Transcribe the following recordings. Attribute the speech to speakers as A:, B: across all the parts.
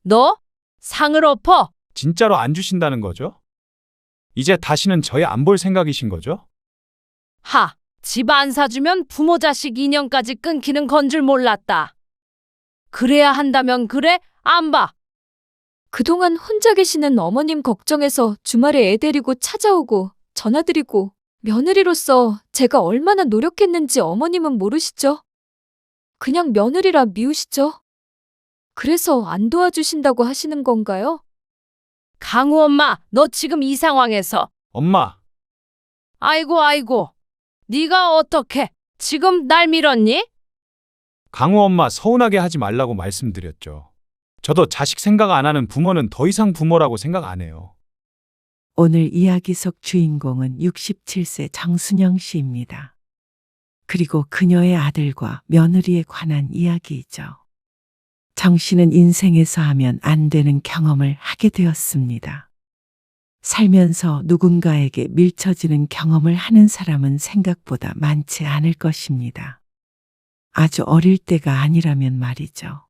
A: 너 상을 엎어.
B: 진짜로 안 주신다는 거죠? 이제 다시는 저희 안 볼 생각이신 거죠?
A: 하, 집 안 사주면 부모 자식 인연까지 끊기는 건 줄 몰랐다. 그래야 한다면 그래, 안 봐.
C: 그동안 혼자 계시는 어머님 걱정해서 주말에 애 데리고 찾아오고 전화드리고 며느리로서 제가 얼마나 노력했는지 어머님은 모르시죠? 그냥 며느리라 미우시죠? 그래서 안 도와주신다고 하시는 건가요?
A: 강우 엄마, 너 지금 이 상황에서.
B: 엄마,
A: 아이고. 네가 어떻게 지금 날 밀었니?
B: 강우 엄마 서운하게 하지 말라고 말씀드렸죠. 저도 자식 생각 안 하는 부모는 더 이상 부모라고 생각 안 해요.
D: 오늘 이야기 속 주인공은 67세 정순영 씨입니다. 그리고 그녀의 아들과 며느리에 관한 이야기이죠. 정 씨는 인생에서 하면 안 되는 경험을 하게 되었습니다. 살면서 누군가에게 밀쳐지는 경험을 하는 사람은 생각보다 많지 않을 것입니다. 아주 어릴 때가 아니라면 말이죠.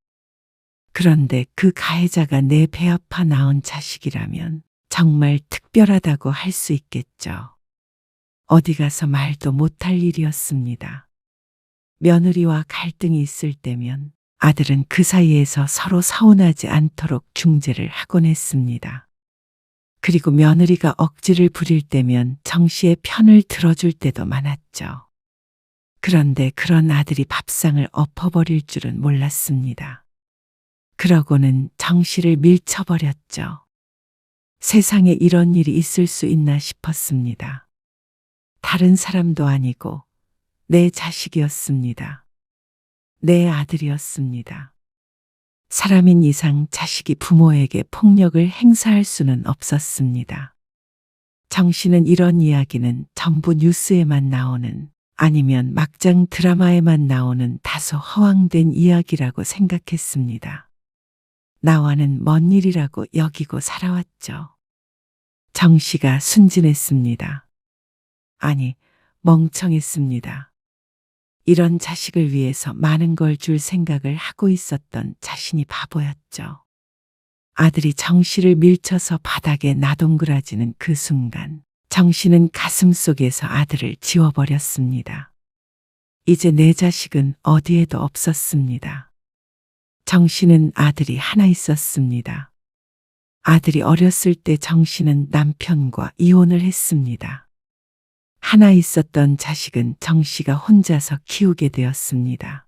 D: 그런데 그 가해자가 내 배 아파 낳은 자식이라면 정말 특별하다고 할 수 있겠죠. 어디 가서 말도 못할 일이었습니다. 며느리와 갈등이 있을 때면 아들은 그 사이에서 서로 서운하지 않도록 중재를 하곤 했습니다. 그리고 며느리가 억지를 부릴 때면 정 씨의 편을 들어줄 때도 많았죠. 그런데 그런 아들이 밥상을 엎어버릴 줄은 몰랐습니다. 그러고는 정 씨를 밀쳐버렸죠. 세상에 이런 일이 있을 수 있나 싶었습니다. 다른 사람도 아니고 내 자식이었습니다. 내 아들이었습니다. 사람인 이상 자식이 부모에게 폭력을 행사할 수는 없었습니다. 정 씨는 이런 이야기는 전부 뉴스에만 나오는 아니면 막장 드라마에만 나오는 다소 허황된 이야기라고 생각했습니다. 나와는 먼 일이라고 여기고 살아왔죠. 정 씨가 순진했습니다. 아니, 멍청했습니다. 이런 자식을 위해서 많은 걸 줄 생각을 하고 있었던 자신이 바보였죠. 아들이 정 씨를 밀쳐서 바닥에 나동그라지는 그 순간 정 씨는 가슴속에서 아들을 지워버렸습니다. 이제 내 자식은 어디에도 없었습니다. 정 씨는 아들이 하나 있었습니다. 아들이 어렸을 때 정 씨는 남편과 이혼을 했습니다. 하나 있었던 자식은 정 씨가 혼자서 키우게 되었습니다.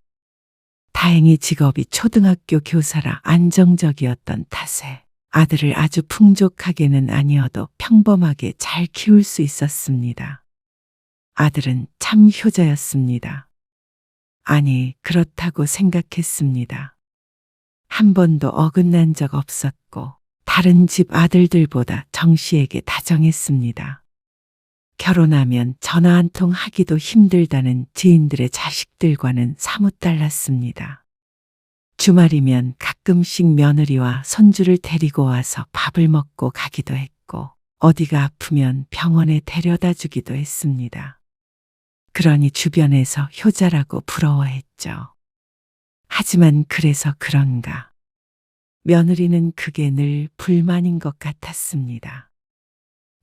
D: 다행히 직업이 초등학교 교사라 안정적이었던 탓에 아들을 아주 풍족하게는 아니어도 평범하게 잘 키울 수 있었습니다. 아들은 참 효자였습니다. 아니, 그렇다고 생각했습니다. 한 번도 어긋난 적 없었고 다른 집 아들들보다 정 씨에게 다정했습니다. 결혼하면 전화 한 통 하기도 힘들다는 지인들의 자식들과는 사뭇 달랐습니다. 주말이면 가끔씩 며느리와 손주를 데리고 와서 밥을 먹고 가기도 했고 어디가 아프면 병원에 데려다 주기도 했습니다. 그러니 주변에서 효자라고 부러워했죠. 하지만 그래서 그런가 며느리는 그게 늘 불만인 것 같았습니다.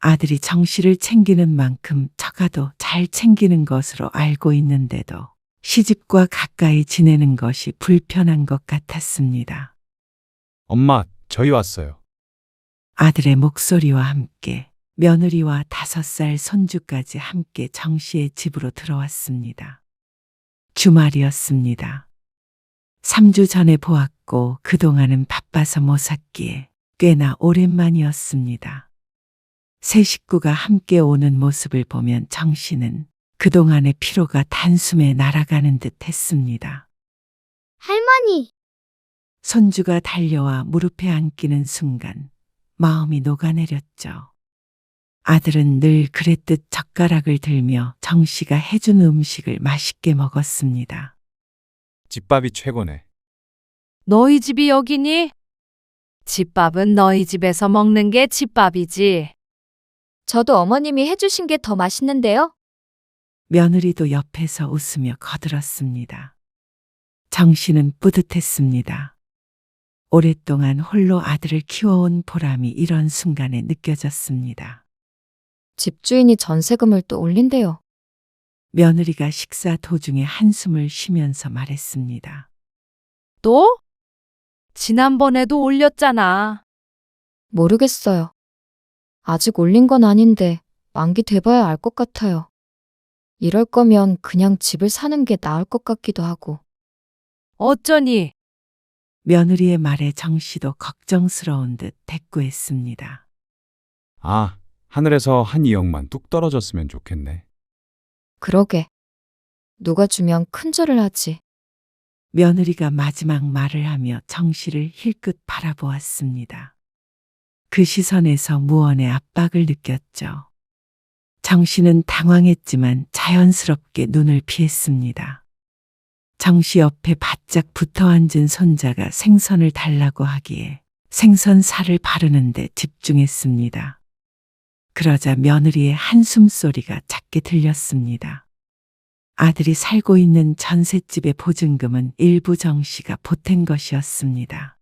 D: 아들이 정 씨를 챙기는 만큼 처가도 잘 챙기는 것으로 알고 있는데도 시집과 가까이 지내는 것이 불편한 것 같았습니다.
B: 엄마, 저희 왔어요.
D: 아들의 목소리와 함께 며느리와 5살 손주까지 함께 정 씨의 집으로 들어왔습니다. 주말이었습니다. 3주 전에 보았고 그동안은 바빠서 못 샀기에 꽤나 오랜만이었습니다. 세 식구가 함께 오는 모습을 보면 정 씨는 그동안의 피로가 단숨에 날아가는 듯 했습니다.
E: 할머니,
D: 손주가 달려와 무릎에 앉기는 순간 마음이 녹아내렸죠. 아들은 늘 그랬듯 젓가락을 들며 정 씨가 해준 음식을 맛있게 먹었습니다.
B: 집밥이 최고네.
A: 너희 집이 여기니? 집밥은 너희 집에서 먹는 게 집밥이지.
C: 저도 어머님이 해주신 게 더 맛있는데요?
D: 며느리도 옆에서 웃으며 거들었습니다. 정 씨는 뿌듯했습니다. 오랫동안 홀로 아들을 키워온 보람이 이런 순간에 느껴졌습니다.
C: 집주인이 전세금을 또 올린대요.
D: 며느리가 식사 도중에 한숨을 쉬면서 말했습니다.
A: 또? 지난번에도 올렸잖아.
C: 모르겠어요. 아직 올린 건 아닌데 만기 돼봐야 알 것 같아요. 이럴 거면 그냥 집을 사는 게 나을 것 같기도 하고.
A: 어쩌니?
D: 며느리의 말에 정 씨도 걱정스러운 듯 대꾸했습니다.
B: 아, 하늘에서 한 2억만 뚝 떨어졌으면 좋겠네.
C: 그러게. 누가 주면 큰절을 하지.
D: 며느리가 마지막 말을 하며 정 씨를 힐끗 바라보았습니다. 그 시선에서 무언의 압박을 느꼈죠. 정 씨는 당황했지만 자연스럽게 눈을 피했습니다. 정 씨 옆에 바짝 붙어 앉은 손자가 생선을 달라고 하기에 생선 살을 바르는데 집중했습니다. 그러자 며느리의 한숨 소리가 작게 들렸습니다. 아들이 살고 있는 전셋집의 보증금은 일부 정 씨가 보탠 것이었습니다.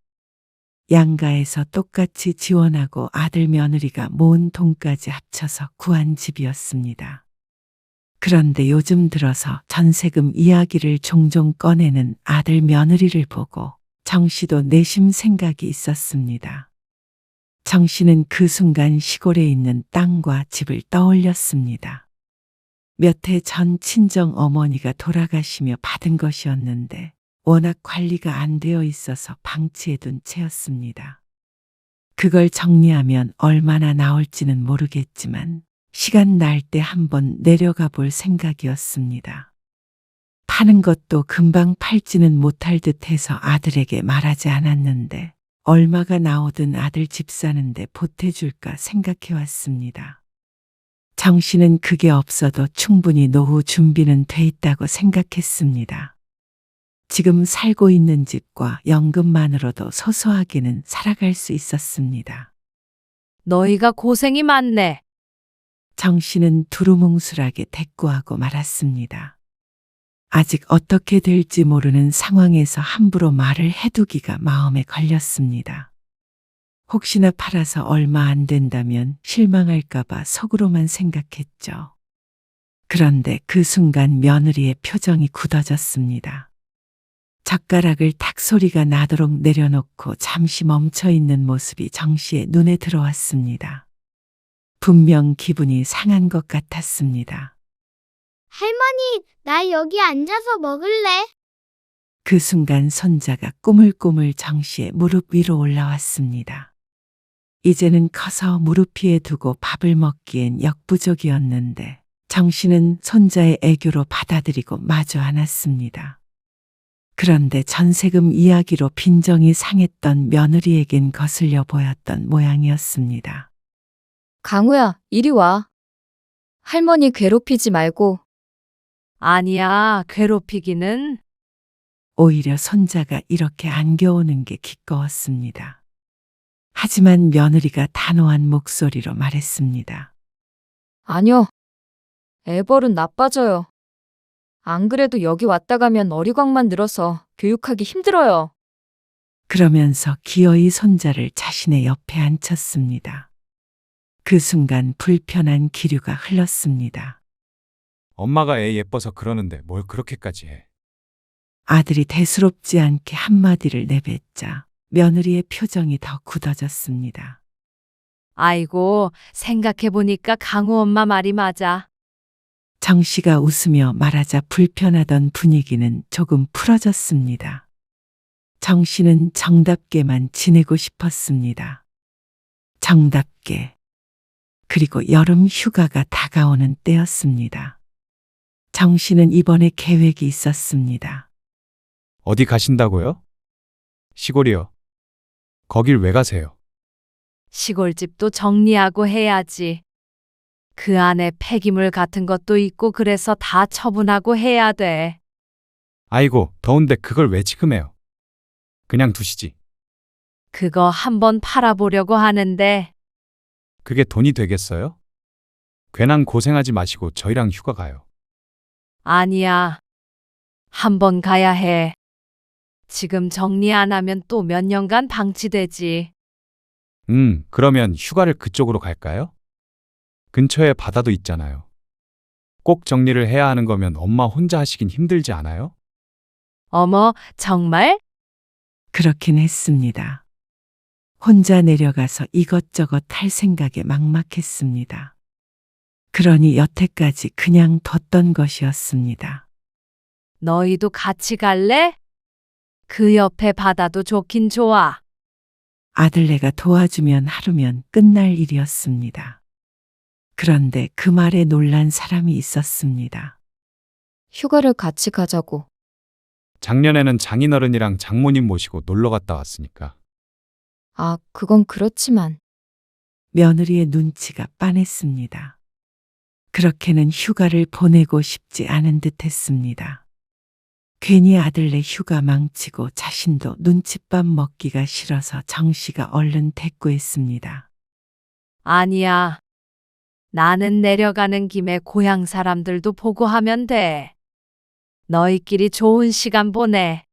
D: 양가에서 똑같이 지원하고 아들 며느리가 모은 돈까지 합쳐서 구한 집이었습니다. 그런데 요즘 들어서 전세금 이야기를 종종 꺼내는 아들 며느리를 보고 정 씨도 내심 생각이 있었습니다. 정 씨는 그 순간 시골에 있는 땅과 집을 떠올렸습니다. 몇 해 전 친정 어머니가 돌아가시며 받은 것이었는데 워낙 관리가 안 되어 있어서 방치해둔 채였습니다. 그걸 정리하면 얼마나 나올지는 모르겠지만 시간 날 때 한번 내려가 볼 생각이었습니다. 파는 것도 금방 팔지는 못할 듯해서 아들에게 말하지 않았는데 얼마가 나오든 아들 집 사는데 보태줄까 생각해 왔습니다. 정 씨는 그게 없어도 충분히 노후 준비는 돼 있다고 생각했습니다. 지금 살고 있는 집과 연금만으로도 소소하게는 살아갈 수 있었습니다.
A: 너희가 고생이 많네.
D: 정 씨는 두루뭉술하게 대꾸하고 말았습니다. 아직 어떻게 될지 모르는 상황에서 함부로 말을 해두기가 마음에 걸렸습니다. 혹시나 팔아서 얼마 안 된다면 실망할까봐 속으로만 생각했죠. 그런데 그 순간 며느리의 표정이 굳어졌습니다. 젓가락을 탁 소리가 나도록 내려놓고 잠시 멈춰 있는 모습이 정 씨의 눈에 들어왔습니다. 분명 기분이 상한 것 같았습니다.
E: 할머니, 나 여기 앉아서 먹을래?
D: 그 순간 손자가 꾸물꾸물 정 씨의 무릎 위로 올라왔습니다. 이제는 커서 무릎 위에 두고 밥을 먹기엔 역부족이었는데 정 씨는 손자의 애교로 받아들이고 마주 앉았습니다. 그런데 전세금 이야기로 빈정이 상했던 며느리에겐 거슬려 보였던 모양이었습니다.
C: 강우야, 이리 와. 할머니 괴롭히지 말고.
A: 아니야, 괴롭히기는.
D: 오히려 손자가 이렇게 안겨오는 게 기꺼웠습니다. 하지만 며느리가 단호한 목소리로 말했습니다.
C: 아니요. 애벌은 나빠져요. 안 그래도 여기 왔다 가면 어리광만 늘어서 교육하기 힘들어요.
D: 그러면서 기어이 손자를 자신의 옆에 앉혔습니다. 그 순간 불편한 기류가 흘렀습니다.
B: 엄마가 애 예뻐서 그러는데 뭘 그렇게까지 해.
D: 아들이 대수롭지 않게 한마디를 내뱉자 며느리의 표정이 더 굳어졌습니다.
A: 아이고, 생각해보니까 강우 엄마 말이 맞아.
D: 정 씨가 웃으며 말하자 불편하던 분위기는 조금 풀어졌습니다. 정 씨는 정답게만 지내고 싶었습니다. 정답게. 그리고 여름 휴가가 다가오는 때였습니다. 정 씨는 이번에 계획이 있었습니다.
B: 어디 가신다고요? 시골이요. 거길 왜 가세요?
A: 시골집도 정리하고 해야지. 그 안에 폐기물 같은 것도 있고 그래서 다 처분하고 해야 돼.
B: 아이고, 더운데 그걸 왜 지금 해요? 그냥 두시지.
A: 그거 한번 팔아보려고 하는데
B: 그게 돈이 되겠어요? 괜한 고생하지 마시고 저희랑 휴가 가요.
A: 아니야. 한번 가야 해. 지금 정리 안 하면 또 몇 년간 방치되지.
B: 그러면 휴가를 그쪽으로 갈까요? 근처에 바다도 있잖아요. 꼭 정리를 해야 하는 거면 엄마 혼자 하시긴 힘들지 않아요?
A: 어머, 정말?
D: 그렇긴 했습니다. 혼자 내려가서 이것저것 할 생각에 막막했습니다. 그러니 여태까지 그냥 뒀던 것이었습니다.
A: 너희도 같이 갈래? 그 옆에 바다도 좋긴 좋아.
D: 아들네가 도와주면 하루면 끝날 일이었습니다. 그런데 그 말에 놀란 사람이 있었습니다.
C: 휴가를 같이 가자고.
B: 작년에는 장인어른이랑 장모님 모시고 놀러 갔다 왔으니까.
C: 아, 그건 그렇지만.
D: 며느리의 눈치가 빤했습니다. 그렇게는 휴가를 보내고 싶지 않은 듯 했습니다. 괜히 아들네 휴가 망치고 자신도 눈칫밥 먹기가 싫어서 정 씨가 얼른 대꾸했습니다.
A: 아니야. 나는 내려가는 김에 고향 사람들도 보고 하면 돼. 너희끼리 좋은 시간 보내.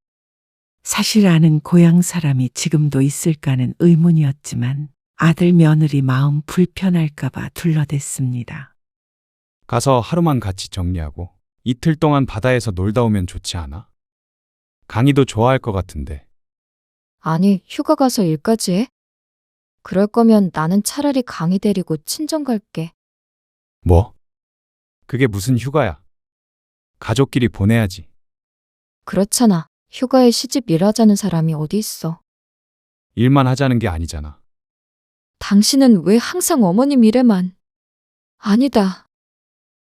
D: 사실 아는 고향 사람이 지금도 있을까는 의문이었지만 아들 며느리 마음 불편할까봐 둘러댔습니다.
B: 가서 하루만 같이 정리하고 이틀 동안 바다에서 놀다 오면 좋지 않아? 강희도 좋아할 것 같은데.
C: 아니, 휴가 가서 일까지 해? 그럴 거면 나는 차라리 강희 데리고 친정 갈게.
B: 뭐? 그게 무슨 휴가야? 가족끼리 보내야지.
C: 그렇잖아. 휴가에 시집 일하자는 사람이 어디 있어.
B: 일만 하자는 게 아니잖아.
C: 당신은 왜 항상 어머님 일에만. 아니다.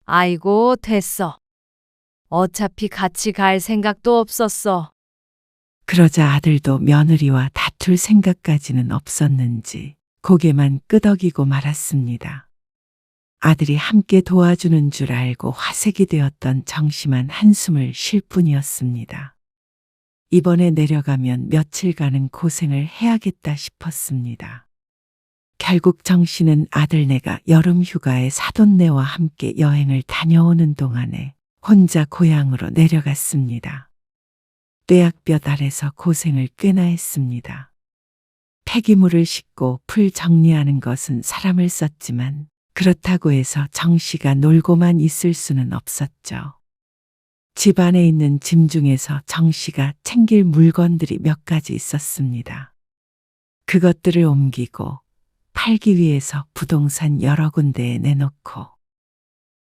A: 아이고, 됐어. 어차피 같이 갈 생각도 없었어.
D: 그러자 아들도 며느리와 다툴 생각까지는 없었는지 고개만 끄덕이고 말았습니다. 아들이 함께 도와주는 줄 알고 화색이 되었던 정씨만 한숨을 쉴 뿐이었습니다. 이번에 내려가면 며칠간은 고생을 해야겠다 싶었습니다. 결국 정씨는 아들네가 여름 휴가에 사돈네와 함께 여행을 다녀오는 동안에 혼자 고향으로 내려갔습니다. 뙤약볕 아래서 고생을 꽤나 했습니다. 폐기물을 싣고 풀 정리하는 것은 사람을 썼지만 그렇다고 해서 정씨가 놀고만 있을 수는 없었죠. 집 안에 있는 짐 중에서 정씨가 챙길 물건들이 몇 가지 있었습니다. 그것들을 옮기고 팔기 위해서 부동산 여러 군데에 내놓고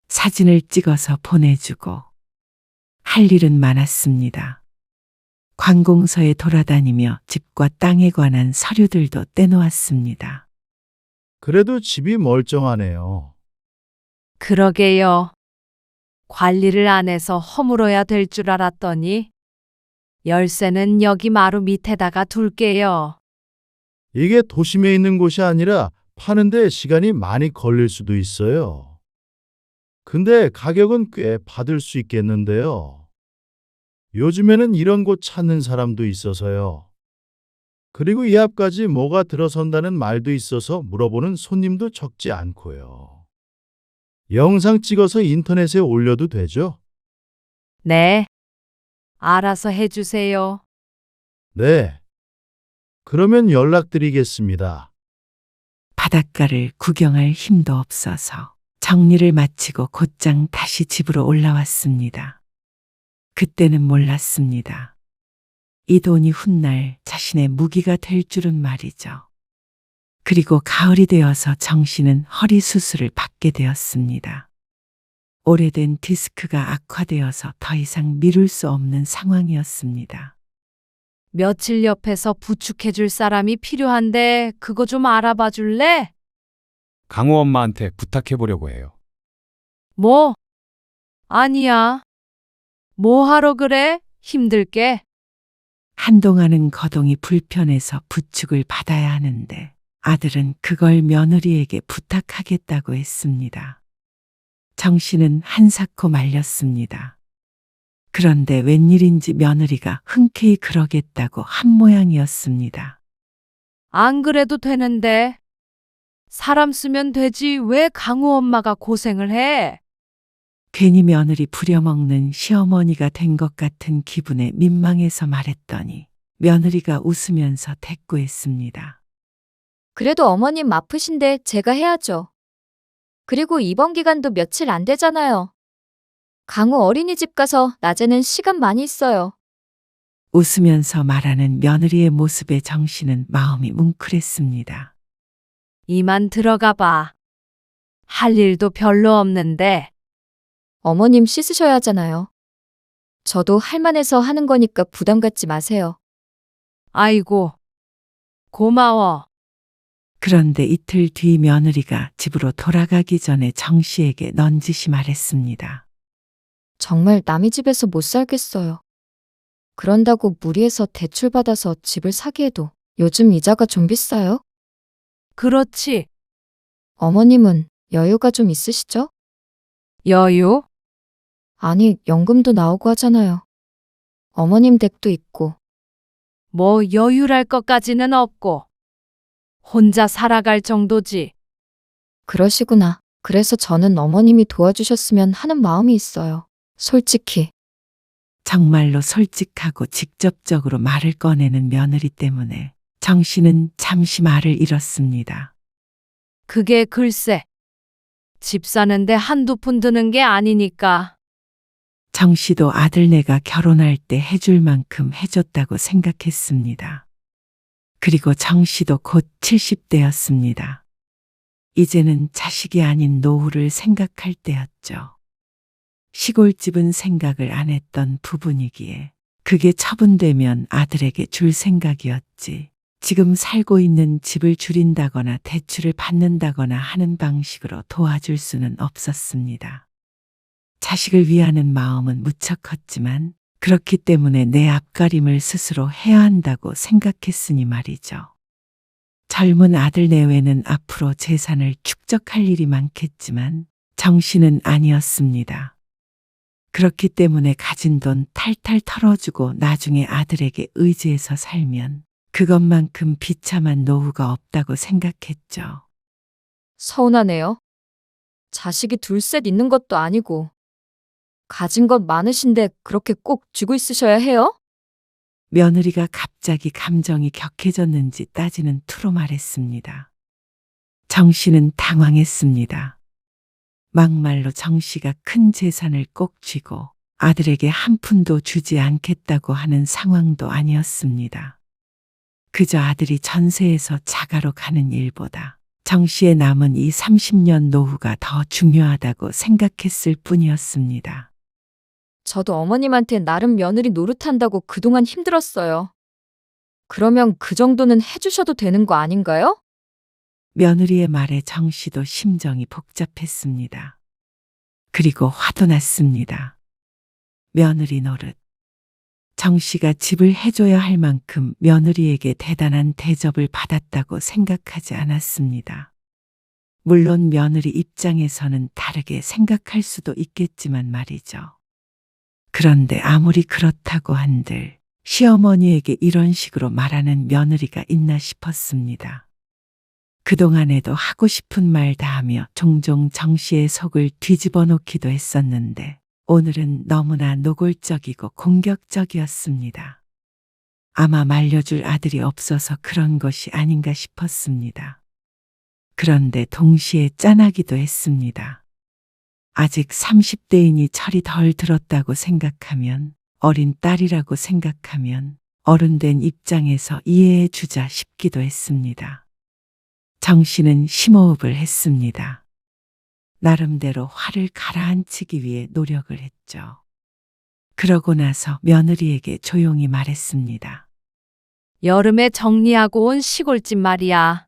D: 사진을 찍어서 보내주고 할 일은 많았습니다. 관공서에 돌아다니며 집과 땅에 관한 서류들도 떼놓았습니다.
F: 그래도 집이 멀쩡하네요.
A: 그러게요. 관리를 안 해서 허물어야 될 줄 알았더니 열쇠는 여기 마루 밑에다가 둘게요.
F: 이게 도심에 있는 곳이 아니라 파는데 시간이 많이 걸릴 수도 있어요. 근데 가격은 꽤 받을 수 있겠는데요. 요즘에는 이런 곳 찾는 사람도 있어서요. 그리고 이 앞까지 뭐가 들어선다는 말도 있어서 물어보는 손님도 적지 않고요. 영상 찍어서 인터넷에 올려도 되죠?
A: 네. 알아서 해주세요.
F: 네. 그러면 연락드리겠습니다.
D: 바닷가를 구경할 힘도 없어서 정리를 마치고 곧장 다시 집으로 올라왔습니다. 그때는 몰랐습니다. 이 돈이 훗날 자신의 무기가 될 줄은 말이죠. 그리고 가을이 되어서 정 씨는 허리 수술을 받게 되었습니다. 오래된 디스크가 악화되어서 더 이상 미룰 수 없는 상황이었습니다.
A: 며칠 옆에서 부축해줄 사람이 필요한데 그거 좀 알아봐 줄래?
B: 강우 엄마한테 부탁해 보려고 해요.
A: 뭐? 아니야. 뭐 하러 그래? 힘들게.
D: 한동안은 거동이 불편해서 부축을 받아야 하는데 아들은 그걸 며느리에게 부탁하겠다고 했습니다. 정 씨는 한사코 말렸습니다. 그런데 웬일인지 며느리가 흔쾌히 그러겠다고 한 모양이었습니다.
A: 안 그래도 되는데. 사람 쓰면 되지 왜 강우 엄마가 고생을 해?
D: 괜히 며느리 부려먹는 시어머니가 된 것 같은 기분에 민망해서 말했더니 며느리가 웃으면서 대꾸했습니다.
C: 그래도 어머님 아프신데 제가 해야죠. 그리고 이번 기간도 며칠 안 되잖아요. 강우 어린이집 가서 낮에는 시간 많이 있어요.
D: 웃으면서 말하는 며느리의 모습에 정씨는 마음이 뭉클했습니다.
A: 이만 들어가 봐. 할 일도 별로 없는데.
C: 어머님 씻으셔야 하잖아요. 저도 할만해서 하는 거니까 부담 갖지 마세요.
A: 아이고, 고마워.
D: 그런데 이틀 뒤 며느리가 집으로 돌아가기 전에 정씨에게 넌지시 말했습니다.
C: 정말 남의 집에서 못 살겠어요. 그런다고 무리해서 대출받아서 집을 사기에도 요즘 이자가 좀 비싸요?
A: 그렇지.
C: 어머님은 여유가 좀 있으시죠?
A: 여유?
C: 아니, 연금도 나오고 하잖아요. 어머님 댁도 있고.
A: 뭐 여유랄 것까지는 없고. 혼자 살아갈 정도지.
C: 그러시구나. 그래서 저는 어머님이 도와주셨으면 하는 마음이 있어요. 솔직히.
D: 정말로 솔직하고 직접적으로 말을 꺼내는 며느리 때문에 정씨는 잠시 말을 잃었습니다.
A: 그게 글쎄. 집 사는데 한두 푼 드는 게 아니니까.
D: 정씨도 아들네가 결혼할 때 해줄 만큼 해줬다고 생각했습니다. 그리고 정씨도 곧 70대였습니다. 이제는 자식이 아닌 노후를 생각할 때였죠. 시골집은 생각을 안 했던 부분이기에 그게 처분되면 아들에게 줄 생각이었지. 지금 살고 있는 집을 줄인다거나 대출을 받는다거나 하는 방식으로 도와줄 수는 없었습니다. 자식을 위하는 마음은 무척 컸지만 그렇기 때문에 내 앞가림을 스스로 해야 한다고 생각했으니 말이죠. 젊은 아들 내외는 앞으로 재산을 축적할 일이 많겠지만 정씨는 아니었습니다. 그렇기 때문에 가진 돈 탈탈 털어주고 나중에 아들에게 의지해서 살면 그것만큼 비참한 노후가 없다고 생각했죠.
C: 서운하네요. 자식이 둘셋 있는 것도 아니고. 가진 것 많으신데 그렇게 꼭 쥐고 있으셔야 해요?
D: 며느리가 갑자기 감정이 격해졌는지 따지는 투로 말했습니다. 정씨는 당황했습니다. 막말로 정씨가 큰 재산을 꼭 쥐고 아들에게 한 푼도 주지 않겠다고 하는 상황도 아니었습니다. 그저 아들이 전세에서 자가로 가는 일보다 정씨의 남은 이 30년 노후가 더 중요하다고 생각했을 뿐이었습니다.
C: 저도 어머님한테 나름 며느리 노릇한다고 그동안 힘들었어요. 그러면 그 정도는 해주셔도 되는 거 아닌가요?
D: 며느리의 말에 정씨도 심정이 복잡했습니다. 그리고 화도 났습니다. 며느리 노릇. 정씨가 집을 해줘야 할 만큼 며느리에게 대단한 대접을 받았다고 생각하지 않았습니다. 물론 며느리 입장에서는 다르게 생각할 수도 있겠지만 말이죠. 그런데 아무리 그렇다고 한들 시어머니에게 이런 식으로 말하는 며느리가 있나 싶었습니다. 그동안에도 하고 싶은 말 다 하며 종종 정씨의 속을 뒤집어 놓기도 했었는데 오늘은 너무나 노골적이고 공격적이었습니다. 아마 말려줄 아들이 없어서 그런 것이 아닌가 싶었습니다. 그런데 동시에 짠하기도 했습니다. 아직 30대이니 철이 덜 들었다고 생각하면, 어린 딸이라고 생각하면 어른된 입장에서 이해해 주자 싶기도 했습니다. 정씨는 심호흡을 했습니다. 나름대로 화를 가라앉히기 위해 노력을 했죠. 그러고 나서 며느리에게 조용히 말했습니다.
A: 여름에 정리하고 온 시골집 말이야.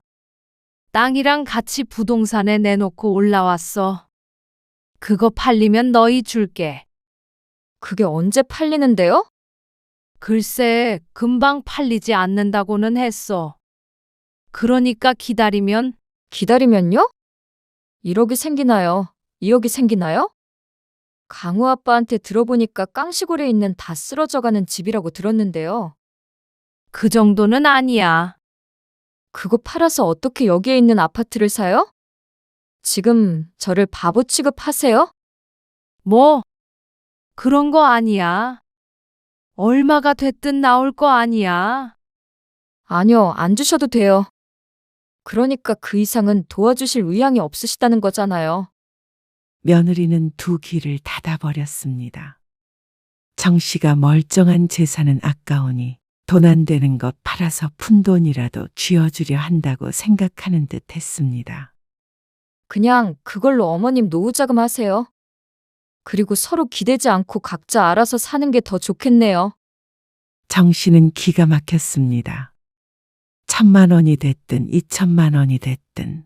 A: 땅이랑 같이 부동산에 내놓고 올라왔어. 그거 팔리면 너희 줄게.
C: 그게 언제 팔리는데요?
A: 글쎄, 금방 팔리지 않는다고는 했어. 그러니까 기다리면.
C: 기다리면요? 1억이 생기나요? 2억이 생기나요? 강우 아빠한테 들어보니까 깡시골에 있는 다 쓰러져가는 집이라고 들었는데요.
A: 그 정도는 아니야.
C: 그거 팔아서 어떻게 여기에 있는 아파트를 사요? 지금 저를 바보 취급하세요?
A: 뭐? 그런 거 아니야. 얼마가 됐든 나올 거 아니야.
C: 아니요, 안 주셔도 돼요. 그러니까 그 이상은 도와주실 의향이 없으시다는 거잖아요.
D: 며느리는 두 귀를 닫아버렸습니다. 정 씨가 멀쩡한 재산은 아까우니 돈 안 되는 것 팔아서 푼 돈이라도 쥐어주려 한다고 생각하는 듯 했습니다.
C: 그냥 그걸로 어머님 노후자금 하세요. 그리고 서로 기대지 않고 각자 알아서 사는 게 더 좋겠네요.
D: 정 씨는 기가 막혔습니다. 1,000만 원이 됐든 2,000만 원이 됐든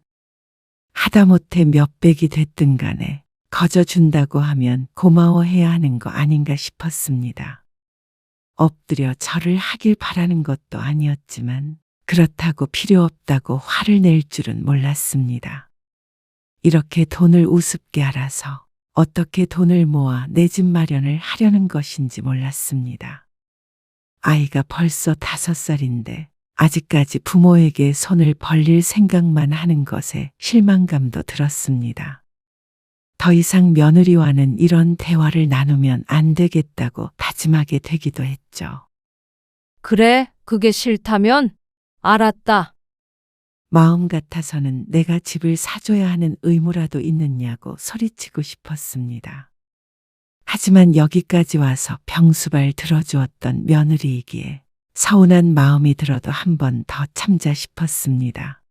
D: 하다못해 몇백이 됐든 간에 거저 준다고 하면 고마워해야 하는 거 아닌가 싶었습니다. 엎드려 절을 하길 바라는 것도 아니었지만 그렇다고 필요 없다고 화를 낼 줄은 몰랐습니다. 이렇게 돈을 우습게 알아서 어떻게 돈을 모아 내 집 마련을 하려는 것인지 몰랐습니다. 아이가 벌써 5살인데 아직까지 부모에게 손을 벌릴 생각만 하는 것에 실망감도 들었습니다. 더 이상 며느리와는 이런 대화를 나누면 안 되겠다고 다짐하게 되기도 했죠.
A: 그래, 그게 싫다면? 알았다.
D: 마음 같아서는 내가 집을 사줘야 하는 의무라도 있느냐고 소리치고 싶었습니다. 하지만 여기까지 와서 병수발 들어주었던 며느리이기에 서운한 마음이 들어도 한 번 더 참자 싶었습니다.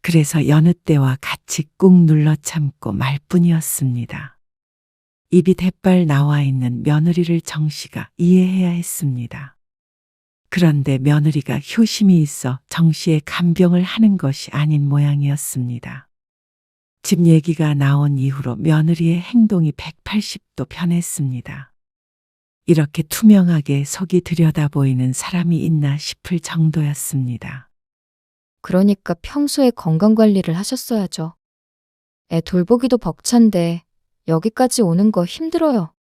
D: 그래서 여느 때와 같이 꾹 눌러 참고 말 뿐이었습니다. 입이 대빨 나와 있는 며느리를 정 씨가 이해해야 했습니다. 그런데 며느리가 효심이 있어 정 씨의 간병을 하는 것이 아닌 모양이었습니다. 집 얘기가 나온 이후로 며느리의 행동이 180도 변했습니다. 이렇게 투명하게 속이 들여다 보이는 사람이 있나 싶을 정도였습니다.
C: 그러니까 평소에 건강관리를 하셨어야죠. 애 돌보기도 벅찬데 여기까지 오는 거 힘들어요.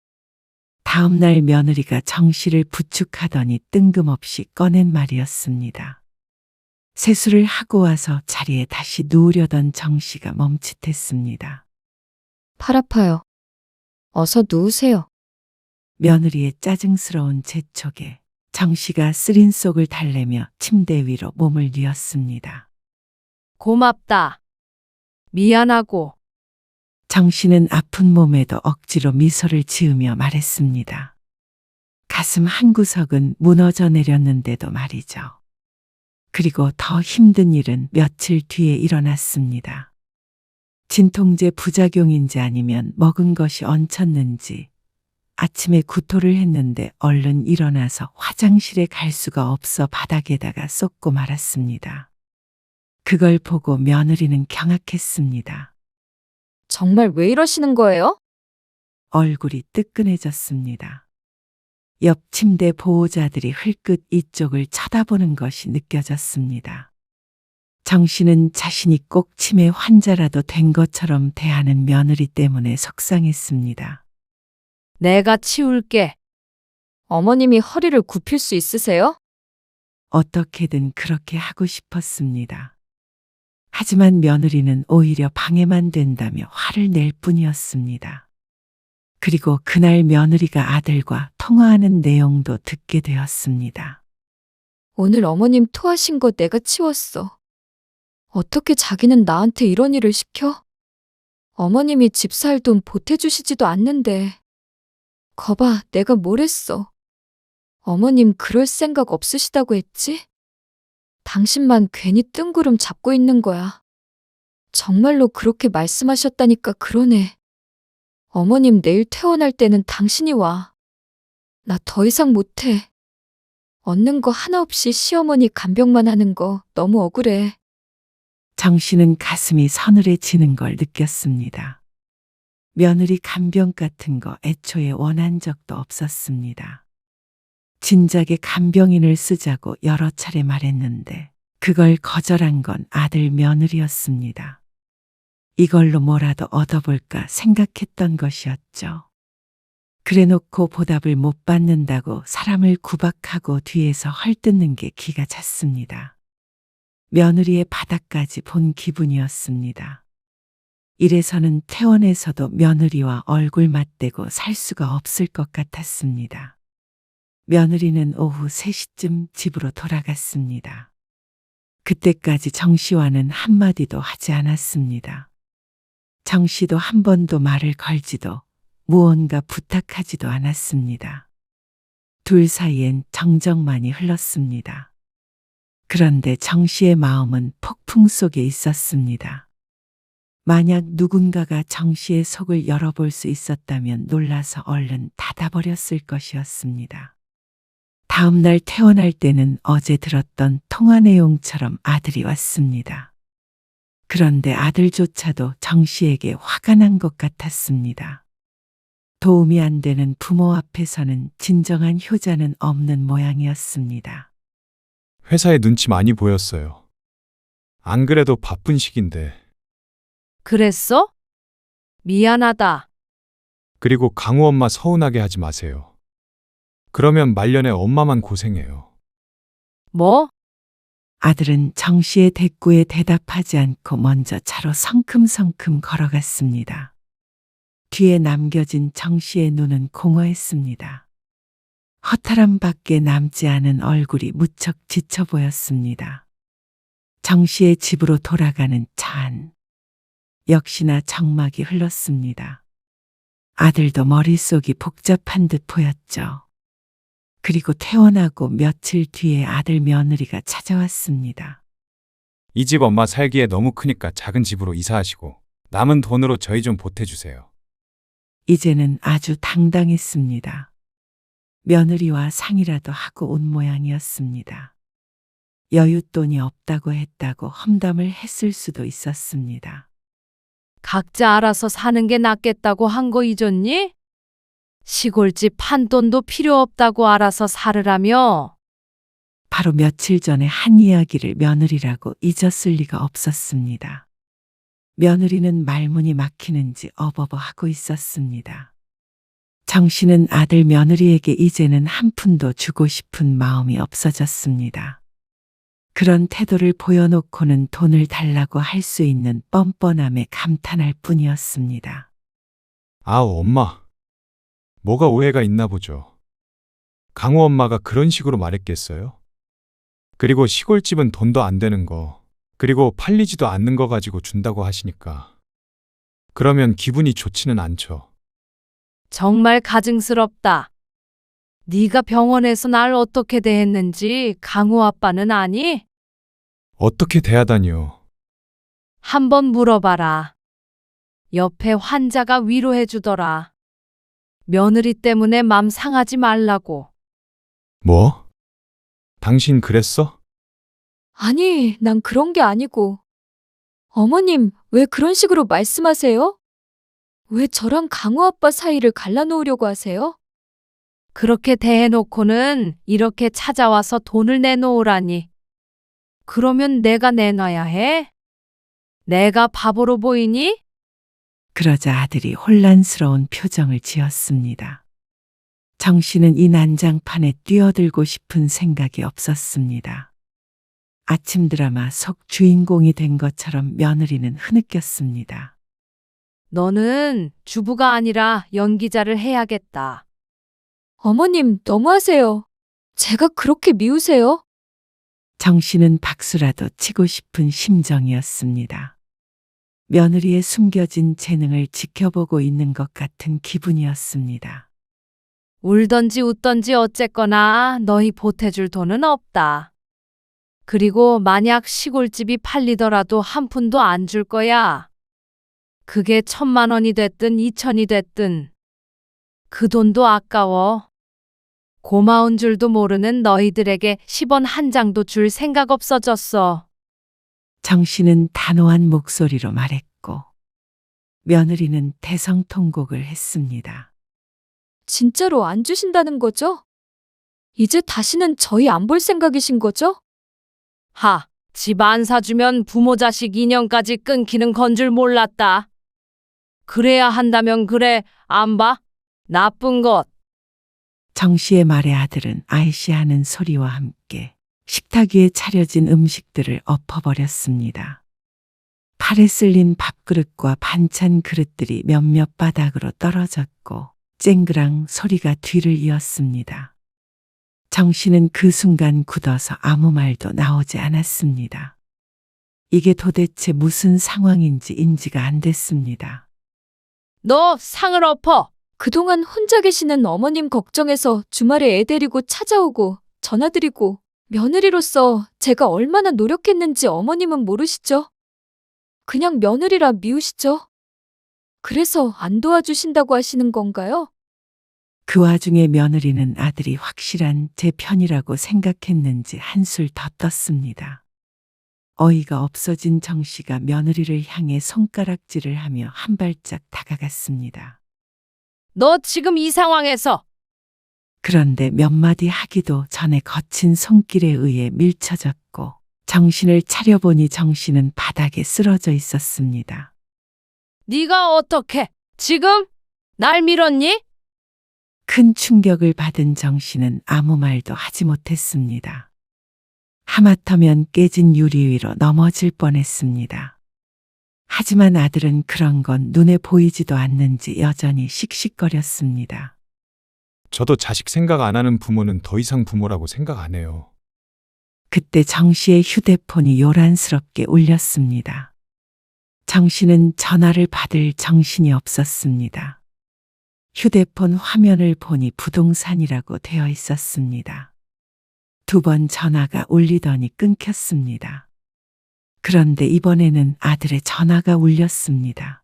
D: 다음 날 며느리가 정 씨를 부축하더니 뜬금없이 꺼낸 말이었습니다. 세수를 하고 와서 자리에 다시 누우려던 정 씨가 멈칫했습니다.
C: 팔 아파요. 어서 누우세요.
D: 며느리의 짜증스러운 재촉에 정 씨가 쓰린 속을 달래며 침대 위로 몸을 뉘었습니다.
A: 고맙다. 미안하고.
D: 정 씨는 아픈 몸에도 억지로 미소를 지으며 말했습니다. 가슴 한구석은 무너져 내렸는데도 말이죠. 그리고 더 힘든 일은 며칠 뒤에 일어났습니다. 진통제 부작용인지 아니면 먹은 것이 얹혔는지 아침에 구토를 했는데 얼른 일어나서 화장실에 갈 수가 없어 바닥에다가 쏟고 말았습니다. 그걸 보고 며느리는 경악했습니다.
C: 정말 왜 이러시는 거예요?
D: 얼굴이 뜨끈해졌습니다. 옆 침대 보호자들이 흘끗 이쪽을 쳐다보는 것이 느껴졌습니다. 정 씨는 자신이 꼭 치매 환자라도 된 것처럼 대하는 며느리 때문에 속상했습니다.
A: 내가 치울게.
C: 어머님이 허리를 굽힐 수 있으세요?
D: 어떻게든 그렇게 하고 싶었습니다. 하지만 며느리는 오히려 방해만 된다며 화를 낼 뿐이었습니다. 그리고 그날 며느리가 아들과 통화하는 내용도 듣게 되었습니다.
C: 오늘 어머님 토하신 거 내가 치웠어. 어떻게 자기는 나한테 이런 일을 시켜? 어머님이 집 살 돈 보태주시지도 않는데. 거봐, 내가 뭘 했어. 어머님 그럴 생각 없으시다고 했지? 당신만 괜히 뜬구름 잡고 있는 거야. 정말로 그렇게 말씀하셨다니까 그러네. 어머님 내일 퇴원할 때는 당신이 와. 나 더 이상 못해. 얻는 거 하나 없이 시어머니 간병만 하는 거 너무 억울해.
D: 정 씨는 가슴이 서늘해지는 걸 느꼈습니다. 며느리 간병 같은 거 애초에 원한 적도 없었습니다. 진작에 간병인을 쓰자고 여러 차례 말했는데 그걸 거절한 건 아들 며느리였습니다. 이걸로 뭐라도 얻어볼까 생각했던 것이었죠. 그래놓고 보답을 못 받는다고 사람을 구박하고 뒤에서 헐뜯는 게 기가 찼습니다. 며느리의 바닥까지 본 기분이었습니다. 이래서는 퇴원해서도 며느리와 얼굴 맞대고 살 수가 없을 것 같았습니다. 며느리는 오후 3시쯤 집으로 돌아갔습니다. 그때까지 정 씨와는 한마디도 하지 않았습니다. 정 씨도 한 번도 말을 걸지도 무언가 부탁하지도 않았습니다. 둘 사이엔 정적만이 흘렀습니다. 그런데 정 씨의 마음은 폭풍 속에 있었습니다. 만약 누군가가 정 씨의 속을 열어볼 수 있었다면 놀라서 얼른 닫아버렸을 것이었습니다. 다음 날 퇴원할 때는 어제 들었던 통화 내용처럼 아들이 왔습니다. 그런데 아들조차도 정 씨에게 화가 난 것 같았습니다. 도움이 안 되는 부모 앞에서는 진정한 효자는 없는 모양이었습니다.
B: 회사에 눈치 많이 보였어요. 안 그래도 바쁜 시기인데.
A: 그랬어? 미안하다.
B: 그리고 강우 엄마 서운하게 하지 마세요. 그러면 말년에 엄마만 고생해요.
A: 뭐?
D: 아들은 정 씨의 대꾸에 대답하지 않고 먼저 차로 성큼성큼 걸어갔습니다. 뒤에 남겨진 정 씨의 눈은 공허했습니다. 허탈함밖에 남지 않은 얼굴이 무척 지쳐 보였습니다. 정 씨의 집으로 돌아가는 차 안. 역시나 정막이 흘렀습니다. 아들도 머릿속이 복잡한 듯 보였죠. 그리고 퇴원하고 며칠 뒤에 아들 며느리가 찾아왔습니다.
B: 이 집 엄마 살기에 너무 크니까 작은 집으로 이사하시고 남은 돈으로 저희 좀 보태주세요.
D: 이제는 아주 당당했습니다. 며느리와 상의라도 하고 온 모양이었습니다. 여윳돈이 없다고 했다고 험담을 했을 수도 있었습니다.
A: 각자 알아서 사는 게 낫겠다고 한 거 잊었니? 시골집 한 돈도 필요 없다고 알아서 살으라며.
D: 바로 며칠 전에 한 이야기를 며느리라고 잊었을 리가 없었습니다. 며느리는 말문이 막히는지 어버버 하고 있었습니다. 정 씨는 아들 며느리에게 이제는 한 푼도 주고 싶은 마음이 없어졌습니다. 그런 태도를 보여놓고는 돈을 달라고 할 수 있는 뻔뻔함에 감탄할 뿐이었습니다.
B: 아우, 엄마. 뭐가 오해가 있나 보죠. 강우 엄마가 그런 식으로 말했겠어요? 그리고 시골집은 돈도 안 되는 거, 그리고 팔리지도 않는 거 가지고 준다고 하시니까. 그러면 기분이 좋지는 않죠.
A: 정말 가증스럽다. 네가 병원에서 날 어떻게 대했는지 강우 아빠는 아니?
B: 어떻게 대하다니요.
A: 한번 물어봐라. 옆에 환자가 위로해 주더라. 며느리 때문에 맘 상하지 말라고.
B: 뭐? 당신 그랬어?
C: 아니, 난 그런 게 아니고. 어머님, 왜 그런 식으로 말씀하세요? 왜 저랑 강우 아빠 사이를 갈라놓으려고 하세요?
A: 그렇게 대해놓고는 이렇게 찾아와서 돈을 내놓으라니. 그러면 내가 내놔야 해? 내가 바보로 보이니?
D: 그러자 아들이 혼란스러운 표정을 지었습니다. 정 씨는 이 난장판에 뛰어들고 싶은 생각이 없었습니다. 아침 드라마 속 주인공이 된 것처럼 며느리는 흐느꼈습니다.
A: 너는 주부가 아니라 연기자를 해야겠다.
C: 어머님, 너무하세요. 제가 그렇게 미우세요?
D: 정 씨는 박수라도 치고 싶은 심정이었습니다. 며느리의 숨겨진 재능을 지켜보고 있는 것 같은 기분이었습니다.
A: 울던지 웃던지 어쨌거나 너희 보태줄 돈은 없다. 그리고 만약 시골집이 팔리더라도 한 푼도 안 줄 거야. 그게 1,000만 원이 됐든 2,000이 됐든. 그 돈도 아까워. 고마운 줄도 모르는 너희들에게 10원 한 장도 줄 생각 없어졌어.
D: 정 씨는 단호한 목소리로 말했고 며느리는 대성통곡을 했습니다.
C: 진짜로 안 주신다는 거죠? 이제 다시는 저희 안 볼 생각이신 거죠?
A: 하, 집 안 사주면 부모 자식 인연까지 끊기는 건 줄 몰랐다. 그래야 한다면 그래, 안 봐? 나쁜 것.
D: 정 씨의 말에 아들은 아이씨하는 소리와 함께 식탁 위에 차려진 음식들을 엎어버렸습니다. 팔에 쓸린 밥그릇과 반찬 그릇들이 몇몇 바닥으로 떨어졌고 쨍그랑 소리가 뒤를 이었습니다. 정 씨는 그 순간 굳어서 아무 말도 나오지 않았습니다. 이게 도대체 무슨 상황인지 인지가 안 됐습니다.
A: 너 상을 엎어.
C: 그동안 혼자 계시는 어머님 걱정해서 주말에 애 데리고 찾아오고 전화드리고 며느리로서 제가 얼마나 노력했는지 어머님은 모르시죠? 그냥 며느리라 미우시죠? 그래서 안 도와주신다고 하시는 건가요?
D: 그 와중에 며느리는 아들이 확실한 제 편이라고 생각했는지 한술 더 떴습니다. 어이가 없어진 정 씨가 며느리를 향해 손가락질을 하며 한 발짝 다가갔습니다.
A: 너 지금 이 상황에서
D: 그런데 몇 마디 하기도 전에 거친 손길에 의해 밀쳐졌고 정신을 차려보니 정 씨는 바닥에 쓰러져 있었습니다.
A: 네가 어떻게 지금 날 밀었니?
D: 큰 충격을 받은 정 씨는 아무 말도 하지 못했습니다. 하마터면 깨진 유리 위로 넘어질 뻔했습니다. 하지만 아들은 그런 건 눈에 보이지도 않는지 여전히 씩씩거렸습니다.
B: 저도 자식 생각 안 하는 부모는 더 이상 부모라고 생각 안 해요.
D: 그때 정 씨의 휴대폰이 요란스럽게 울렸습니다. 정 씨는 전화를 받을 정신이 없었습니다. 휴대폰 화면을 보니 부동산이라고 되어 있었습니다. 2번 전화가 울리더니 끊겼습니다. 그런데 이번에는 아들의 전화가 울렸습니다.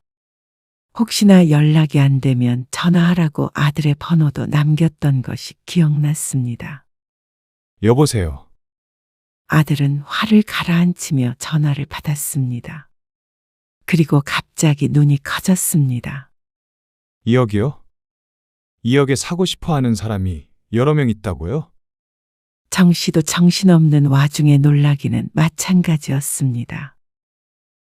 D: 혹시나 연락이 안 되면 전화하라고 아들의 번호도 남겼던 것이 기억났습니다.
B: 여보세요.
D: 아들은 화를 가라앉히며 전화를 받았습니다. 그리고 갑자기 눈이 커졌습니다.
B: 2억이요? 2억에 사고 싶어 하는 사람이 여러 명 있다고요?
D: 정 씨도 정신없는 와중에 놀라기는 마찬가지였습니다.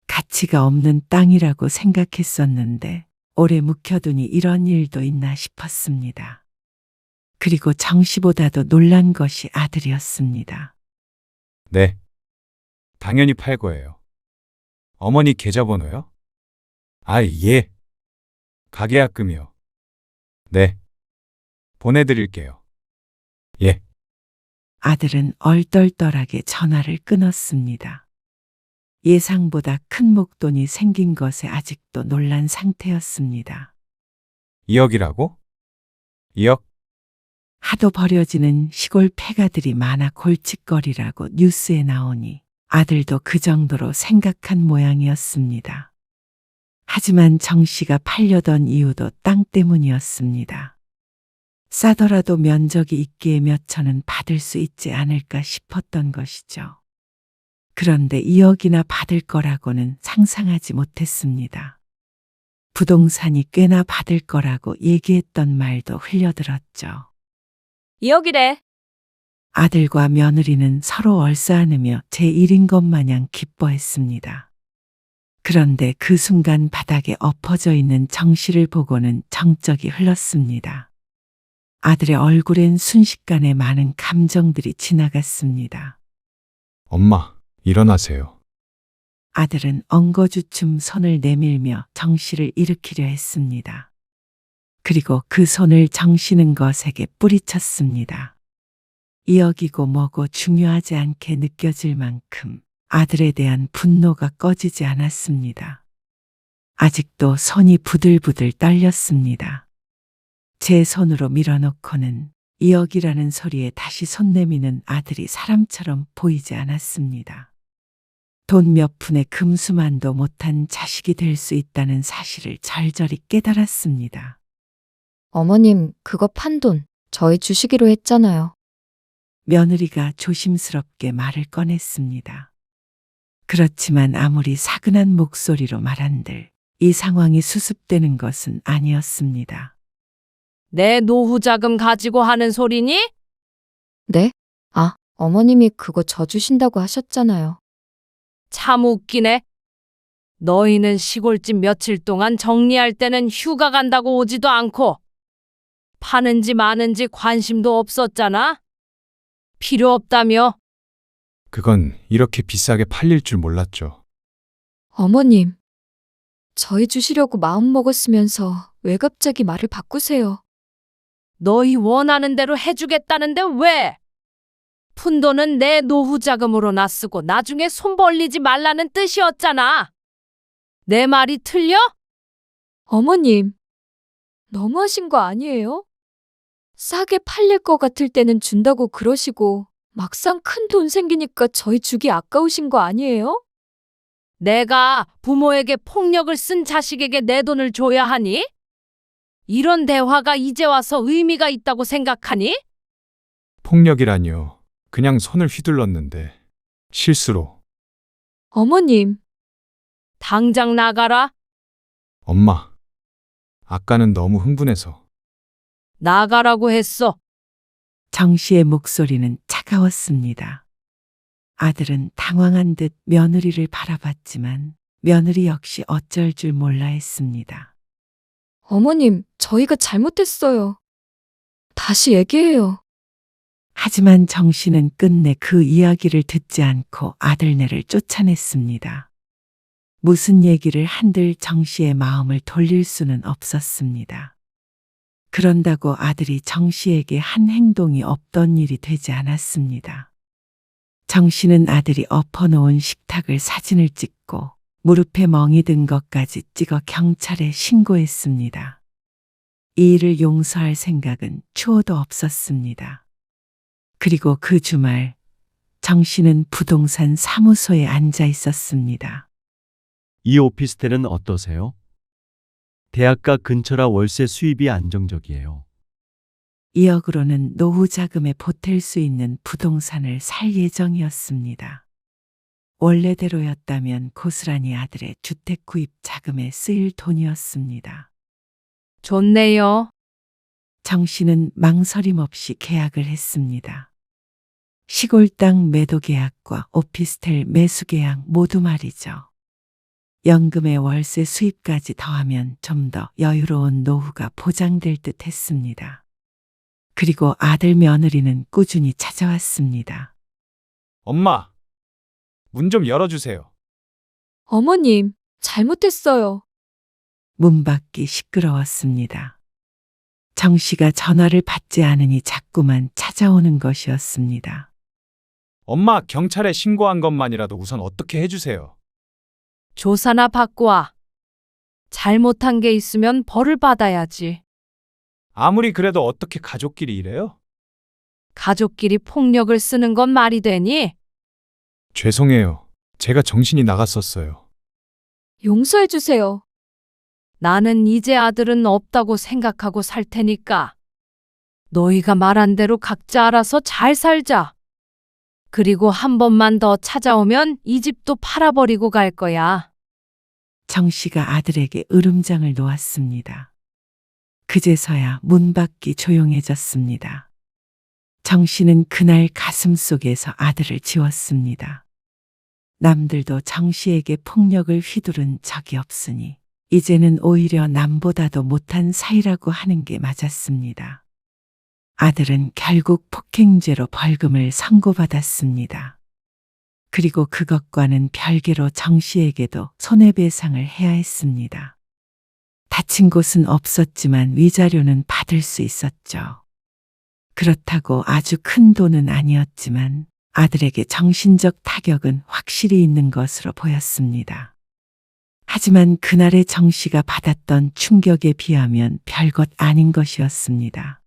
D: 가치가 없는 땅이라고 생각했었는데 오래 묵혀두니 이런 일도 있나 싶었습니다. 그리고 정 씨보다도 놀란 것이 아들이었습니다.
B: 네. 당연히 팔 거예요. 어머니 계좌번호요? 아, 예. 가계약금이요. 네. 보내드릴게요. 예.
D: 아들은 얼떨떨하게 전화를 끊었습니다. 예상보다 큰 목돈이 생긴 것에 아직도 놀란 상태였습니다.
B: 2억이라고? 2억?
D: 하도 버려지는 시골 폐가들이 많아 골칫거리라고 뉴스에 나오니 아들도 그 정도로 생각한 모양이었습니다. 하지만 정 씨가 팔려던 이유도 땅 때문이었습니다. 싸더라도 면적이 있기에 몇 천은 받을 수 있지 않을까 싶었던 것이죠. 그런데 2억이나 받을 거라고는 상상하지 못했습니다. 부동산이 꽤나 받을 거라고 얘기했던 말도 흘려들었죠.
C: 2억이래.
D: 아들과 며느리는 서로 얼싸안으며 제1인 것 마냥 기뻐했습니다. 그런데 그 순간 바닥에 엎어져 있는 정 씨를 보고는 정적이 흘렀습니다. 아들의 얼굴엔 순식간에 많은 감정들이 지나갔습니다.
B: 엄마, 일어나세요.
D: 아들은 엉거주춤 손을 내밀며 정 씨를 일으키려 했습니다. 그리고 그 손을 정 씨는 것에게 뿌리쳤습니다. 2억이고 뭐고 중요하지 않게 느껴질 만큼 아들에 대한 분노가 꺼지지 않았습니다. 아직도 손이 부들부들 떨렸습니다. 제 손으로 밀어놓고는 2억이라는 소리에 다시 손 내미는 아들이 사람처럼 보이지 않았습니다. 돈 몇 푼의 금수만도 못한 자식이 될 수 있다는 사실을 절절히 깨달았습니다.
C: 어머님, 그거 판돈 저희 주시기로 했잖아요.
D: 며느리가 조심스럽게 말을 꺼냈습니다. 그렇지만 아무리 사근한 목소리로 말한들 이 상황이 수습되는 것은 아니었습니다.
A: 내 노후 자금 가지고 하는 소리니?
C: 네? 아, 어머님이 그거 저 주신다고 하셨잖아요.
A: 참 웃기네. 너희는 시골집 며칠 동안 정리할 때는 휴가 간다고 오지도 않고 파는지 마는지 관심도 없었잖아. 필요 없다며.
B: 그건 이렇게 비싸게 팔릴 줄 몰랐죠.
C: 어머님, 저희 주시려고 마음 먹었으면서 왜 갑자기 말을 바꾸세요?
A: 너희 원하는 대로 해주겠다는데 왜? 푼돈은 내 노후 자금으로나 쓰고 나중에 손 벌리지 말라는 뜻이었잖아. 내 말이 틀려?
C: 어머님, 너무하신 거 아니에요? 싸게 팔릴 것 같을 때는 준다고 그러시고 막상 큰 돈 생기니까 저희 주기 아까우신 거 아니에요?
A: 내가 부모에게 폭력을 쓴 자식에게 내 돈을 줘야 하니? 이런 대화가 이제 와서 의미가 있다고 생각하니?
B: 폭력이라니요. 그냥 손을 휘둘렀는데 실수로.
C: 어머님,
A: 당장 나가라.
B: 엄마, 아까는 너무 흥분해서.
A: 나가라고 했어.
D: 정 씨의 목소리는 차가웠습니다. 아들은 당황한 듯 며느리를 바라봤지만 며느리 역시 어쩔 줄 몰라 했습니다.
C: 어머님, 저희가 잘못했어요. 다시 얘기해요.
D: 하지만 정 씨는 끝내 그 이야기를 듣지 않고 아들네를 쫓아냈습니다. 무슨 얘기를 한들 정 씨의 마음을 돌릴 수는 없었습니다. 그런다고 아들이 정 씨에게 한 행동이 없던 일이 되지 않았습니다. 정 씨는 아들이 엎어놓은 식탁을 사진을 찍고 무릎에 멍이 든 것까지 찍어 경찰에 신고했습니다. 이 일을 용서할 생각은 추호도 없었습니다. 그리고 그 주말 정 씨는 부동산 사무소에 앉아 있었습니다.
G: 이 오피스텔은 어떠세요? 대학가 근처라 월세 수입이 안정적이에요.
D: 2억으로는 노후 자금에 보탤 수 있는 부동산을 살 예정이었습니다. 원래대로였다면 고스란히 아들의 주택 구입 자금에 쓰일 돈이었습니다.
A: 좋네요.
D: 정 씨는 망설임 없이 계약을 했습니다. 시골 땅 매도 계약과 오피스텔 매수 계약 모두 말이죠. 연금의 월세 수입까지 더하면 좀 더 여유로운 노후가 보장될 듯 했습니다. 그리고 아들 며느리는 꾸준히 찾아왔습니다.
B: 엄마, 문 좀 열어주세요.
C: 어머님, 잘못했어요.
D: 문 밖이 시끄러웠습니다. 정 씨가 전화를 받지 않으니 자꾸만 찾아오는 것이었습니다.
B: 엄마, 경찰에 신고한 것만이라도 우선 어떻게 해주세요.
A: 조사나 받고 와. 잘못한 게 있으면 벌을 받아야지.
B: 아무리 그래도 어떻게 가족끼리 이래요?
A: 가족끼리 폭력을 쓰는 건 말이 되니?
B: 죄송해요. 제가 정신이 나갔었어요.
C: 용서해 주세요.
A: 나는 이제 아들은 없다고 생각하고 살 테니까. 너희가 말한 대로 각자 알아서 잘 살자. 그리고 한 번만 더 찾아오면 이 집도 팔아버리고 갈 거야.
D: 정 씨가 아들에게 으름장을 놓았습니다. 그제서야 문 밖이 조용해졌습니다. 정 씨는 그날 가슴 속에서 아들을 지웠습니다. 남들도 정 씨에게 폭력을 휘두른 적이 없으니 이제는 오히려 남보다도 못한 사이라고 하는 게 맞았습니다. 아들은 결국 폭행죄로 벌금을 선고받았습니다. 그리고 그것과는 별개로 정 씨에게도 손해배상을 해야 했습니다. 다친 곳은 없었지만 위자료는 받을 수 있었죠. 그렇다고 아주 큰 돈은 아니었지만 아들에게 정신적 타격은 확실히 있는 것으로 보였습니다. 하지만 그날의 정 씨가 받았던 충격에 비하면 별것 아닌 것이었습니다.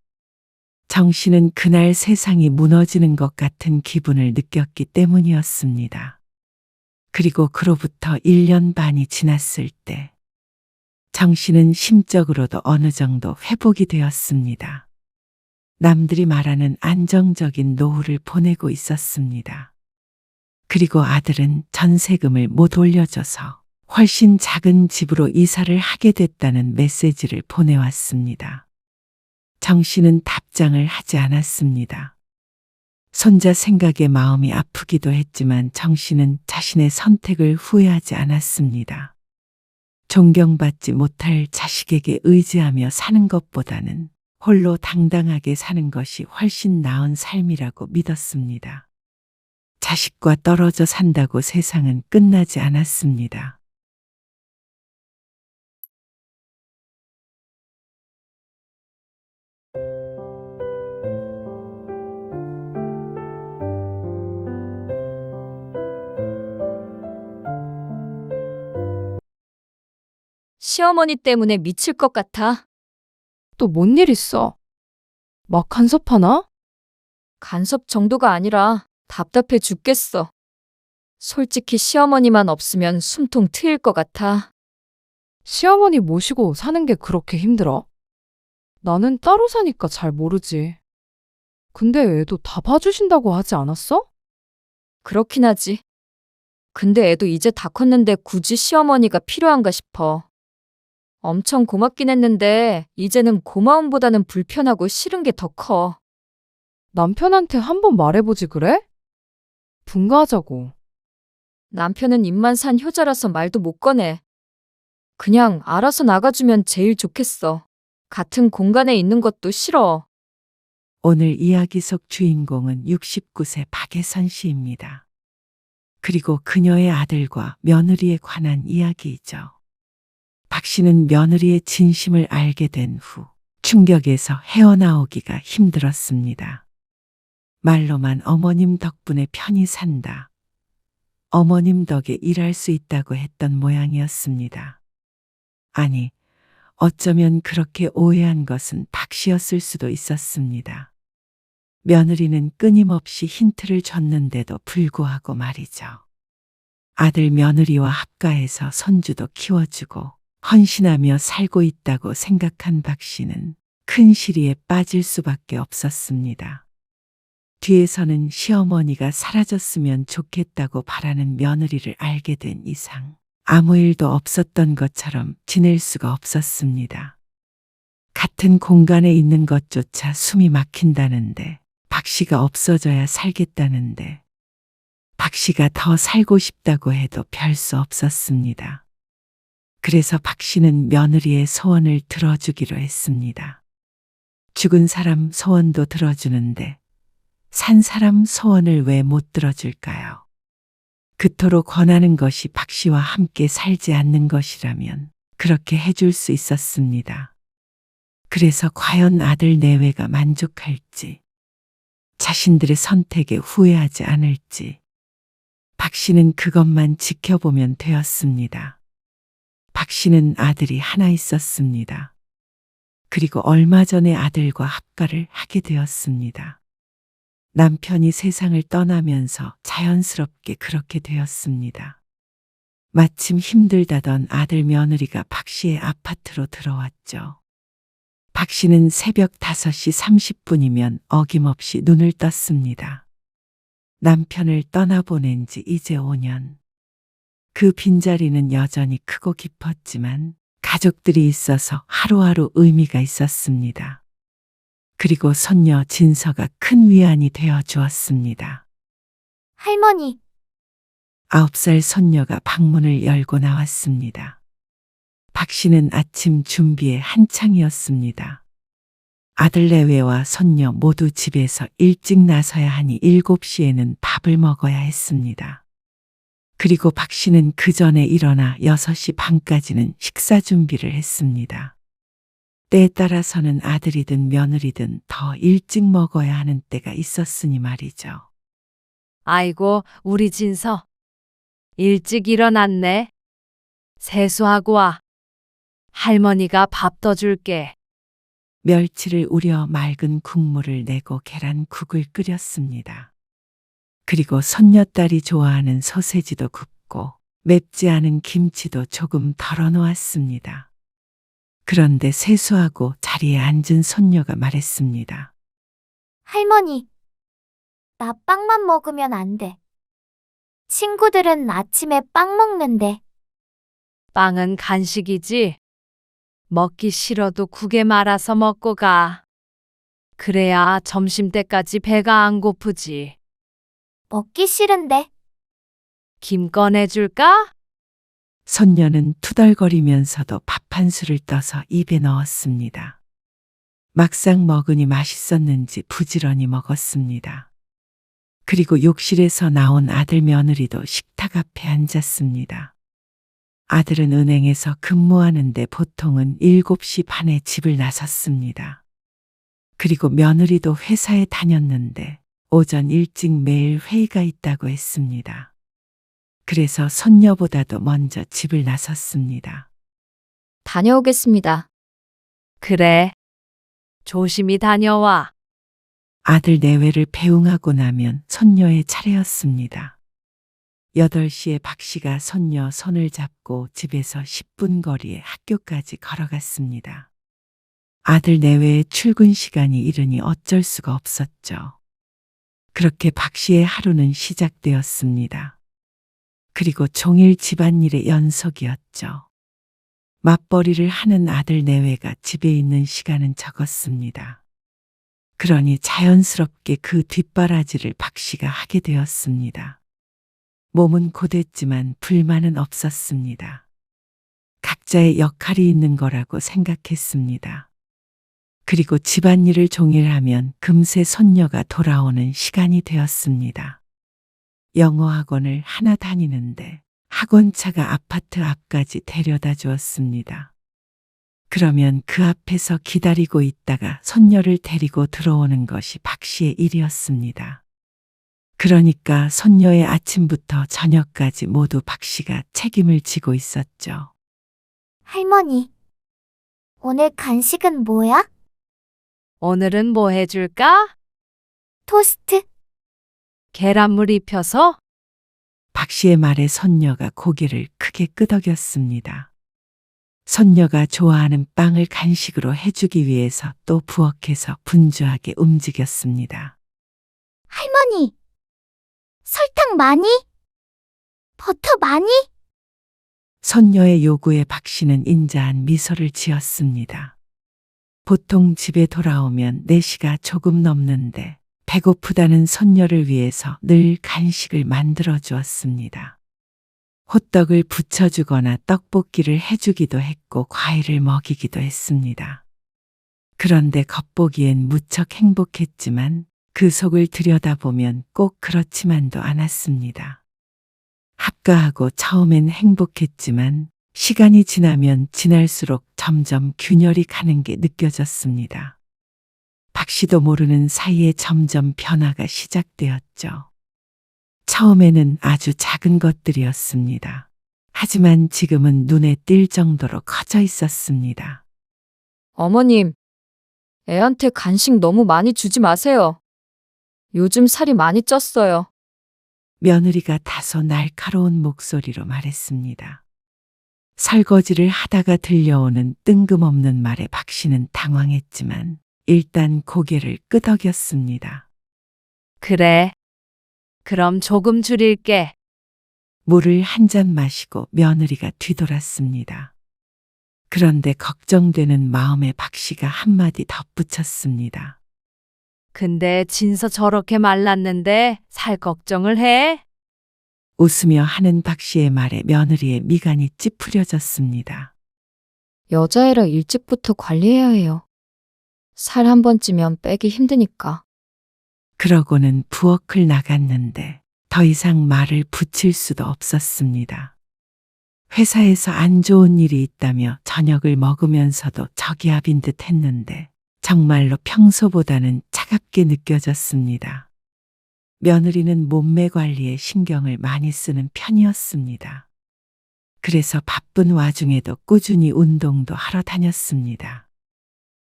D: 정 씨는 그날 세상이 무너지는 것 같은 기분을 느꼈기 때문이었습니다. 그리고 그로부터 1년 반이 지났을 때 정 씨는 심적으로도 어느 정도 회복이 되었습니다. 남들이 말하는 안정적인 노후를 보내고 있었습니다. 그리고 아들은 전세금을 못 올려줘서 훨씬 작은 집으로 이사를 하게 됐다는 메시지를 보내왔습니다. 정 씨는 답장을 하지 않았습니다. 손자 생각에 마음이 아프기도 했지만 정 씨는 자신의 선택을 후회하지 않았습니다. 존경받지 못할 자식에게 의지하며 사는 것보다는 홀로 당당하게 사는 것이 훨씬 나은 삶이라고 믿었습니다. 자식과 떨어져 산다고 세상은 끝나지 않았습니다.
C: 시어머니 때문에 미칠 것 같아.
A: 또 뭔 일 있어? 막 간섭하나?
C: 간섭 정도가 아니라 답답해 죽겠어. 솔직히 시어머니만 없으면 숨통 트일 것 같아.
A: 시어머니 모시고 사는 게 그렇게 힘들어? 나는 따로 사니까 잘 모르지. 근데 애도 다 봐주신다고 하지 않았어?
C: 그렇긴 하지. 근데 애도 이제 다 컸는데 굳이 시어머니가 필요한가 싶어. 엄청 고맙긴 했는데 이제는 고마움보다는 불편하고 싫은 게 더 커.
A: 남편한테 한번 말해보지 그래? 분가하자고.
C: 남편은 입만 산 효자라서 말도 못 꺼내. 그냥 알아서 나가주면 제일 좋겠어. 같은 공간에 있는 것도 싫어.
D: 오늘 이야기 속 주인공은 69세 박예선 씨입니다. 그리고 그녀의 아들과 며느리에 관한 이야기이죠. 박 씨는 며느리의 진심을 알게 된 후 충격에서 헤어나오기가 힘들었습니다. 말로만 어머님 덕분에 편히 산다. 어머님 덕에 일할 수 있다고 했던 모양이었습니다. 아니, 어쩌면 그렇게 오해한 것은 박 씨였을 수도 있었습니다. 며느리는 끊임없이 힌트를 줬는데도 불구하고 말이죠. 아들 며느리와 합가해서 손주도 키워주고 헌신하며 살고 있다고 생각한 박 씨는 큰 시리에 빠질 수밖에 없었습니다. 뒤에서는 시어머니가 사라졌으면 좋겠다고 바라는 며느리를 알게 된 이상 아무 일도 없었던 것처럼 지낼 수가 없었습니다. 같은 공간에 있는 것조차 숨이 막힌다는데 박 씨가 없어져야 살겠다는데 박 씨가 더 살고 싶다고 해도 별 수 없었습니다. 그래서 박 씨는 며느리의 소원을 들어주기로 했습니다. 죽은 사람 소원도 들어주는데 산 사람 소원을 왜 못 들어줄까요? 그토록 권하는 것이 박 씨와 함께 살지 않는 것이라면 그렇게 해줄 수 있었습니다. 그래서 과연 아들 내외가 만족할지, 자신들의 선택에 후회하지 않을지, 박 씨는 그것만 지켜보면 되었습니다. 박 씨는 아들이 하나 있었습니다. 그리고 얼마 전에 아들과 합가를 하게 되었습니다. 남편이 세상을 떠나면서 자연스럽게 그렇게 되었습니다. 마침 힘들다던 아들 며느리가 박 씨의 아파트로 들어왔죠. 박 씨는 새벽 5시 30분이면 어김없이 눈을 떴습니다. 남편을 떠나보낸 지 이제 5년. 그 빈자리는 여전히 크고 깊었지만 가족들이 있어서 하루하루 의미가 있었습니다. 그리고 손녀 진서가 큰 위안이 되어 주었습니다.
E: 할머니,
D: 9살 손녀가 방문을 열고 나왔습니다. 박 씨는 아침 준비에 한창이었습니다. 아들 내외와 손녀 모두 집에서 일찍 나서야 하니 7시에는 밥을 먹어야 했습니다. 그리고 박 씨는 그 전에 일어나 6시 반까지는 식사 준비를 했습니다. 때에 따라서는 아들이든 며느리든 더 일찍 먹어야 하는 때가 있었으니 말이죠.
A: 아이고, 우리 진서. 일찍 일어났네. 세수하고 와. 할머니가 밥 더 줄게.
D: 멸치를 우려 맑은 국물을 내고 계란국을 끓였습니다. 그리고 손녀딸이 좋아하는 소세지도 굽고 맵지 않은 김치도 조금 덜어 놓았습니다. 그런데 세수하고 자리에 앉은 손녀가 말했습니다.
E: 할머니, 나 빵만 먹으면 안 돼. 친구들은 아침에 빵 먹는데.
A: 빵은 간식이지. 먹기 싫어도 국에 말아서 먹고 가. 그래야 점심때까지 배가 안 고프지.
E: 먹기 싫은데.
A: 김 꺼내줄까?
D: 손녀는 투덜거리면서도 밥 한 술을 떠서 입에 넣었습니다. 막상 먹으니 맛있었는지 부지런히 먹었습니다. 그리고 욕실에서 나온 아들 며느리도 식탁 앞에 앉았습니다. 아들은 은행에서 근무하는데 보통은 7시 반에 집을 나섰습니다. 그리고 며느리도 회사에 다녔는데 오전 일찍 매일 회의가 있다고 했습니다. 그래서 손녀보다도 먼저 집을 나섰습니다.
C: 다녀오겠습니다.
A: 그래. 조심히 다녀와.
D: 아들 내외를 배웅하고 나면 손녀의 차례였습니다. 8시에 박 씨가 손녀 손을 잡고 집에서 10분 거리의 학교까지 걸어갔습니다. 아들 내외의 출근 시간이 이르니 어쩔 수가 없었죠. 그렇게 박 씨의 하루는 시작되었습니다. 그리고 종일 집안일의 연속이었죠. 맞벌이를 하는 아들 내외가 집에 있는 시간은 적었습니다. 그러니 자연스럽게 그 뒷바라지를 박 씨가 하게 되었습니다. 몸은 고됐지만 불만은 없었습니다. 각자의 역할이 있는 거라고 생각했습니다. 그리고 집안일을 종일 하면 금세 손녀가 돌아오는 시간이 되었습니다. 영어 학원을 하나 다니는데 학원차가 아파트 앞까지 데려다 주었습니다. 그러면 그 앞에서 기다리고 있다가 손녀를 데리고 들어오는 것이 박 씨의 일이었습니다. 그러니까 손녀의 아침부터 저녁까지 모두 박 씨가 책임을 지고 있었죠.
E: 할머니, 오늘 간식은 뭐야?
A: 오늘은 뭐 해줄까?
E: 토스트?
A: 계란물 입혀서?
D: 박 씨의 말에 손녀가 고개를 크게 끄덕였습니다. 손녀가 좋아하는 빵을 간식으로 해주기 위해서 또 부엌에서 분주하게 움직였습니다.
E: 할머니, 설탕 많이? 버터 많이?
D: 손녀의 요구에 박 씨는 인자한 미소를 지었습니다. 보통 집에 돌아오면 4시가 조금 넘는데 배고프다는 손녀를 위해서 늘 간식을 만들어 주었습니다. 호떡을 부쳐주거나 떡볶이를 해주기도 했고 과일을 먹이기도 했습니다. 그런데 겉보기엔 무척 행복했지만 그 속을 들여다보면 꼭 그렇지만도 않았습니다. 합가하고 처음엔 행복했지만 시간이 지나면 지날수록 점점 균열이 가는 게 느껴졌습니다. 박 씨도 모르는 사이에 점점 변화가 시작되었죠. 처음에는 아주 작은 것들이었습니다. 하지만 지금은 눈에 띌 정도로 커져 있었습니다.
C: 어머님, 애한테 간식 너무 많이 주지 마세요. 요즘 살이 많이 쪘어요.
D: 며느리가 다소 날카로운 목소리로 말했습니다. 설거지를 하다가 들려오는 뜬금없는 말에 박 씨는 당황했지만 일단 고개를 끄덕였습니다.
A: 그래. 그럼 조금 줄일게.
D: 물을 한 잔 마시고 며느리가 뒤돌았습니다. 그런데 걱정되는 마음에 박 씨가 한마디 덧붙였습니다.
A: 근데 진서 저렇게 말랐는데 살 걱정을 해?
D: 웃으며 하는 박 씨의 말에 며느리의 미간이 찌푸려졌습니다.
C: 여자애라 일찍부터 관리해야 해요. 살 한 번 찌면 빼기 힘드니까.
D: 그러고는 부엌을 나갔는데 더 이상 말을 붙일 수도 없었습니다. 회사에서 안 좋은 일이 있다며 저녁을 먹으면서도 저기압인 듯 했는데 정말로 평소보다는 차갑게 느껴졌습니다. 며느리는 몸매 관리에 신경을 많이 쓰는 편이었습니다. 그래서 바쁜 와중에도 꾸준히 운동도 하러 다녔습니다.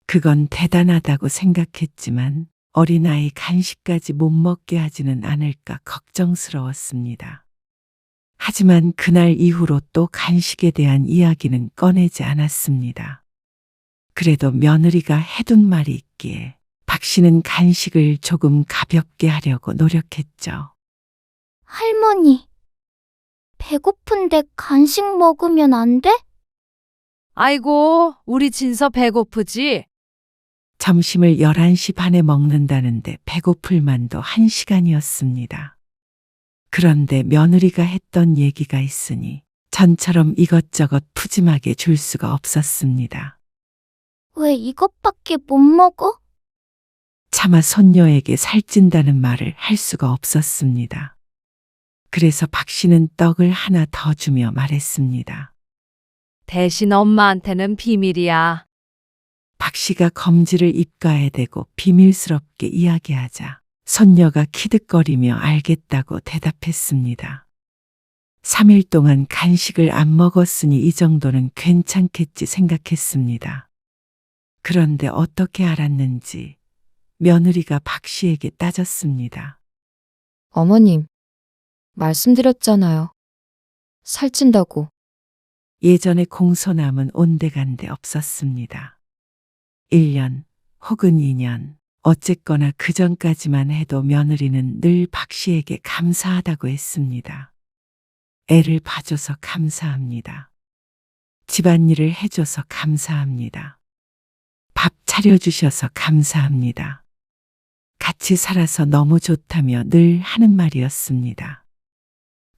D: 그건 대단하다고 생각했지만 어린아이 간식까지 못 먹게 하지는 않을까 걱정스러웠습니다. 하지만 그날 이후로 또 간식에 대한 이야기는 꺼내지 않았습니다. 그래도 며느리가 해둔 말이 있기에 박 씨는 간식을 조금 가볍게 하려고 노력했죠.
E: 할머니, 배고픈데 간식 먹으면 안 돼?
A: 아이고, 우리 진서 배고프지?
D: 점심을 11시 반에 먹는다는데 배고플 만도 1시간이었습니다. 그런데 며느리가 했던 얘기가 있으니 전처럼 이것저것 푸짐하게 줄 수가 없었습니다.
E: 왜 이것밖에 못 먹어?
D: 차마 손녀에게 살찐다는 말을 할 수가 없었습니다. 그래서 박 씨는 떡을 하나 더 주며 말했습니다.
A: 대신 엄마한테는 비밀이야.
D: 박 씨가 검지를 입가에 대고 비밀스럽게 이야기하자 손녀가 키득거리며 알겠다고 대답했습니다. 3일 동안 간식을 안 먹었으니 이 정도는 괜찮겠지 생각했습니다. 그런데 어떻게 알았는지 며느리가 박 씨에게 따졌습니다.
C: 어머님, 말씀드렸잖아요. 살찐다고.
D: 예전에 공소남은 온데간데 없었습니다. 1년 혹은 2년, 어쨌거나 그 전까지만 해도 며느리는 늘 박 씨에게 감사하다고 했습니다. 애를 봐줘서 감사합니다. 집안일을 해줘서 감사합니다. 밥 차려주셔서 감사합니다. 같이 살아서 너무 좋다며 늘 하는 말이었습니다.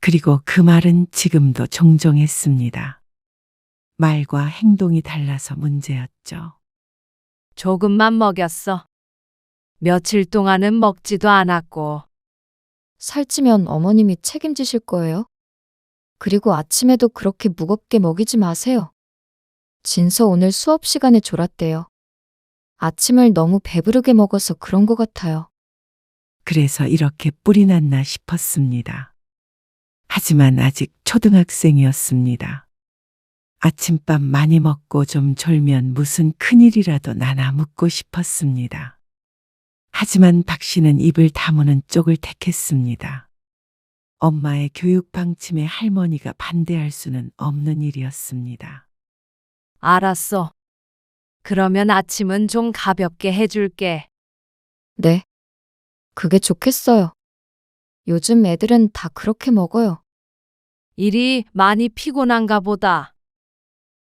D: 그리고 그 말은 지금도 종종 했습니다. 말과 행동이 달라서 문제였죠.
A: 조금만 먹였어. 며칠 동안은 먹지도 않았고.
C: 살찌면 어머님이 책임지실 거예요? 그리고 아침에도 그렇게 무겁게 먹이지 마세요. 진서 오늘 수업 시간에 졸았대요. 아침을 너무 배부르게 먹어서 그런 것 같아요.
D: 그래서 이렇게 뿔이 났나 싶었습니다. 하지만 아직 초등학생이었습니다. 아침밥 많이 먹고 좀 졸면 무슨 큰일이라도 나나 묻고 싶었습니다. 하지만 박 씨는 입을 다무는 쪽을 택했습니다. 엄마의 교육 방침에 할머니가 반대할 수는 없는 일이었습니다.
A: 알았어. 그러면 아침은 좀 가볍게 해줄게.
C: 네. 그게 좋겠어요. 요즘 애들은 다 그렇게 먹어요.
A: 일이 많이 피곤한가 보다.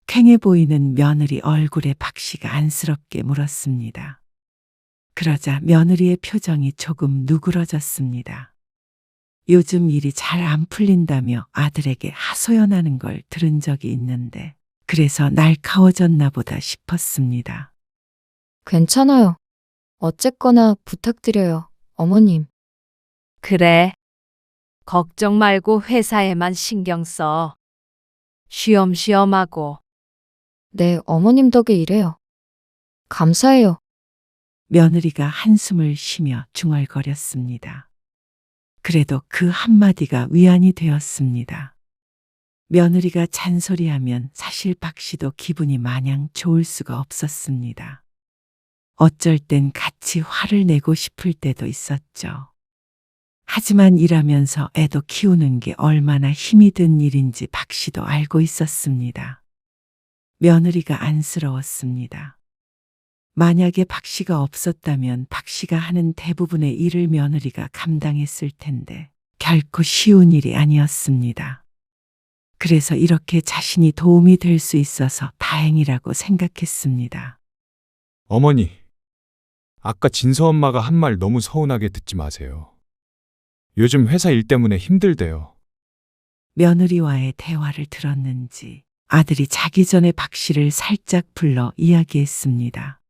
D: 퀭해 보이는 며느리 얼굴에 박 씨가 안쓰럽게 물었습니다. 그러자 며느리의 표정이 조금 누그러졌습니다. 요즘 일이 잘 안 풀린다며 아들에게 하소연하는 걸 들은 적이 있는데 그래서 날카워졌나 보다 싶었습니다.
C: 괜찮아요. 어쨌거나 부탁드려요, 어머님.
A: 그래. 걱정 말고 회사에만 신경 써. 쉬엄쉬엄 하고.
C: 네, 어머님 덕에 이래요. 감사해요.
D: 며느리가 한숨을 쉬며 중얼거렸습니다. 그래도 그 한마디가 위안이 되었습니다. 며느리가 잔소리하면 사실 박 씨도 기분이 마냥 좋을 수가 없었습니다. 어쩔 땐 같이 화를 내고 싶을 때도 있었죠. 하지만 일하면서 애도 키우는 게 얼마나 힘이 든 일인지 박 씨도 알고 있었습니다. 며느리가 안쓰러웠습니다. 만약에 박 씨가 없었다면 박 씨가 하는 대부분의 일을 며느리가 감당했을 텐데 결코 쉬운 일이 아니었습니다. 그래서 이렇게 자신이 도움이 될 수 있어서 다행이라고 생각했습니다.
B: 어머니, 아까 진서 엄마가 한 말 너무 서운하게 듣지 마세요. 요즘 회사 일 때문에 힘들대요.
D: 며느리와의 대화를 들었는지 아들이 자기 전에 박 씨를 살짝 불러 이야기했습니다.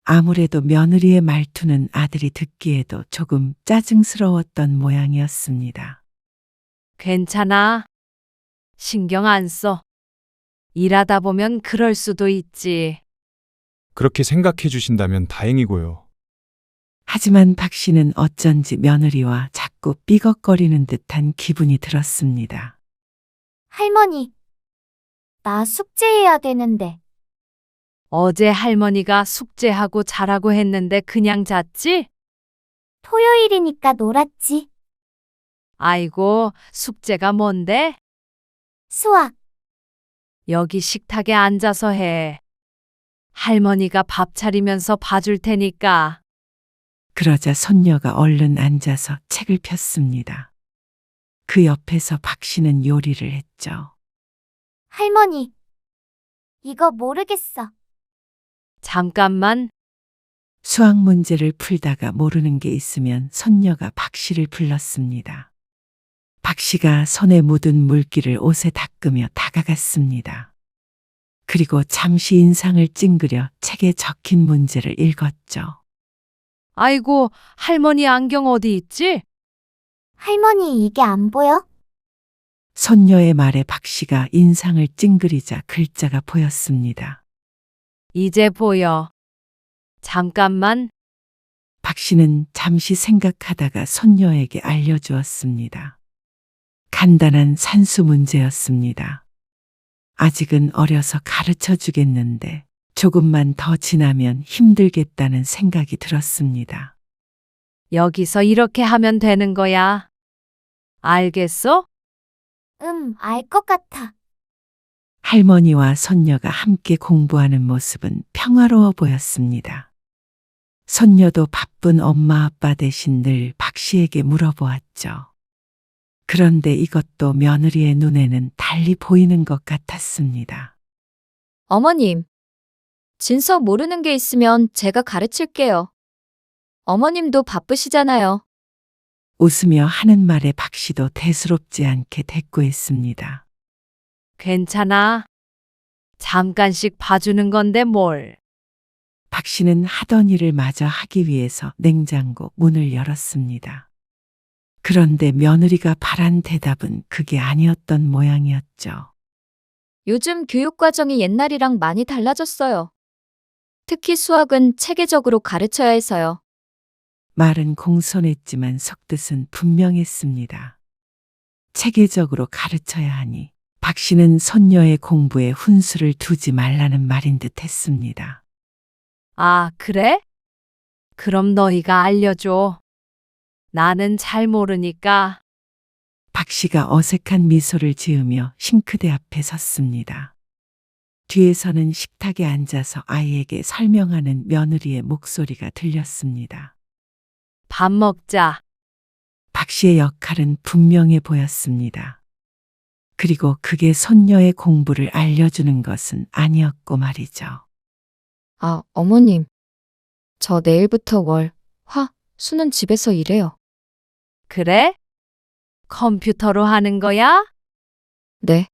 D: 아무래도 며느리의 말투는 아들이 듣기에도 조금 짜증스러웠던 모양이었습니다.
A: 괜찮아. 신경 안 써. 일하다 보면 그럴 수도 있지.
B: 그렇게 생각해 주신다면 다행이고요.
D: 하지만 박 씨는 어쩐지 며느리와 자꾸 삐걱거리는 듯한 기분이 들었습니다.
E: 할머니, 나 숙제해야 되는데.
A: 어제 할머니가 숙제하고 자라고 했는데 그냥 잤지?
E: 토요일이니까 놀았지.
A: 아이고, 숙제가 뭔데?
E: 수학.
A: 여기 식탁에 앉아서 해. 할머니가 밥 차리면서 봐줄 테니까.
D: 그러자 손녀가 얼른 앉아서 책을 폈습니다. 그 옆에서 박 씨는 요리를 했죠.
E: 할머니, 이거 모르겠어.
A: 잠깐만.
D: 수학 문제를 풀다가 모르는 게 있으면 손녀가 박 씨를 불렀습니다. 박 씨가 손에 묻은 물기를 옷에 닦으며 다가갔습니다. 그리고 잠시 인상을 찡그려 책에 적힌 문제를 읽었죠.
A: 아이고, 할머니 안경 어디 있지?
E: 할머니, 이게 안 보여?
D: 손녀의 말에 박 씨가 인상을 찡그리자 글자가 보였습니다.
A: 이제 보여. 잠깐만.
D: 박 씨는 잠시 생각하다가 손녀에게 알려주었습니다. 간단한 산수 문제였습니다. 아직은 어려서 가르쳐 주겠는데 조금만 더 지나면 힘들겠다는 생각이 들었습니다.
A: 여기서 이렇게 하면 되는 거야. 알겠어?
E: 알 것 같아.
D: 할머니와 손녀가 함께 공부하는 모습은 평화로워 보였습니다. 손녀도 바쁜 엄마 아빠 대신 늘 박 씨에게 물어보았죠. 그런데 이것도 며느리의 눈에는 달리 보이는 것 같았습니다.
C: 어머님, 진서 모르는 게 있으면 제가 가르칠게요. 어머님도 바쁘시잖아요.
D: 웃으며 하는 말에 박 씨도 대수롭지 않게 대꾸했습니다.
A: 괜찮아. 잠깐씩 봐주는 건데 뭘.
D: 박 씨는 하던 일을 마저 하기 위해서 냉장고 문을 열었습니다. 그런데 며느리가 바란 대답은 그게 아니었던 모양이었죠.
C: 요즘 교육 과정이 옛날이랑 많이 달라졌어요. 특히 수학은 체계적으로 가르쳐야 해서요.
D: 말은 공손했지만 속뜻은 분명했습니다. 체계적으로 가르쳐야 하니 박 씨는 손녀의 공부에 훈수를 두지 말라는 말인 듯 했습니다.
A: 아, 그래? 그럼 너희가 알려줘. 나는 잘 모르니까.
D: 박 씨가 어색한 미소를 지으며 싱크대 앞에 섰습니다. 뒤에서는 식탁에 앉아서 아이에게 설명하는 며느리의 목소리가 들렸습니다.
A: 밥 먹자.
D: 박 씨의 역할은 분명해 보였습니다. 그리고 그게 손녀의 공부를 알려주는 것은 아니었고 말이죠.
C: 아, 어머님. 저 내일부터 월, 화, 수는 집에서 일해요.
A: 그래? 컴퓨터로 하는 거야?
C: 네.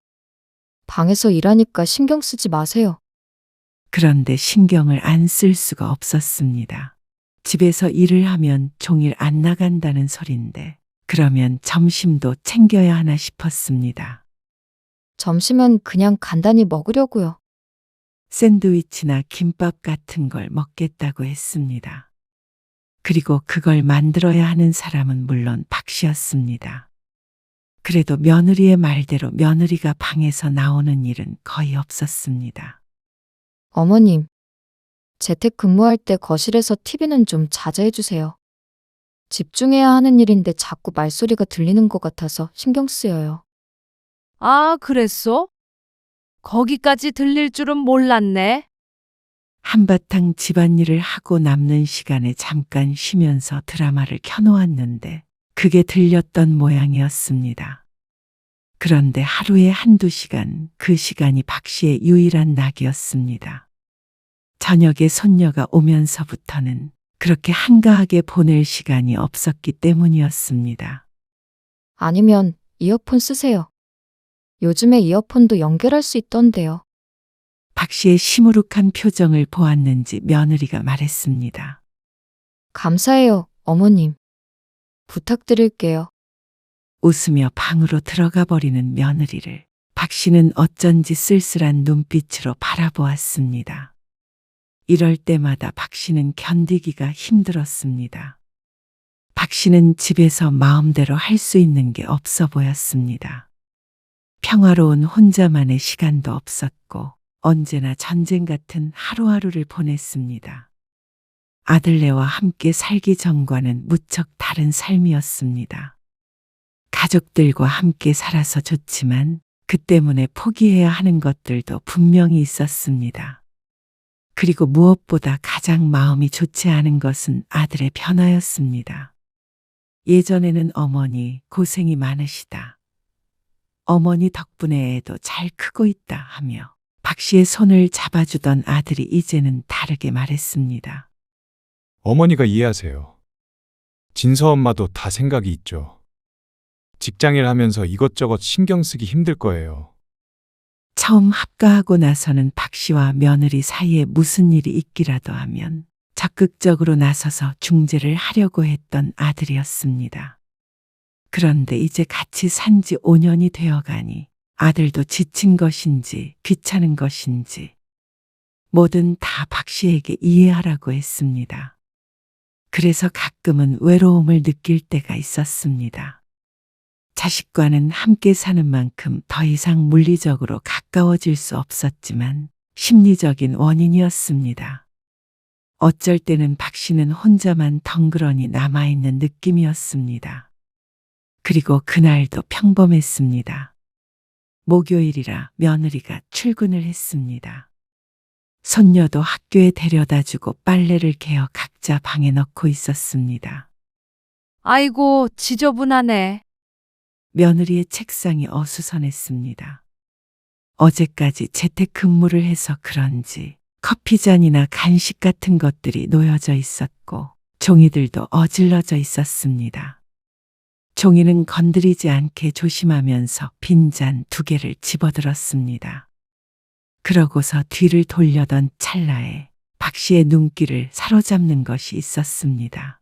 C: 방에서 일하니까 신경 쓰지 마세요.
D: 그런데 신경을 안 쓸 수가 없었습니다. 집에서 일을 하면 종일 안 나간다는 소린데 그러면 점심도 챙겨야 하나 싶었습니다.
C: 점심은 그냥 간단히 먹으려고요.
D: 샌드위치나 김밥 같은 걸 먹겠다고 했습니다. 그리고 그걸 만들어야 하는 사람은 물론 박 씨였습니다. 그래도 며느리의 말대로 며느리가 방에서 나오는 일은 거의 없었습니다.
C: 어머님, 재택 근무할 때 거실에서 TV는 좀 자제해 주세요. 집중해야 하는 일인데 자꾸 말소리가 들리는 것 같아서 신경 쓰여요.
A: 아, 그랬어? 거기까지 들릴 줄은 몰랐네.
D: 한바탕 집안일을 하고 남는 시간에 잠깐 쉬면서 드라마를 켜놓았는데 그게 들렸던 모양이었습니다. 그런데 하루에 한두 시간, 그 시간이 박 씨의 유일한 낙이었습니다. 저녁에 손녀가 오면서부터는 그렇게 한가하게 보낼 시간이 없었기 때문이었습니다.
C: 아니면 이어폰 쓰세요. 요즘에 이어폰도 연결할 수 있던데요.
D: 박 씨의 시무룩한 표정을 보았는지 며느리가 말했습니다.
C: 감사해요, 어머님. 부탁드릴게요.
D: 웃으며 방으로 들어가 버리는 며느리를 박 씨는 어쩐지 쓸쓸한 눈빛으로 바라보았습니다. 이럴 때마다 박 씨는 견디기가 힘들었습니다. 박 씨는 집에서 마음대로 할 수 있는 게 없어 보였습니다. 평화로운 혼자만의 시간도 없었고 언제나 전쟁 같은 하루하루를 보냈습니다. 아들네와 함께 살기 전과는 무척 다른 삶이었습니다. 가족들과 함께 살아서 좋지만 그 때문에 포기해야 하는 것들도 분명히 있었습니다. 그리고 무엇보다 가장 마음이 좋지 않은 것은 아들의 변화였습니다. 예전에는 어머니 고생이 많으시다. 어머니 덕분에 애도 잘 크고 있다 하며 박 씨의 손을 잡아주던 아들이 이제는 다르게 말했습니다.
B: 어머니가 이해하세요. 진서 엄마도 다 생각이 있죠. 직장일 하면서 이것저것 신경 쓰기 힘들 거예요.
D: 처음 합가하고 나서는 박 씨와 며느리 사이에 무슨 일이 있기라도 하면 적극적으로 나서서 중재를 하려고 했던 아들이었습니다. 그런데 이제 같이 산 지 5년이 되어가니 아들도 지친 것인지 귀찮은 것인지 뭐든 다 박 씨에게 이해하라고 했습니다. 그래서 가끔은 외로움을 느낄 때가 있었습니다. 자식과는 함께 사는 만큼 더 이상 물리적으로 가까워질 수 없었지만 심리적인 원인이었습니다. 어쩔 때는 박 씨는 혼자만 덩그러니 남아있는 느낌이었습니다. 그리고 그날도 평범했습니다. 목요일이라 며느리가 출근을 했습니다. 손녀도 학교에 데려다주고 빨래를 개어 각자 방에 넣고 있었습니다.
A: 아이고, 지저분하네.
D: 며느리의 책상이 어수선했습니다. 어제까지 재택근무를 해서 그런지 커피잔이나 간식 같은 것들이 놓여져 있었고 종이들도 어질러져 있었습니다. 종이는 건드리지 않게 조심하면서 빈잔 2개를 집어들었습니다. 그러고서 뒤를 돌려던 찰나에 박 씨의 눈길을 사로잡는 것이 있었습니다.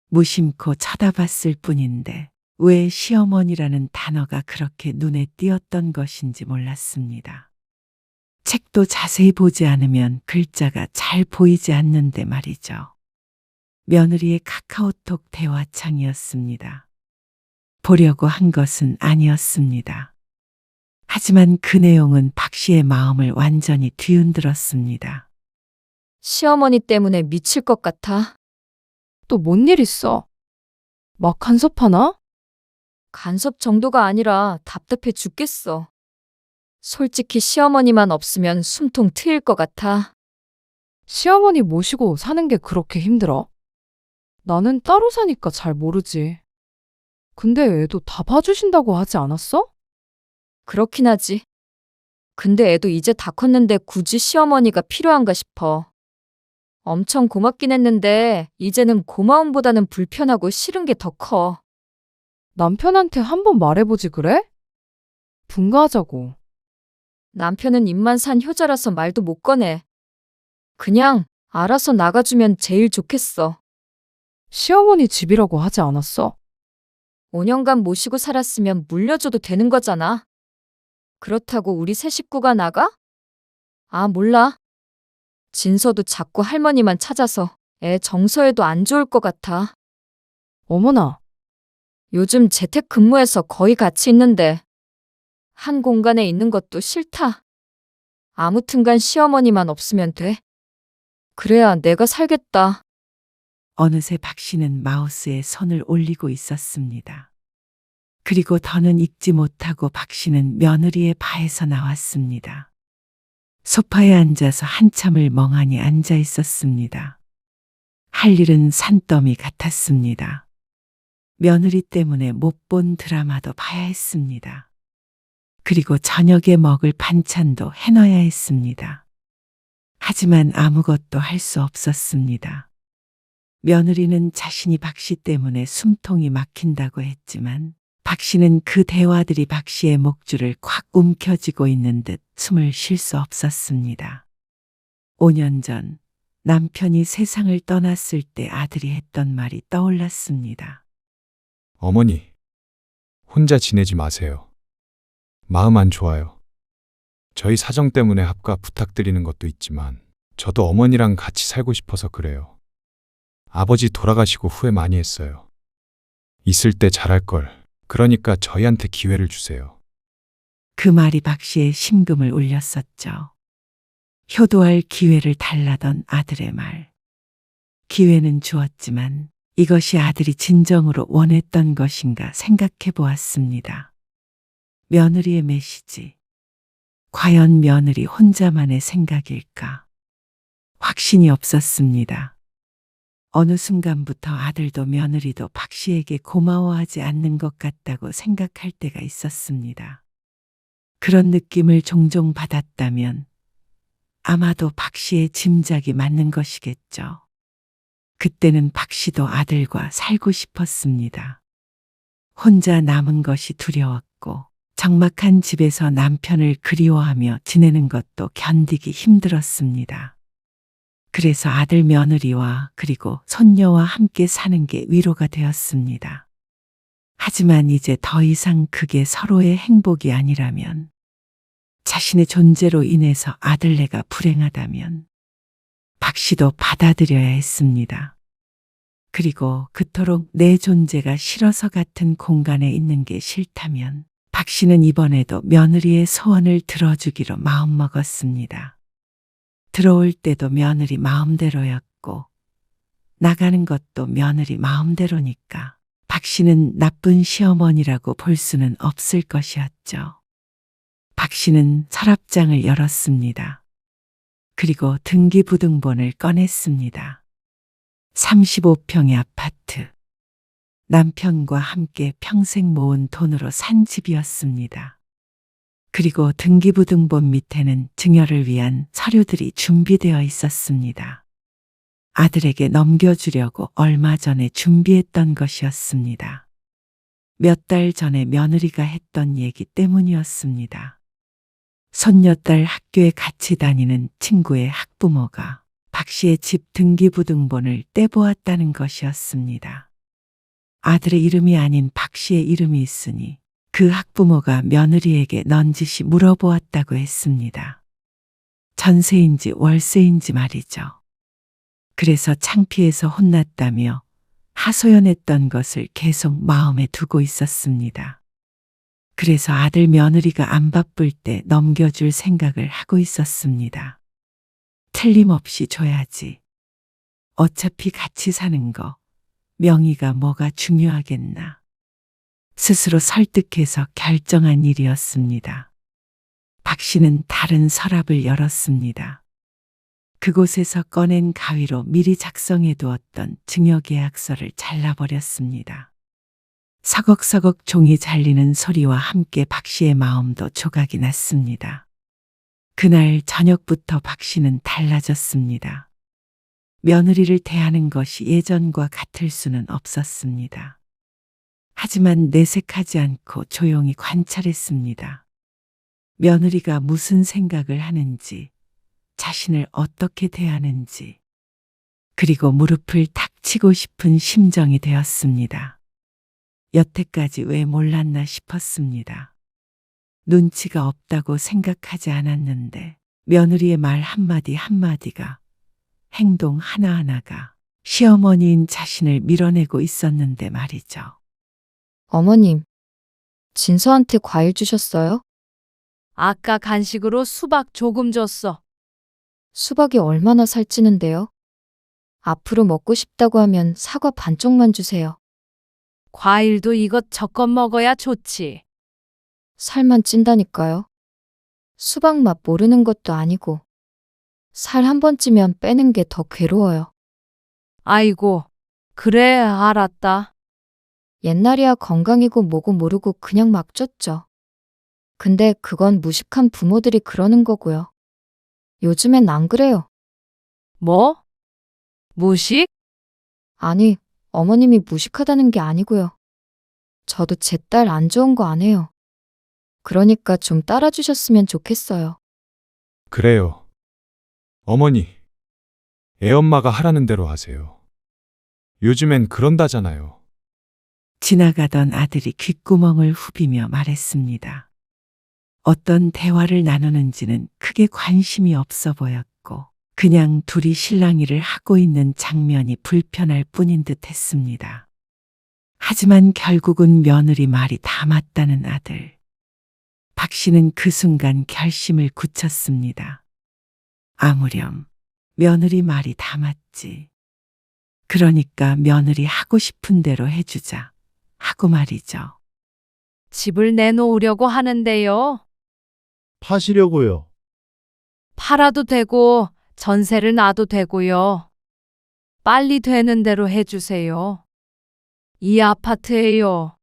D: 무심코 쳐다봤을 뿐인데 왜 시어머니라는 단어가 그렇게 눈에 띄었던 것인지 몰랐습니다. 책도 자세히 보지 않으면 글자가 잘 보이지 않는데 말이죠. 며느리의 카카오톡 대화창이었습니다. 보려고 한 것은 아니었습니다. 하지만 그 내용은 박 씨의 마음을 완전히 뒤흔들었습니다.
C: 시어머니 때문에 미칠 것 같아.
A: 또 뭔 일 있어? 막 간섭하나?
C: 간섭 정도가 아니라 답답해 죽겠어. 솔직히 시어머니만 없으면 숨통 트일 것 같아.
A: 시어머니 모시고 사는 게 그렇게 힘들어? 나는 따로 사니까 잘 모르지. 근데 애도 다 봐주신다고 하지 않았어?
C: 그렇긴 하지. 근데 애도 이제 다 컸는데 굳이 시어머니가 필요한가 싶어. 엄청 고맙긴 했는데 이제는 고마움보다는 불편하고 싫은 게 더 커.
A: 남편한테 한번 말해보지 그래? 분가하자고.
C: 남편은 입만 산 효자라서 말도 못 꺼내. 그냥 알아서 나가주면 제일 좋겠어.
A: 시어머니 집이라고 하지 않았어?
C: 5년간 모시고 살았으면 물려줘도 되는 거잖아. 그렇다고 우리 세 식구가 나가? 아, 몰라. 진서도 자꾸 할머니만 찾아서 애 정서에도 안 좋을 것 같아.
A: 어머나,
C: 요즘 재택근무해서 거의 같이 있는데 한 공간에 있는 것도 싫다. 아무튼간 시어머니만 없으면 돼. 그래야 내가 살겠다.
D: 어느새 박 씨는 마우스에 손을 올리고 있었습니다. 그리고 더는 읽지 못하고 박 씨는 며느리의 바에서 나왔습니다. 소파에 앉아서 한참을 멍하니 앉아 있었습니다. 할 일은 산더미 같았습니다. 며느리 때문에 못 본 드라마도 봐야 했습니다. 그리고 저녁에 먹을 반찬도 해놔야 했습니다. 하지만 아무것도 할 수 없었습니다. 며느리는 자신이 박 씨 때문에 숨통이 막힌다고 했지만 박 씨는 그 대화들이 박 씨의 목줄을 콱 움켜쥐고 있는 듯 숨을 쉴 수 없었습니다. 5년 전 남편이 세상을 떠났을 때 아들이 했던 말이 떠올랐습니다.
B: 어머니, 혼자 지내지 마세요. 마음 안 좋아요. 저희 사정 때문에 합가 부탁드리는 것도 있지만 저도 어머니랑 같이 살고 싶어서 그래요. 아버지 돌아가시고 후회 많이 했어요. 있을 때 잘할 걸. 그러니까 저희한테 기회를 주세요.
D: 그 말이 박 씨의 심금을 울렸었죠. 효도할 기회를 달라던 아들의 말. 기회는 주었지만 이것이 아들이 진정으로 원했던 것인가 생각해 보았습니다. 며느리의 메시지. 과연 며느리 혼자만의 생각일까? 확신이 없었습니다. 어느 순간부터 아들도 며느리도 박 씨에게 고마워하지 않는 것 같다고 생각할 때가 있었습니다. 그런 느낌을 종종 받았다면 아마도 박 씨의 짐작이 맞는 것이겠죠. 그때는 박 씨도 아들과 살고 싶었습니다. 혼자 남은 것이 두려웠고 적막한 집에서 남편을 그리워하며 지내는 것도 견디기 힘들었습니다. 그래서 아들 며느리와 그리고 손녀와 함께 사는 게 위로가 되었습니다. 하지만 이제 더 이상 그게 서로의 행복이 아니라면, 자신의 존재로 인해서 아들네가 불행하다면 박 씨도 받아들여야 했습니다. 그리고 그토록 내 존재가 싫어서 같은 공간에 있는 게 싫다면 박 씨는 이번에도 며느리의 소원을 들어주기로 마음먹었습니다. 들어올 때도 며느리 마음대로였고 나가는 것도 며느리 마음대로니까 박 씨는 나쁜 시어머니라고 볼 수는 없을 것이었죠. 박 씨는 서랍장을 열었습니다. 그리고 등기부등본을 꺼냈습니다. 35평의 아파트. 남편과 함께 평생 모은 돈으로 산 집이었습니다. 그리고 등기부등본 밑에는 증여를 위한 서류들이 준비되어 있었습니다. 아들에게 넘겨주려고 얼마 전에 준비했던 것이었습니다. 몇 달 전에 며느리가 했던 얘기 때문이었습니다. 손녀딸 학교에 같이 다니는 친구의 학부모가 박 씨의 집 등기부등본을 떼보았다는 것이었습니다. 아들의 이름이 아닌 박 씨의 이름이 있으니 그 학부모가 며느리에게 넌지시 물어보았다고 했습니다. 전세인지 월세인지 말이죠. 그래서 창피해서 혼났다며 하소연했던 것을 계속 마음에 두고 있었습니다. 그래서 아들 며느리가 안 바쁠 때 넘겨줄 생각을 하고 있었습니다. 틀림없이 줘야지. 어차피 같이 사는 거 명의가 뭐가 중요하겠나. 스스로 설득해서 결정한 일이었습니다. 박 씨는 다른 서랍을 열었습니다. 그곳에서 꺼낸 가위로 미리 작성해 두었던 증여계약서를 잘라버렸습니다. 서걱서걱 종이 잘리는 소리와 함께 박 씨의 마음도 조각이 났습니다. 그날 저녁부터 박 씨는 달라졌습니다. 며느리를 대하는 것이 예전과 같을 수는 없었습니다. 하지만 내색하지 않고 조용히 관찰했습니다. 며느리가 무슨 생각을 하는지, 자신을 어떻게 대하는지, 그리고 무릎을 탁 치고 싶은 심정이 되었습니다. 여태까지 왜 몰랐나 싶었습니다. 눈치가 없다고 생각하지 않았는데 며느리의 말 한마디 한마디가, 행동 하나하나가 시어머니인 자신을 밀어내고 있었는데 말이죠.
C: 어머님, 진서한테 과일 주셨어요?
A: 아까 간식으로 수박 조금 줬어.
C: 수박이 얼마나 살찌는데요? 앞으로 먹고 싶다고 하면 사과 반쪽만 주세요.
A: 과일도 이것저것 먹어야 좋지.
C: 살만 찐다니까요. 수박 맛 모르는 것도 아니고 살 한 번 찌면 빼는 게 더 괴로워요.
A: 아이고, 그래, 알았다.
C: 옛날이야 건강이고 뭐고 모르고 그냥 막 쪘죠. 근데 그건 무식한 부모들이 그러는 거고요. 요즘엔 안 그래요.
A: 뭐? 무식?
C: 아니, 어머님이 무식하다는 게 아니고요. 저도 제 딸 안 좋은 거 안 해요. 그러니까 좀 따라주셨으면 좋겠어요.
B: 그래요. 어머니, 애엄마가 하라는 대로 하세요. 요즘엔 그런다잖아요.
D: 지나가던 아들이 귓구멍을 후비며 말했습니다. 어떤 대화를 나누는지는 크게 관심이 없어 보였고 그냥 둘이 실랑이를 하고 있는 장면이 불편할 뿐인 듯 했습니다. 하지만 결국은 며느리 말이 다 맞다는 아들. 박 씨는 그 순간 결심을 굳혔습니다. 아무렴 며느리 말이 다 맞지. 그러니까 며느리 하고 싶은 대로 해주자 하고 말이죠.
A: 집을 내놓으려고 하는데요.
F: 파시려고요.
A: 팔아도 되고 전세를 놔도 되고요. 빨리 되는 대로 해주세요. 이 아파트예요.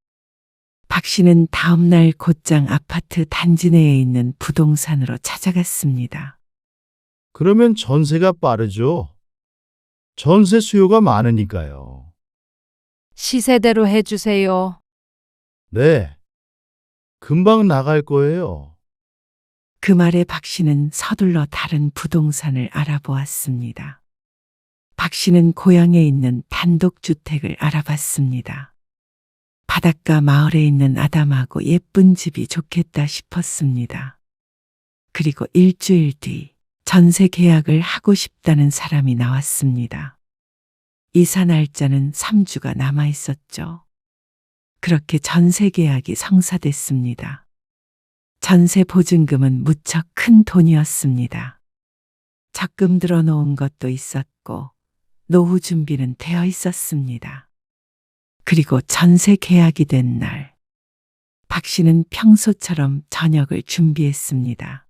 D: 박 씨는 다음 날 곧장 아파트 단지 내에 있는 부동산으로 찾아갔습니다.
F: 그러면 전세가 빠르죠. 전세 수요가 많으니까요.
A: 시세대로 해주세요.
F: 네. 금방 나갈 거예요.
D: 그 말에 박 씨는 서둘러 다른 부동산을 알아보았습니다. 박 씨는 고향에 있는 단독주택을 알아봤습니다. 바닷가 마을에 있는 아담하고 예쁜 집이 좋겠다 싶었습니다. 그리고 일주일 뒤 전세 계약을 하고 싶다는 사람이 나왔습니다. 이사 날짜는 3주가 남아 있었죠. 그렇게 전세 계약이 성사됐습니다. 전세 보증금은 무척 큰 돈이었습니다. 적금 들어놓은 것도 있었고 노후 준비는 되어 있었습니다. 그리고 전세 계약이 된 날, 박 씨는 평소처럼 저녁을 준비했습니다.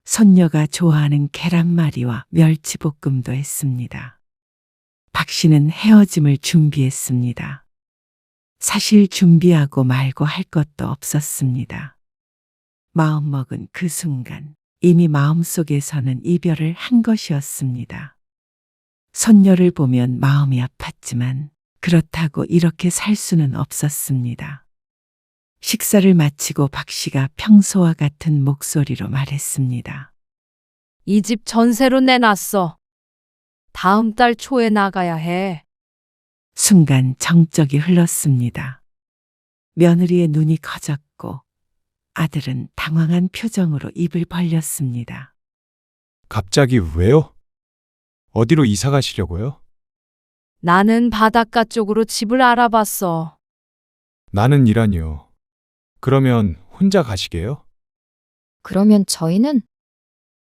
D: 손녀가 좋아하는 계란말이와 멸치볶음도 했습니다. 박 씨는 헤어짐을 준비했습니다. 사실 준비하고 말고 할 것도 없었습니다. 마음먹은 그 순간 이미 마음속에서는 이별을 한 것이었습니다. 손녀를 보면 마음이 아팠지만 그렇다고 이렇게 살 수는 없었습니다. 식사를 마치고 박 씨가 평소와 같은 목소리로 말했습니다.
A: 이 집 전세로 내놨어. 다음 달 초에 나가야 해.
D: 순간 정적이 흘렀습니다. 며느리의 눈이 커졌고 아들은 당황한 표정으로 입을 벌렸습니다.
B: 갑자기 왜요? 어디로 이사 가시려고요?
A: 나는 바닷가 쪽으로 집을 알아봤어.
B: 나는 일하니요. 그러면 혼자 가시게요?
C: 그러면 저희는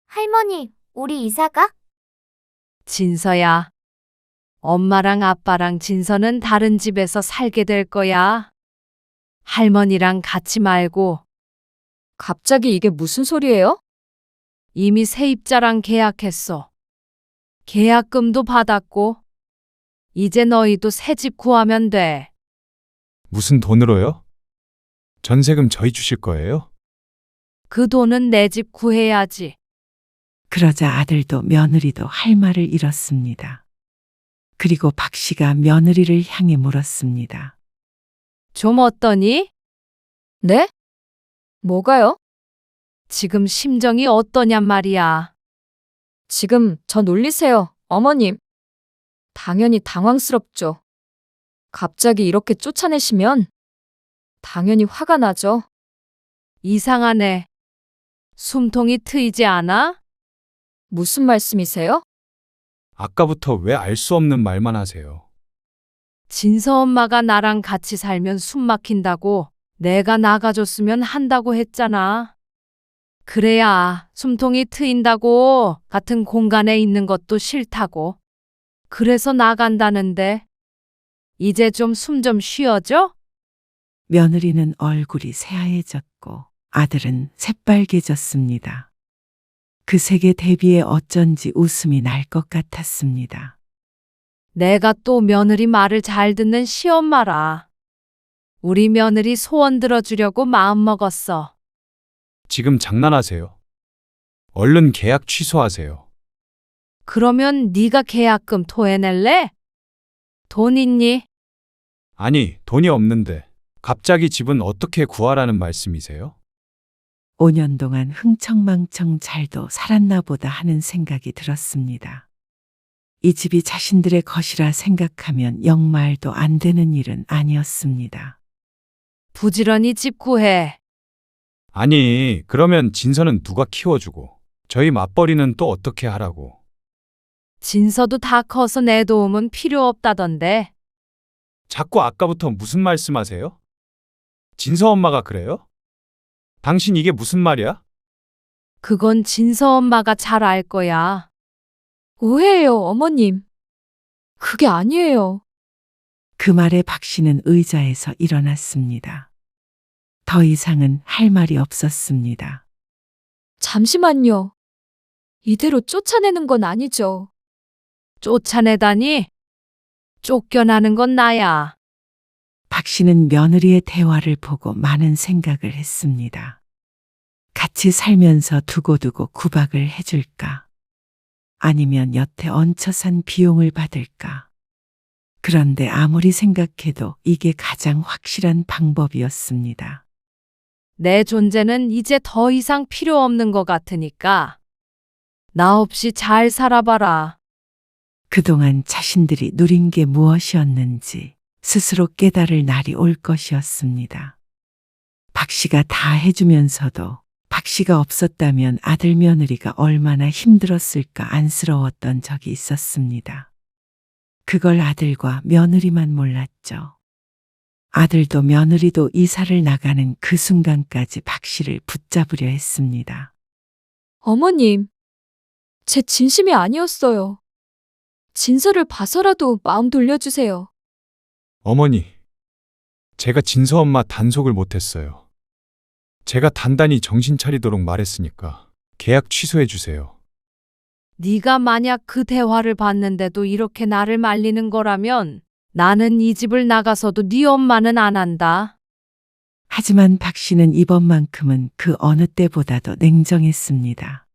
E: 할머니, 우리 이사가?
A: 진서야. 엄마랑 아빠랑 진서는 다른 집에서 살게 될 거야. 할머니랑 같이 말고
C: 갑자기 이게 무슨 소리예요?
A: 이미 세입자랑 계약했어. 계약금도 받았고 이제 너희도 새 집 구하면 돼.
B: 무슨 돈으로요? 전세금 저희 주실 거예요?
A: 그 돈은 내 집 구해야지.
D: 그러자 아들도 며느리도 할 말을 잃었습니다. 그리고 박 씨가 며느리를 향해 물었습니다.
A: 좀 어떠니?
C: 네? 뭐가요?
A: 지금 심정이 어떠냔 말이야.
C: 지금 저 놀리세요, 어머님. 당연히 당황스럽죠. 갑자기 이렇게 쫓아내시면 당연히 화가 나죠.
A: 이상하네. 숨통이 트이지 않아?
C: 무슨 말씀이세요?
B: 아까부터 왜 알 수 없는 말만 하세요?
A: 진서 엄마가 나랑 같이 살면 숨 막힌다고 내가 나가줬으면 한다고 했잖아. 그래야 숨통이 트인다고 같은 공간에 있는 것도 싫다고. 그래서 나간다는데 이제 좀 숨 좀 쉬어줘?
D: 며느리는 얼굴이 새하얘졌고 아들은 새빨개졌습니다. 그 색에 대비해 어쩐지 웃음이 날 것 같았습니다.
A: 내가 또 며느리 말을 잘 듣는 시엄마라. 우리 며느리 소원 들어주려고 마음먹었어.
B: 지금 장난하세요? 얼른 계약 취소하세요.
A: 그러면 네가 계약금 토해낼래? 돈 있니?
B: 아니, 돈이 없는데 갑자기 집은 어떻게 구하라는 말씀이세요?
D: 5년 동안 흥청망청 잘도 살았나 보다 하는 생각이 들었습니다. 이 집이 자신들의 것이라 생각하면 영 말도 안 되는 일은 아니었습니다.
A: 부지런히 집 구해.
B: 아니, 그러면 진서는 누가 키워주고 저희 맞벌이는 또 어떻게 하라고?
A: 진서도 다 커서 내 도움은 필요 없다던데.
B: 자꾸 아까부터 무슨 말씀하세요? 진서 엄마가 그래요? 당신 이게 무슨 말이야?
A: 그건 진서 엄마가 잘 알 거야.
C: 오해예요, 어머님. 그게 아니에요.
D: 그 말에 박 씨는 의자에서 일어났습니다. 더 이상은 할 말이 없었습니다.
C: 잠시만요. 이대로 쫓아내는 건 아니죠.
A: 쫓아내다니? 쫓겨나는 건 나야.
D: 박 씨는 며느리의 대화를 보고 많은 생각을 했습니다. 같이 살면서 두고두고 구박을 해줄까? 아니면 여태 얹혀 산 비용을 받을까? 그런데 아무리 생각해도 이게 가장 확실한 방법이었습니다.
A: 내 존재는 이제 더 이상 필요 없는 것 같으니까 나 없이 잘 살아봐라.
D: 그동안 자신들이 누린 게 무엇이었는지 스스로 깨달을 날이 올 것이었습니다. 박 씨가 다 해주면서도 박 씨가 없었다면 아들 며느리가 얼마나 힘들었을까 안쓰러웠던 적이 있었습니다. 그걸 아들과 며느리만 몰랐죠. 아들도 며느리도 이사를 나가는 그 순간까지 박 씨를 붙잡으려 했습니다.
C: 어머님, 제 진심이 아니었어요. 진서를 봐서라도 마음 돌려주세요.
B: 어머니, 제가 진서 엄마 단속을 못했어요. 제가 단단히 정신 차리도록 말했으니까 계약 취소해 주세요.
A: 네가 만약 그 대화를 봤는데도 이렇게 나를 말리는 거라면 나는 이 집을 나가서도 네 엄마는 안 한다.
D: 하지만 박 씨는 이번만큼은 그 어느 때보다도 냉정했습니다.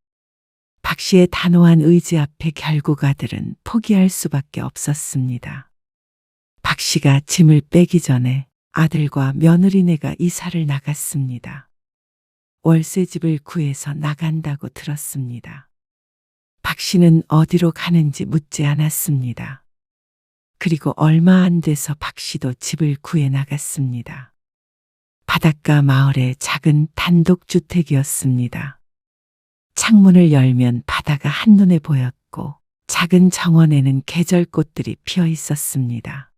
D: 박 씨의 단호한 의지 앞에 결국 아들은 포기할 수밖에 없었습니다. 박 씨가 짐을 빼기 전에 아들과 며느리네가 이사를 나갔습니다. 월세집을 구해서 나간다고 들었습니다. 박 씨는 어디로 가는지 묻지 않았습니다. 그리고 얼마 안 돼서 박 씨도 집을 구해 나갔습니다. 바닷가 마을의 작은 단독주택이었습니다. 창문을 열면 바다가 한눈에 보였고 작은 정원에는 계절꽃들이 피어 있었습니다.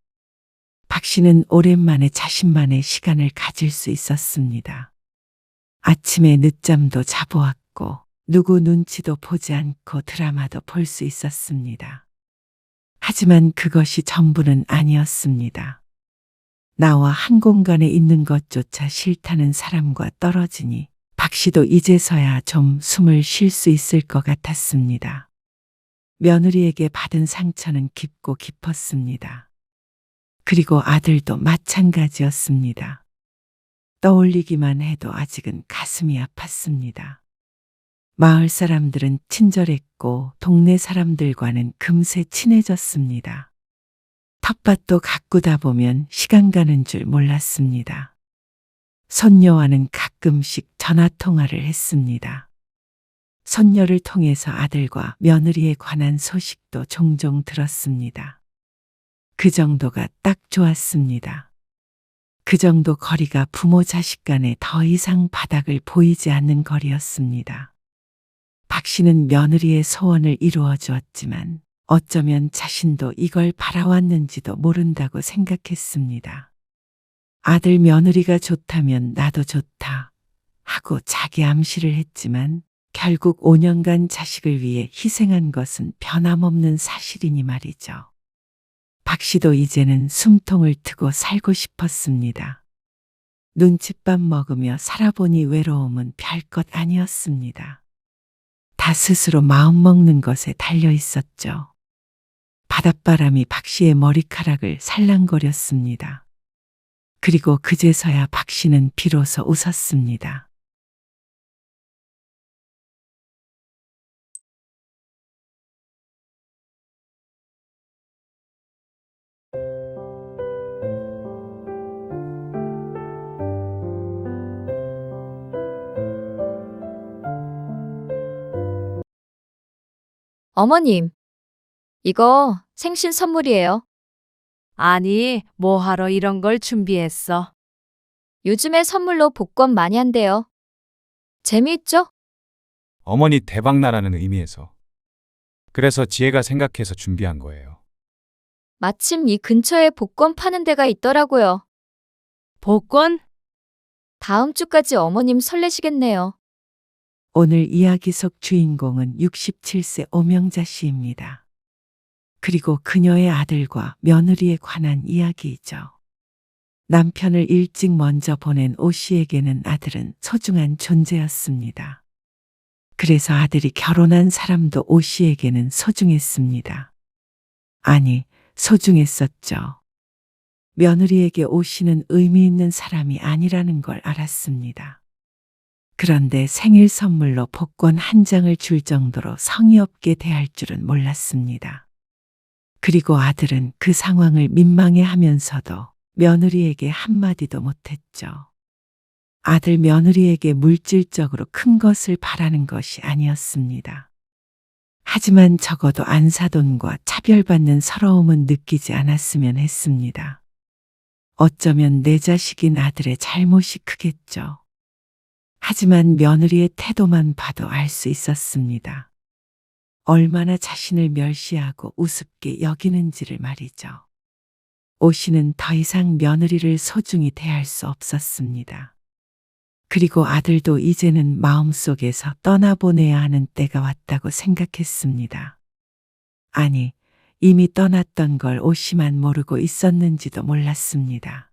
D: 박 씨는 오랜만에 자신만의 시간을 가질 수 있었습니다. 아침에 늦잠도 자보았고 누구 눈치도 보지 않고 드라마도 볼 수 있었습니다. 하지만 그것이 전부는 아니었습니다. 나와 한 공간에 있는 것조차 싫다는 사람과 떨어지니 박 씨도 이제서야 좀 숨을 쉴 수 있을 것 같았습니다. 며느리에게 받은 상처는 깊고 깊었습니다. 그리고 아들도 마찬가지였습니다. 떠올리기만 해도 아직은 가슴이 아팠습니다. 마을 사람들은 친절했고 동네 사람들과는 금세 친해졌습니다. 텃밭도 가꾸다 보면 시간 가는 줄 몰랐습니다. 손녀와는 가끔씩 전화 통화를 했습니다. 손녀를 통해서 아들과 며느리에 관한 소식도 종종 들었습니다. 그 정도가 딱 좋았습니다. 그 정도 거리가 부모 자식 간에 더 이상 바닥을 보이지 않는 거리였습니다. 박 씨는 며느리의 소원을 이루어 주었지만 어쩌면 자신도 이걸 바라왔는지도 모른다고 생각했습니다. 아들 며느리가 좋다면 나도 좋다 하고 자기 암시를 했지만 결국 5년간 자식을 위해 희생한 것은 변함없는 사실이니 말이죠. 박 씨도 이제는 숨통을 트고 살고 싶었습니다. 눈칫밥 먹으며 살아보니 외로움은 별것 아니었습니다. 다 스스로 마음먹는 것에 달려 있었죠. 바닷바람이 박 씨의 머리카락을 살랑거렸습니다. 그리고 그제서야 박 씨는 비로소 웃었습니다.
C: 어머님, 이거 생신 선물이에요.
A: 아니, 뭐하러 이런 걸 준비했어?
C: 요즘에 선물로 복권 많이 한대요. 재미있죠?
B: 어머니 대박나라는 의미에서. 그래서 지혜가 생각해서 준비한 거예요.
C: 마침 이 근처에 복권 파는 데가 있더라고요.
A: 복권?
C: 다음 주까지 어머님 설레시겠네요.
D: 오늘 이야기 속 주인공은 67세 오명자 씨입니다. 그리고 그녀의 아들과 며느리에 관한 이야기이죠. 남편을 일찍 먼저 보낸 오 씨에게는 아들은 소중한 존재였습니다. 그래서 아들이 결혼한 사람도 오 씨에게는 소중했습니다. 아니, 소중했었죠. 며느리에게 오 씨는 의미 있는 사람이 아니라는 걸 알았습니다. 그런데 생일 선물로 복권 한 장을 줄 정도로 성의 없게 대할 줄은 몰랐습니다. 그리고 아들은 그 상황을 민망해하면서도 며느리에게 한마디도 못했죠. 아들 며느리에게 물질적으로 큰 것을 바라는 것이 아니었습니다. 하지만 적어도 안사돈과 차별받는 서러움은 느끼지 않았으면 했습니다. 어쩌면 내 자식인 아들의 잘못이 크겠죠. 하지만 며느리의 태도만 봐도 알 수 있었습니다. 얼마나 자신을 멸시하고 우습게 여기는지를 말이죠. 오 씨는 더 이상 며느리를 소중히 대할 수 없었습니다. 그리고 아들도 이제는 마음속에서 떠나보내야 하는 때가 왔다고 생각했습니다. 아니, 이미 떠났던 걸 오 씨만 모르고 있었는지도 몰랐습니다.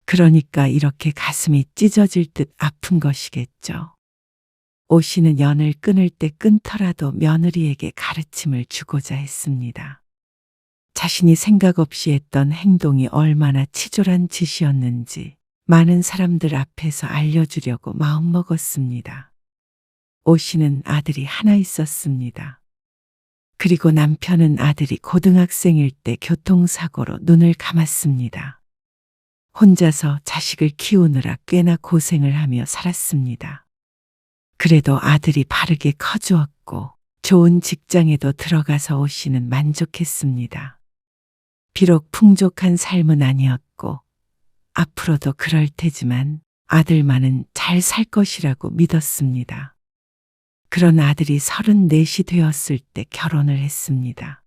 D: 그러니까 이렇게 가슴이 찢어질 듯 아픈 것이겠죠. 오 씨는 연을 끊을 때 끊더라도 며느리에게 가르침을 주고자 했습니다. 자신이 생각 없이 했던 행동이 얼마나 치졸한 짓이었는지 많은 사람들 앞에서 알려주려고 마음먹었습니다. 오 씨는 아들이 하나 있었습니다. 그리고 남편은 아들이 고등학생일 때 교통사고로 눈을 감았습니다. 혼자서 자식을 키우느라 꽤나 고생을 하며 살았습니다. 그래도 아들이 바르게 커주었고 좋은 직장에도 들어가서 오 씨는 만족했습니다. 비록 풍족한 삶은 아니었고 앞으로도 그럴 테지만 아들만은 잘 살 것이라고 믿었습니다. 그런 아들이 34이 되었을 때 결혼을 했습니다.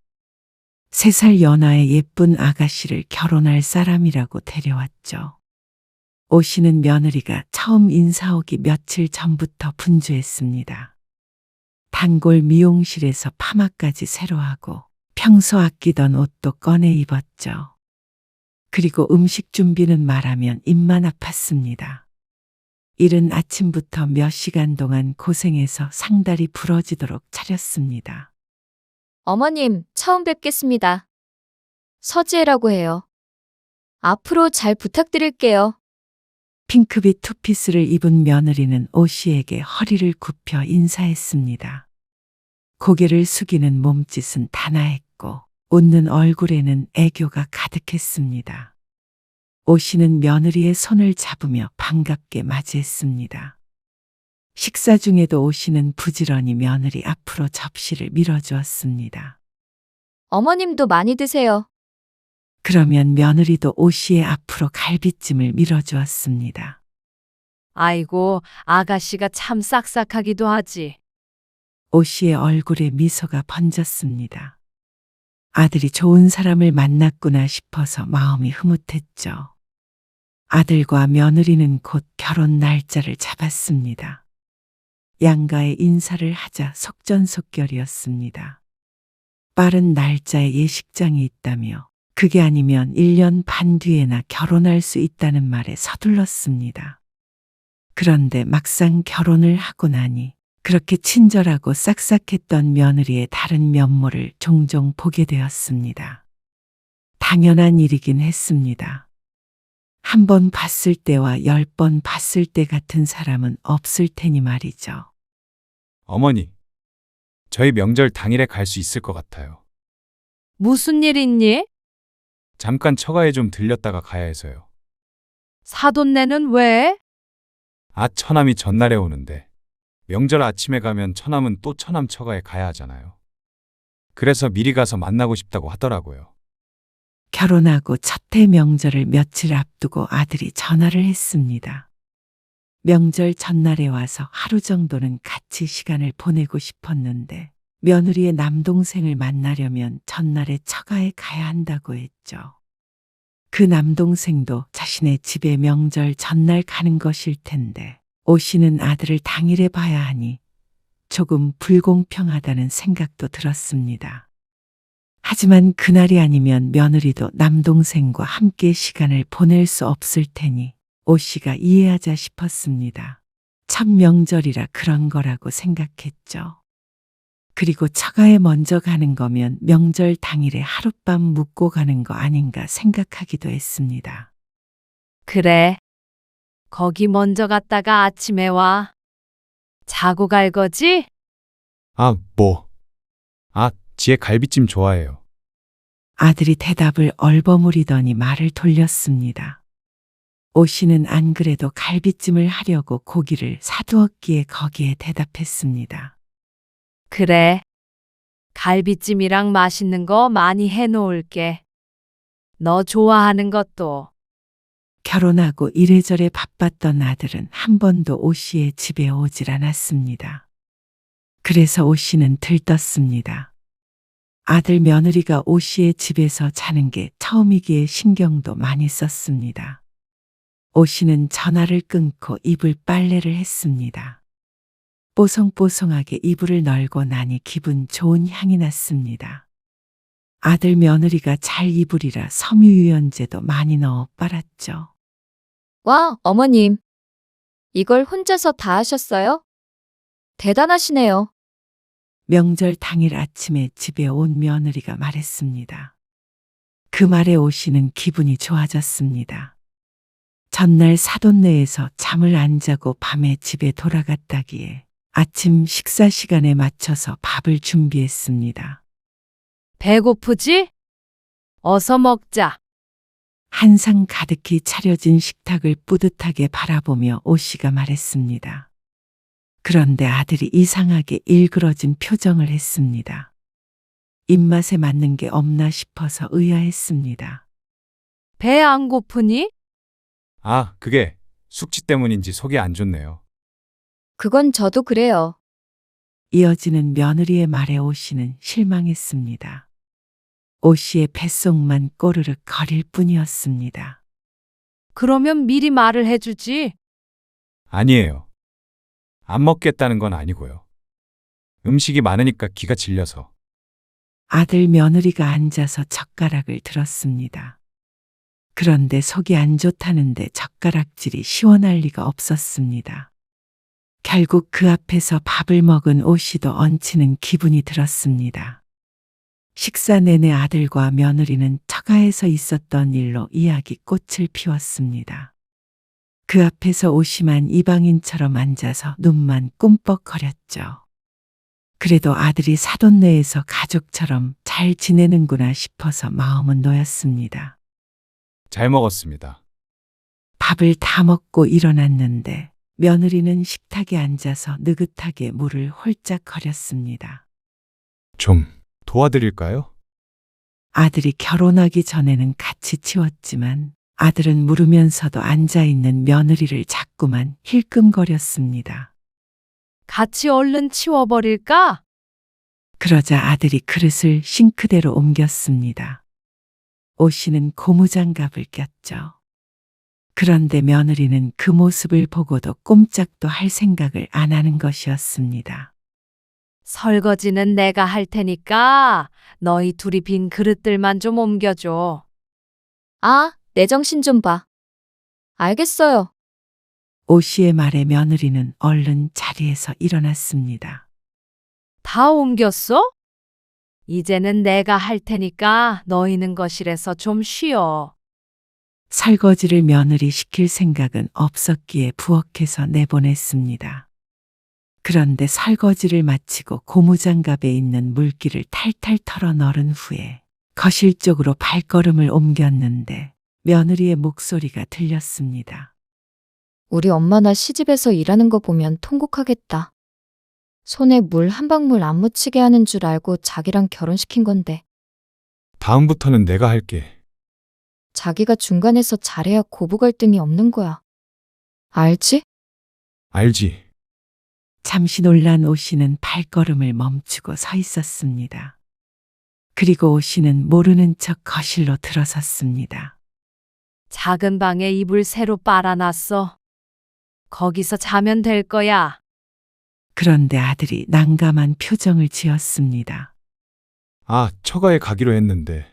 D: 3살 연하의 예쁜 아가씨를 결혼할 사람이라고 데려왔죠. 오 씨는 며느리가 처음 인사 오기 며칠 전부터 분주했습니다. 단골 미용실에서 파마까지 새로 하고 평소 아끼던 옷도 꺼내 입었죠. 그리고 음식 준비는 말하면 입만 아팠습니다. 이른 아침부터 몇 시간 동안 고생해서 상다리 부러지도록 차렸습니다.
C: 어머님, 처음 뵙겠습니다. 서지혜라고 해요. 앞으로 잘 부탁드릴게요.
D: 핑크빛 투피스를 입은 며느리는 오 씨에게 허리를 굽혀 인사했습니다. 고개를 숙이는 몸짓은 단아했고 웃는 얼굴에는 애교가 가득했습니다. 오 씨는 며느리의 손을 잡으며 반갑게 맞이했습니다. 식사 중에도 오 씨는 부지런히 며느리 앞으로 접시를 밀어주었습니다.
C: 어머님도 많이 드세요.
D: 그러면 며느리도 오 씨의 앞으로 갈비찜을 밀어주었습니다.
A: 아이고, 아가씨가 참 싹싹하기도 하지.
D: 오 씨의 얼굴에 미소가 번졌습니다. 아들이 좋은 사람을 만났구나 싶어서 마음이 흐뭇했죠. 아들과 며느리는 곧 결혼 날짜를 잡았습니다. 양가에 인사를 하자 속전속결이었습니다. 빠른 날짜에 예식장이 있다며 그게 아니면 1년 반 뒤에나 결혼할 수 있다는 말에 서둘렀습니다. 그런데 막상 결혼을 하고 나니 그렇게 친절하고 싹싹했던 며느리의 다른 면모를 종종 보게 되었습니다. 당연한 일이긴 했습니다. 한 번 봤을 때와 10번 봤을 때 같은 사람은 없을 테니 말이죠.
B: 어머니, 저희 명절 당일에 갈 수 있을 것 같아요.
A: 무슨 일 있니?
B: 잠깐 처가에 좀 들렸다가 가야 해서요.
A: 사돈네는 왜?
B: 처남이 전날에 오는데 명절 아침에 가면 처남은 또 처남 처가에 가야 하잖아요. 그래서 미리 가서 만나고 싶다고 하더라고요.
D: 결혼하고 첫 해 명절을 며칠 앞두고 아들이 전화를 했습니다. 명절 전날에 와서 하루 정도는 같이 시간을 보내고 싶었는데 며느리의 남동생을 만나려면 전날에 처가에 가야 한다고 했죠. 그 남동생도 자신의 집에 명절 전날 가는 것일 텐데 오 씨는 아들을 당일에 봐야 하니 조금 불공평하다는 생각도 들었습니다. 하지만 그날이 아니면 며느리도 남동생과 함께 시간을 보낼 수 없을 테니 오 씨가 이해하자 싶었습니다. 첫 명절이라 그런 거라고 생각했죠. 그리고 처가에 먼저 가는 거면 명절 당일에 하룻밤 묵고 가는 거 아닌가 생각하기도 했습니다.
A: 그래. 거기 먼저 갔다가 아침에 와. 자고 갈 거지?
B: 지혜 갈비찜 좋아해요.
D: 아들이 대답을 얼버무리더니 말을 돌렸습니다. 오 씨는 안 그래도 갈비찜을 하려고 고기를 사두었기에 거기에 대답했습니다.
A: 그래. 갈비찜이랑 맛있는 거 많이 해놓을게. 너 좋아하는 것도.
D: 결혼하고 이래저래 바빴던 아들은 한 번도 오 씨의 집에 오질 않았습니다. 그래서 오 씨는 들떴습니다. 아들 며느리가 오 씨의 집에서 자는 게 처음이기에 신경도 많이 썼습니다. 오 씨는 전화를 끊고 이불 빨래를 했습니다. 뽀송뽀송하게 이불을 널고 나니 기분 좋은 향이 났습니다. 아들 며느리가 잘 이불이라 섬유유연제도 많이 넣어 빨았죠.
C: 와, 어머님. 이걸 혼자서 다 하셨어요? 대단하시네요.
D: 명절 당일 아침에 집에 온 며느리가 말했습니다. 그 말에 오 씨는 기분이 좋아졌습니다. 전날 사돈네에서 잠을 안 자고 밤에 집에 돌아갔다기에 아침 식사 시간에 맞춰서 밥을 준비했습니다.
A: 배고프지? 어서 먹자.
D: 한상 가득히 차려진 식탁을 뿌듯하게 바라보며 오 씨가 말했습니다. 그런데 아들이 이상하게 일그러진 표정을 했습니다. 입맛에 맞는 게 없나 싶어서 의아했습니다.
A: 배 안 고프니?
B: 아, 그게 숙취 때문인지 속이 안 좋네요.
C: 그건 저도 그래요.
D: 이어지는 며느리의 말에 오 씨는 실망했습니다. 오 씨의 뱃속만 꼬르륵 거릴 뿐이었습니다.
A: 그러면 미리 말을 해주지.
B: 아니에요. 안 먹겠다는 건 아니고요. 음식이 많으니까 기가 질려서.
D: 아들 며느리가 앉아서 젓가락을 들었습니다. 그런데 속이 안 좋다는데 젓가락질이 시원할 리가 없었습니다. 결국 그 앞에서 밥을 먹은 오 씨도 얹히는 기분이 들었습니다. 식사 내내 아들과 며느리는 처가에서 있었던 일로 이야기꽃을 피웠습니다. 그 앞에서 오 씨만 이방인처럼 앉아서 눈만 꿈뻑거렸죠. 그래도 아들이 사돈네에서 가족처럼 잘 지내는구나 싶어서 마음은 놓였습니다.
B: 잘 먹었습니다.
D: 밥을 다 먹고 일어났는데 며느리는 식탁에 앉아서 느긋하게 물을 홀짝 거렸습니다.
B: 좀 도와드릴까요?
D: 아들이 결혼하기 전에는 같이 치웠지만 아들은 물으면서도 앉아있는 며느리를 자꾸만 힐끔거렸습니다.
A: 같이 얼른 치워버릴까?
D: 그러자 아들이 그릇을 싱크대로 옮겼습니다. 오 씨는 고무장갑을 꼈죠. 그런데 며느리는 그 모습을 보고도 꼼짝도 할 생각을 안 하는 것이었습니다.
A: 설거지는 내가 할 테니까 너희 둘이 빈 그릇들만 좀 옮겨줘.
C: 아, 내 정신 좀 봐. 알겠어요.
D: 오 씨의 말에 며느리는 얼른 자리에서 일어났습니다.
A: 다 옮겼어? 이제는 내가 할 테니까 너희는 거실에서 좀 쉬어.
D: 설거지를 며느리 시킬 생각은 없었기에 부엌에서 내보냈습니다. 그런데 설거지를 마치고 고무장갑에 있는 물기를 탈탈 털어 널은 후에 거실 쪽으로 발걸음을 옮겼는데 며느리의 목소리가 들렸습니다.
C: 우리 엄마 나 시집에서 일하는 거 보면 통곡하겠다. 손에 물 한 방울 안 묻히게 하는 줄 알고 자기랑 결혼시킨 건데
B: 다음부터는 내가 할게.
C: 자기가 중간에서 잘해야 고부 갈등이 없는 거야. 알지?
B: 알지?
D: 잠시 놀란 오 씨는 발걸음을 멈추고 서 있었습니다. 그리고 오 씨는 모르는 척 거실로 들어섰습니다.
A: 작은 방에 이불 새로 빨아놨어. 거기서 자면 될 거야.
D: 그런데 아들이 난감한 표정을 지었습니다.
B: 아, 처가에 가기로 했는데.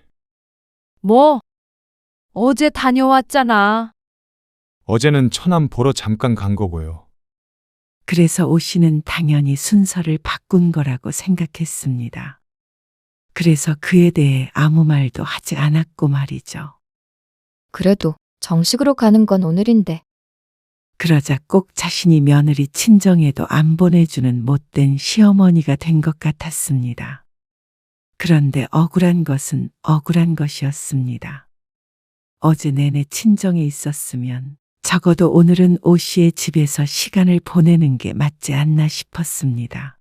A: 뭐? 어제 다녀왔잖아.
B: 어제는 처남 보러 잠깐 간 거고요.
D: 그래서 오 씨는 당연히 순서를 바꾼 거라고 생각했습니다. 그래서 그에 대해 아무 말도 하지 않았고 말이죠.
C: 그래도 정식으로 가는 건 오늘인데.
D: 그러자 꼭 자신이 며느리 친정에도 안 보내주는 못된 시어머니가 된 것 같았습니다. 그런데 억울한 것은 억울한 것이었습니다. 어제 내내 친정에 있었으면 적어도 오늘은 오 씨의 집에서 시간을 보내는 게 맞지 않나 싶었습니다.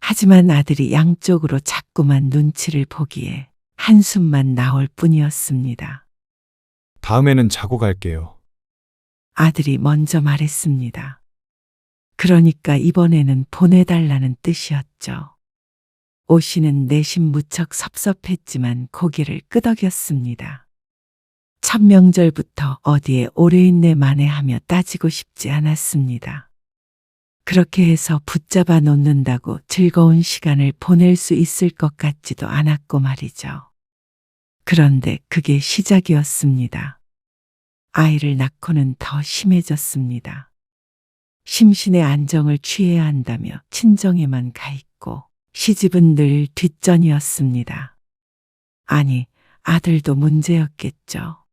D: 하지만 아들이 양쪽으로 자꾸만 눈치를 보기에 한숨만 나올 뿐이었습니다.
B: 다음에는 자고 갈게요.
D: 아들이 먼저 말했습니다. 그러니까 이번에는 보내달라는 뜻이었죠. 오 씨는 내심 무척 섭섭했지만 고개를 끄덕였습니다. 첫 명절부터 어디에 오래 있네 만회하며 따지고 싶지 않았습니다. 그렇게 해서 붙잡아 놓는다고 즐거운 시간을 보낼 수 있을 것 같지도 않았고 말이죠. 그런데 그게 시작이었습니다. 아이를 낳고는 더 심해졌습니다. 심신의 안정을 취해야 한다며 친정에만 가 있고 시집은 늘 뒷전이었습니다. 아니, 아들도 문제였겠죠.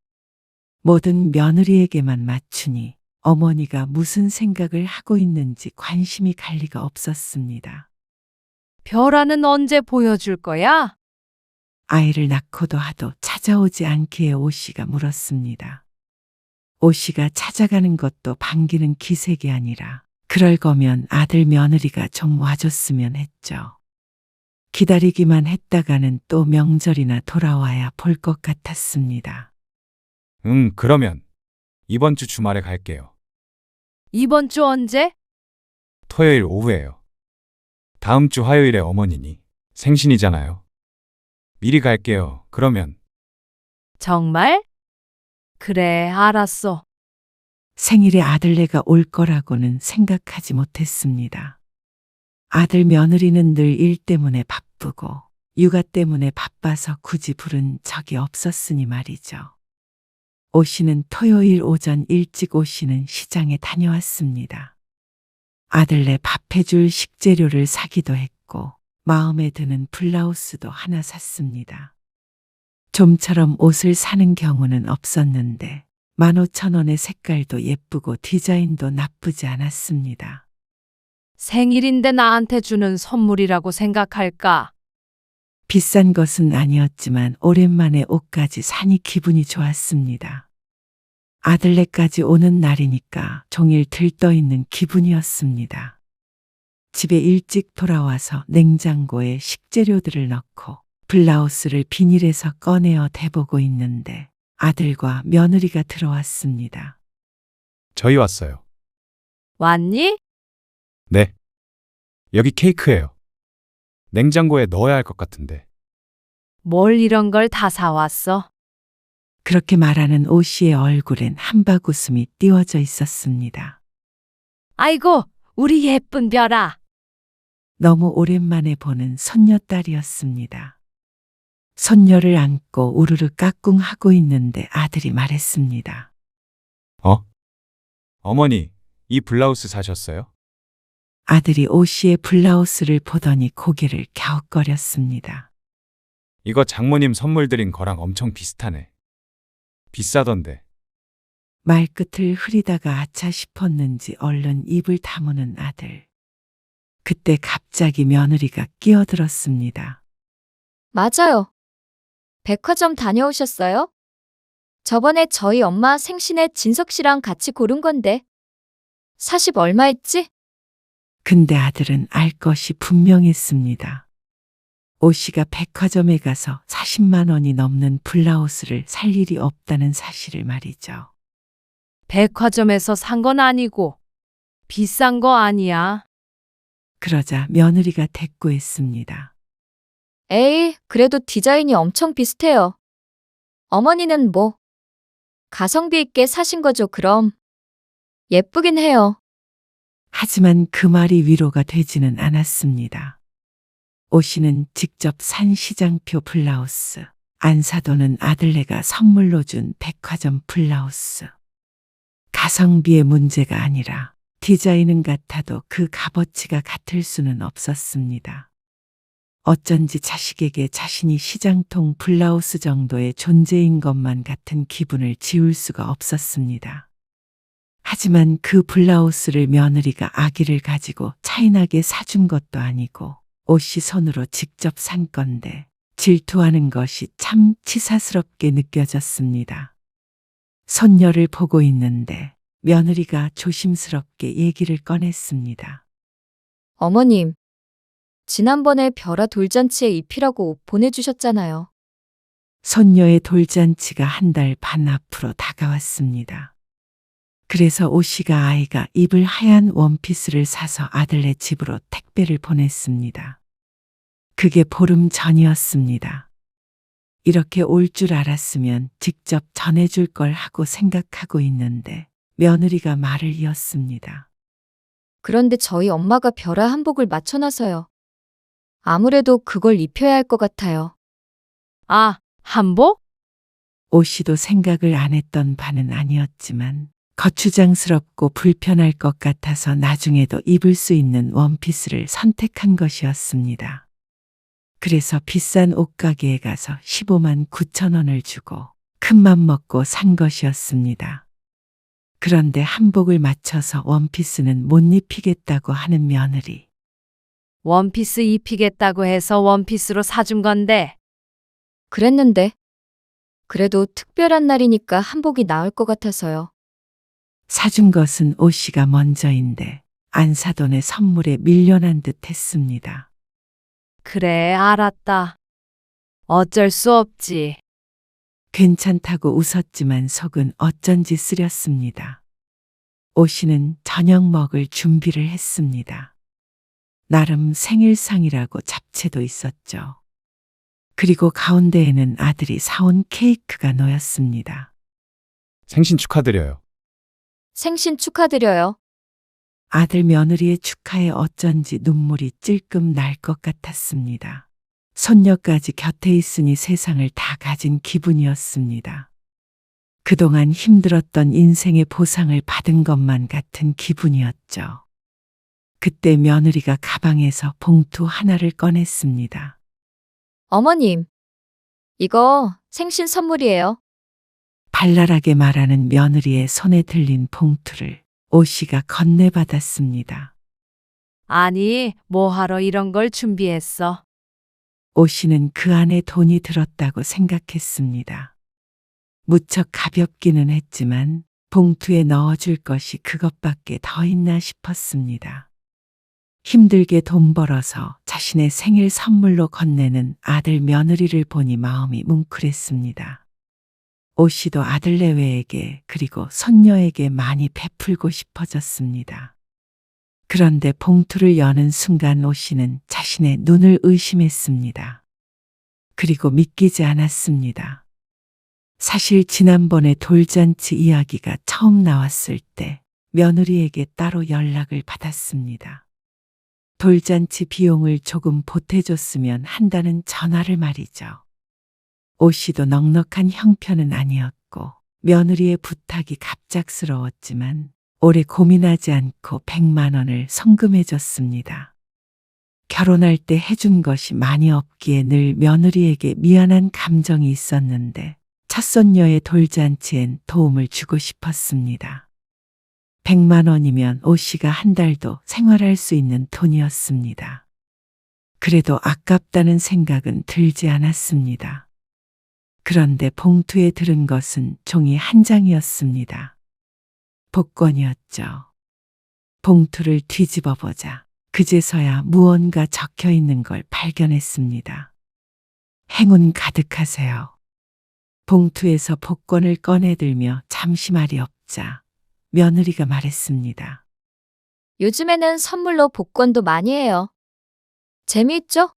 D: 모든 며느리에게만 맞추니 어머니가 무슨 생각을 하고 있는지 관심이 갈 리가 없었습니다.
A: 별아는 언제 보여줄 거야?
D: 아이를 낳고도 하도 찾아오지 않기에 오 씨가 물었습니다. 오 씨가 찾아가는 것도 반기는 기색이 아니라 그럴 거면 아들 며느리가 좀 와줬으면 했죠. 기다리기만 했다가는 또 명절이나 돌아와야 볼 것 같았습니다.
B: 그러면 이번 주 주말에 갈게요.
A: 이번 주 언제?
B: 토요일 오후에요. 다음 주 화요일에 어머니니 생신이잖아요. 미리 갈게요. 그러면
A: 정말? 그래, 알았어.
D: 생일에 아들네가 올 거라고는 생각하지 못했습니다. 아들 며느리는 늘 일 때문에 바쁘고 육아 때문에 바빠서 굳이 부른 적이 없었으니 말이죠. 오 씨는 토요일 오전 일찍 오시는 시장에 다녀왔습니다. 아들네 밥 해줄 식재료를 사기도 했고 마음에 드는 블라우스도 하나 샀습니다. 좀처럼 옷을 사는 경우는 없었는데 15,000원의 색깔도 예쁘고 디자인도 나쁘지 않았습니다.
A: 생일인데 나한테 주는 선물이라고 생각할까?
D: 비싼 것은 아니었지만 오랜만에 옷까지 사니 기분이 좋았습니다. 아들네까지 오는 날이니까 종일 들떠있는 기분이었습니다. 집에 일찍 돌아와서 냉장고에 식재료들을 넣고 블라우스를 비닐에서 꺼내어 대보고 있는데 아들과 며느리가 들어왔습니다.
B: 저희 왔어요.
A: 왔니?
B: 네. 여기 케이크예요. 냉장고에 넣어야 할 것 같은데.
A: 뭘 이런 걸 다 사왔어?
D: 그렇게 말하는 오 씨의 얼굴엔 한바구음이 띄워져 있었습니다.
A: 아이고, 우리 예쁜 별아.
D: 너무 오랜만에 보는 손녀딸이었습니다. 손녀를 안고 우르르 까꿍하고 있는데 아들이 말했습니다.
B: 어머니, 이 블라우스 사셨어요?
D: 아들이 오 씨의 블라우스를 보더니 고개를 갸웃거렸습니다.
B: 이거 장모님 선물 드린 거랑 엄청 비슷하네. 비싸던데.
D: 말끝을 흐리다가 아차 싶었는지 얼른 입을 다무는 아들. 그때 갑자기 며느리가 끼어들었습니다.
C: 맞아요. 백화점 다녀오셨어요? 저번에 저희 엄마 생신에 진석 씨랑 같이 고른 건데. 40 얼마 했지?
D: 근데 아들은 알 것이 분명했습니다. 오 씨가 백화점에 가서 40만 원이 넘는 블라우스를 살 일이 없다는 사실을 말이죠.
A: 백화점에서 산 건 아니고 비싼 거 아니야.
D: 그러자 며느리가 대꾸했습니다.
C: 에이, 그래도 디자인이 엄청 비슷해요. 어머니는 뭐 가성비 있게 사신 거죠, 그럼. 예쁘긴 해요.
D: 하지만 그 말이 위로가 되지는 않았습니다. 오 씨는 직접 산 시장표 블라우스, 안 사도는 아들네가 선물로 준 백화점 블라우스. 가성비의 문제가 아니라 디자인은 같아도 그 값어치가 같을 수는 없었습니다. 어쩐지 자식에게 자신이 시장통 블라우스 정도의 존재인 것만 같은 기분을 지울 수가 없었습니다. 하지만 그 블라우스를 며느리가 아기를 가지고 차인하게 사준 것도 아니고 오 씨 손으로 직접 산 건데 질투하는 것이 참 치사스럽게 느껴졌습니다. 손녀를 보고 있는데 며느리가 조심스럽게 얘기를 꺼냈습니다.
C: 어머님, 지난번에 별아 돌잔치에 입히라고 옷 보내주셨잖아요.
D: 손녀의 돌잔치가 한 달 반 앞으로 다가왔습니다. 그래서 오 씨가 아이가 입을 하얀 원피스를 사서 아들네 집으로 택배를 보냈습니다. 그게 보름 전이었습니다. 이렇게 올 줄 알았으면 직접 전해줄 걸 하고 생각하고 있는데 며느리가 말을 이었습니다.
C: 그런데 저희 엄마가 벼라 한복을 맞춰놔서요. 아무래도 그걸 입혀야 할 것 같아요.
A: 아, 한복?
D: 오 씨도 생각을 안 했던 바는 아니었지만 거추장스럽고 불편할 것 같아서 나중에도 입을 수 있는 원피스를 선택한 것이었습니다. 그래서 비싼 옷가게에 가서 15만 9천 원을 주고 큰맘 먹고 산 것이었습니다. 그런데 한복을 맞춰서 원피스는 못 입히겠다고 하는 며느리.
A: 원피스 입히겠다고 해서 원피스로 사준 건데.
C: 그랬는데. 그래도 특별한 날이니까 한복이 나을 것 같아서요.
D: 사준 것은 오 씨가 먼저인데 안사돈의 선물에 밀려난 듯 했습니다.
A: 그래, 알았다. 어쩔 수 없지.
D: 괜찮다고 웃었지만 속은 어쩐지 쓰렸습니다. 오 씨는 저녁 먹을 준비를 했습니다. 나름 생일상이라고 잡채도 있었죠. 그리고 가운데에는 아들이 사온 케이크가 놓였습니다.
B: 생신 축하드려요.
C: 생신 축하드려요.
D: 아들 며느리의 축하에 어쩐지 눈물이 찔끔 날 것 같았습니다. 손녀까지 곁에 있으니 세상을 다 가진 기분이었습니다. 그동안 힘들었던 인생의 보상을 받은 것만 같은 기분이었죠. 그때 며느리가 가방에서 봉투 하나를 꺼냈습니다.
C: 어머님, 이거 생신 선물이에요.
D: 발랄하게 말하는 며느리의 손에 들린 봉투를 오 씨가 건네받았습니다.
A: 아니, 뭐하러 이런 걸 준비했어?
D: 오 씨는 그 안에 돈이 들었다고 생각했습니다. 무척 가볍기는 했지만 봉투에 넣어줄 것이 그것밖에 더 있나 싶었습니다. 힘들게 돈 벌어서 자신의 생일 선물로 건네는 아들 며느리를 보니 마음이 뭉클했습니다. 오 씨도 아들 내외에게 그리고 손녀에게 많이 베풀고 싶어졌습니다. 그런데 봉투를 여는 순간 오 씨는 자신의 눈을 의심했습니다. 그리고 믿기지 않았습니다. 사실 지난번에 돌잔치 이야기가 처음 나왔을 때 며느리에게 따로 연락을 받았습니다. 돌잔치 비용을 조금 보태줬으면 한다는 전화를 말이죠. 오 씨도 넉넉한 형편은 아니었고 며느리의 부탁이 갑작스러웠지만 오래 고민하지 않고 100만 원을 송금해줬습니다. 결혼할 때 해준 것이 많이 없기에 늘 며느리에게 미안한 감정이 있었는데 첫손녀의 돌잔치엔 도움을 주고 싶었습니다. 100만 원이면 오 씨가 한 달도 생활할 수 있는 돈이었습니다. 그래도 아깝다는 생각은 들지 않았습니다. 그런데 봉투에 들은 것은 종이 한 장이었습니다. 복권이었죠. 봉투를 뒤집어 보자 그제서야 무언가 적혀 있는 걸 발견했습니다. 행운 가득하세요. 봉투에서 복권을 꺼내들며 잠시 말이 없자 며느리가 말했습니다.
C: 요즘에는 선물로 복권도 많이 해요. 재미있죠?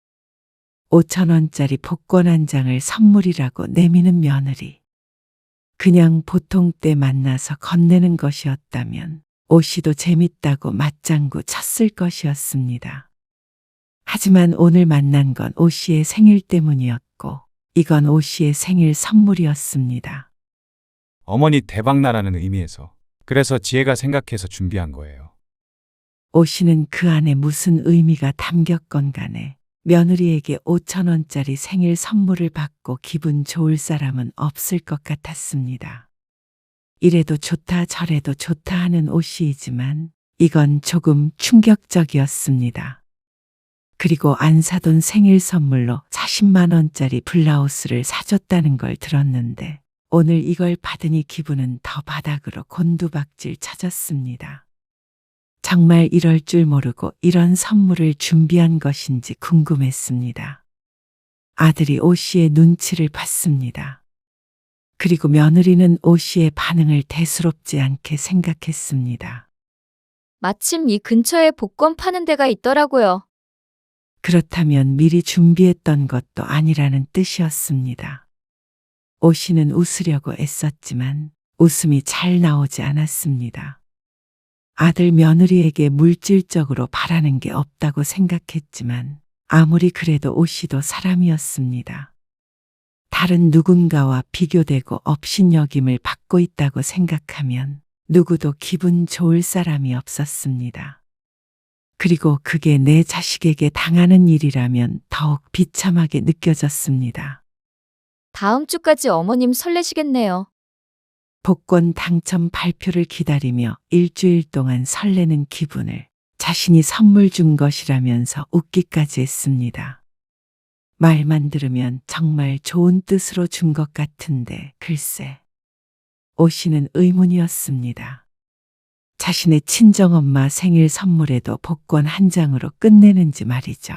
D: 5천 원짜리 복권 한 장을 선물이라고 내미는 며느리. 그냥 보통 때 만나서 건네는 것이었다면 오 씨도 재밌다고 맞장구 쳤을 것이었습니다. 하지만 오늘 만난 건 오 씨의 생일 때문이었고 이건 오 씨의 생일 선물이었습니다.
B: 어머니 대박나라는 의미에서. 그래서 지혜가 생각해서 준비한 거예요.
D: 오 씨는 그 안에 무슨 의미가 담겼건 간에 며느리에게 5천 원짜리 생일 선물을 받고 기분 좋을 사람은 없을 것 같았습니다. 이래도 좋다 저래도 좋다 하는 오 씨이지만 이건 조금 충격적이었습니다. 그리고 안 사돈 생일 선물로 40만 원짜리 블라우스를 사줬다는 걸 들었는데 오늘 이걸 받으니 기분은 더 바닥으로 곤두박질 쳐졌습니다. 정말 이럴 줄 모르고 이런 선물을 준비한 것인지 궁금했습니다. 아들이 오 씨의 눈치를 봤습니다. 그리고 며느리는 오 씨의 반응을 대수롭지 않게 생각했습니다.
C: 마침 이 근처에 복권 파는 데가 있더라고요.
D: 그렇다면 미리 준비했던 것도 아니라는 뜻이었습니다. 오 씨는 웃으려고 애썼지만 웃음이 잘 나오지 않았습니다. 아들 며느리에게 물질적으로 바라는 게 없다고 생각했지만 아무리 그래도 오 씨도 사람이었습니다. 다른 누군가와 비교되고 업신여김을 받고 있다고 생각하면 누구도 기분 좋을 사람이 없었습니다. 그리고 그게 내 자식에게 당하는 일이라면 더욱 비참하게 느껴졌습니다.
C: 다음 주까지 어머님 설레시겠네요.
D: 복권 당첨 발표를 기다리며 일주일 동안 설레는 기분을 자신이 선물 준 것이라면서 웃기까지 했습니다. 말만 들으면 정말 좋은 뜻으로 준 것 같은데 글쎄. 오 씨는 의문이었습니다. 자신의 친정엄마 생일 선물에도 복권 한 장으로 끝내는지 말이죠.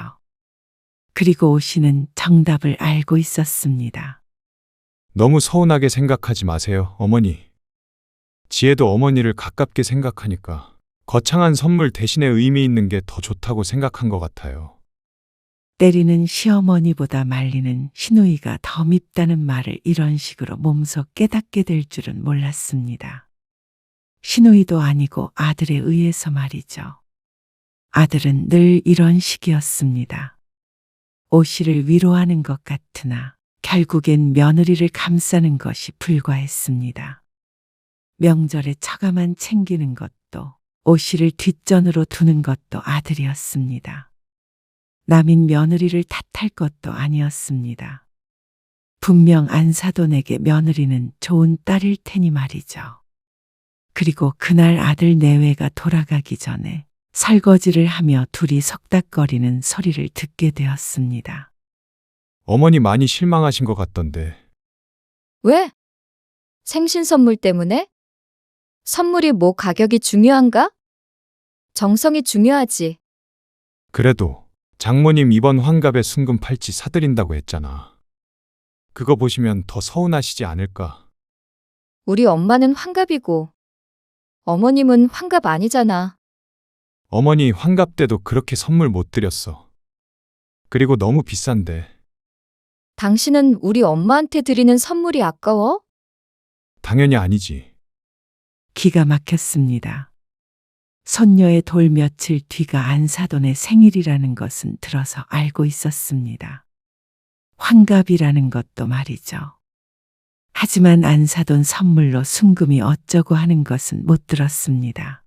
D: 그리고 오 씨는 정답을 알고 있었습니다.
B: 너무 서운하게 생각하지 마세요, 어머니. 지혜도 어머니를 가깝게 생각하니까 거창한 선물 대신에 의미 있는 게 더 좋다고 생각한 것 같아요.
D: 때리는 시어머니보다 말리는 시누이가 더 밉다는 말을 이런 식으로 몸소 깨닫게 될 줄은 몰랐습니다. 시누이도 아니고 아들에 의해서 말이죠. 아들은 늘 이런 식이었습니다. 오 씨를 위로하는 것 같으나 결국엔 며느리를 감싸는 것이 불과했습니다. 명절에 처가만 챙기는 것도 오 씨를 뒷전으로 두는 것도 아들이었습니다. 남인 며느리를 탓할 것도 아니었습니다. 분명 안사돈에게 며느리는 좋은 딸일 테니 말이죠. 그리고 그날 아들 내외가 돌아가기 전에 설거지를 하며 둘이 속닥거리는 소리를 듣게 되었습니다.
B: 어머니 많이 실망하신 것 같던데.
C: 왜? 생신 선물 때문에? 선물이 뭐 가격이 중요한가? 정성이 중요하지.
B: 그래도 장모님 이번 환갑에 순금 팔찌 사드린다고 했잖아. 그거 보시면 더 서운하시지 않을까?
C: 우리 엄마는 환갑이고 어머님은 환갑 아니잖아.
B: 어머니 환갑 때도 그렇게 선물 못 드렸어. 그리고 너무 비싼데.
C: 당신은 우리 엄마한테 드리는 선물이 아까워?
B: 당연히 아니지.
D: 기가 막혔습니다. 손녀의 돌 며칠 뒤가 안사돈의 생일이라는 것은 들어서 알고 있었습니다. 환갑이라는 것도 말이죠. 하지만 안사돈 선물로 순금이 어쩌고 하는 것은 못 들었습니다.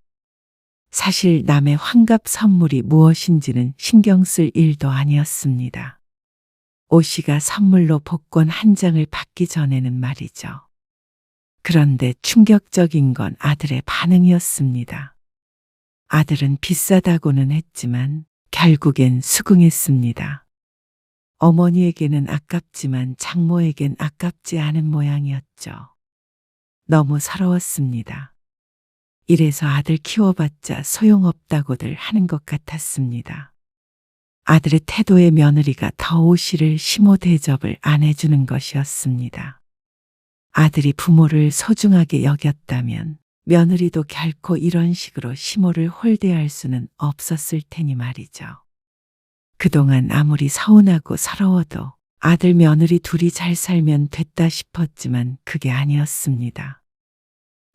D: 사실 남의 환갑 선물이 무엇인지는 신경 쓸 일도 아니었습니다. 오 씨가 선물로 복권 한 장을 받기 전에는 말이죠. 그런데 충격적인 건 아들의 반응이었습니다. 아들은 비싸다고는 했지만 결국엔 수긍했습니다. 어머니에게는 아깝지만 장모에겐 아깝지 않은 모양이었죠. 너무 서러웠습니다. 이래서 아들 키워봤자 소용없다고들 하는 것 같았습니다. 아들의 태도에 며느리가 더 오 씨를 시모 대접을 안 해주는 것이었습니다. 아들이 부모를 소중하게 여겼다면 며느리도 결코 이런 식으로 시모를 홀대할 수는 없었을 테니 말이죠. 그동안 아무리 서운하고 서러워도 아들 며느리 둘이 잘 살면 됐다 싶었지만 그게 아니었습니다.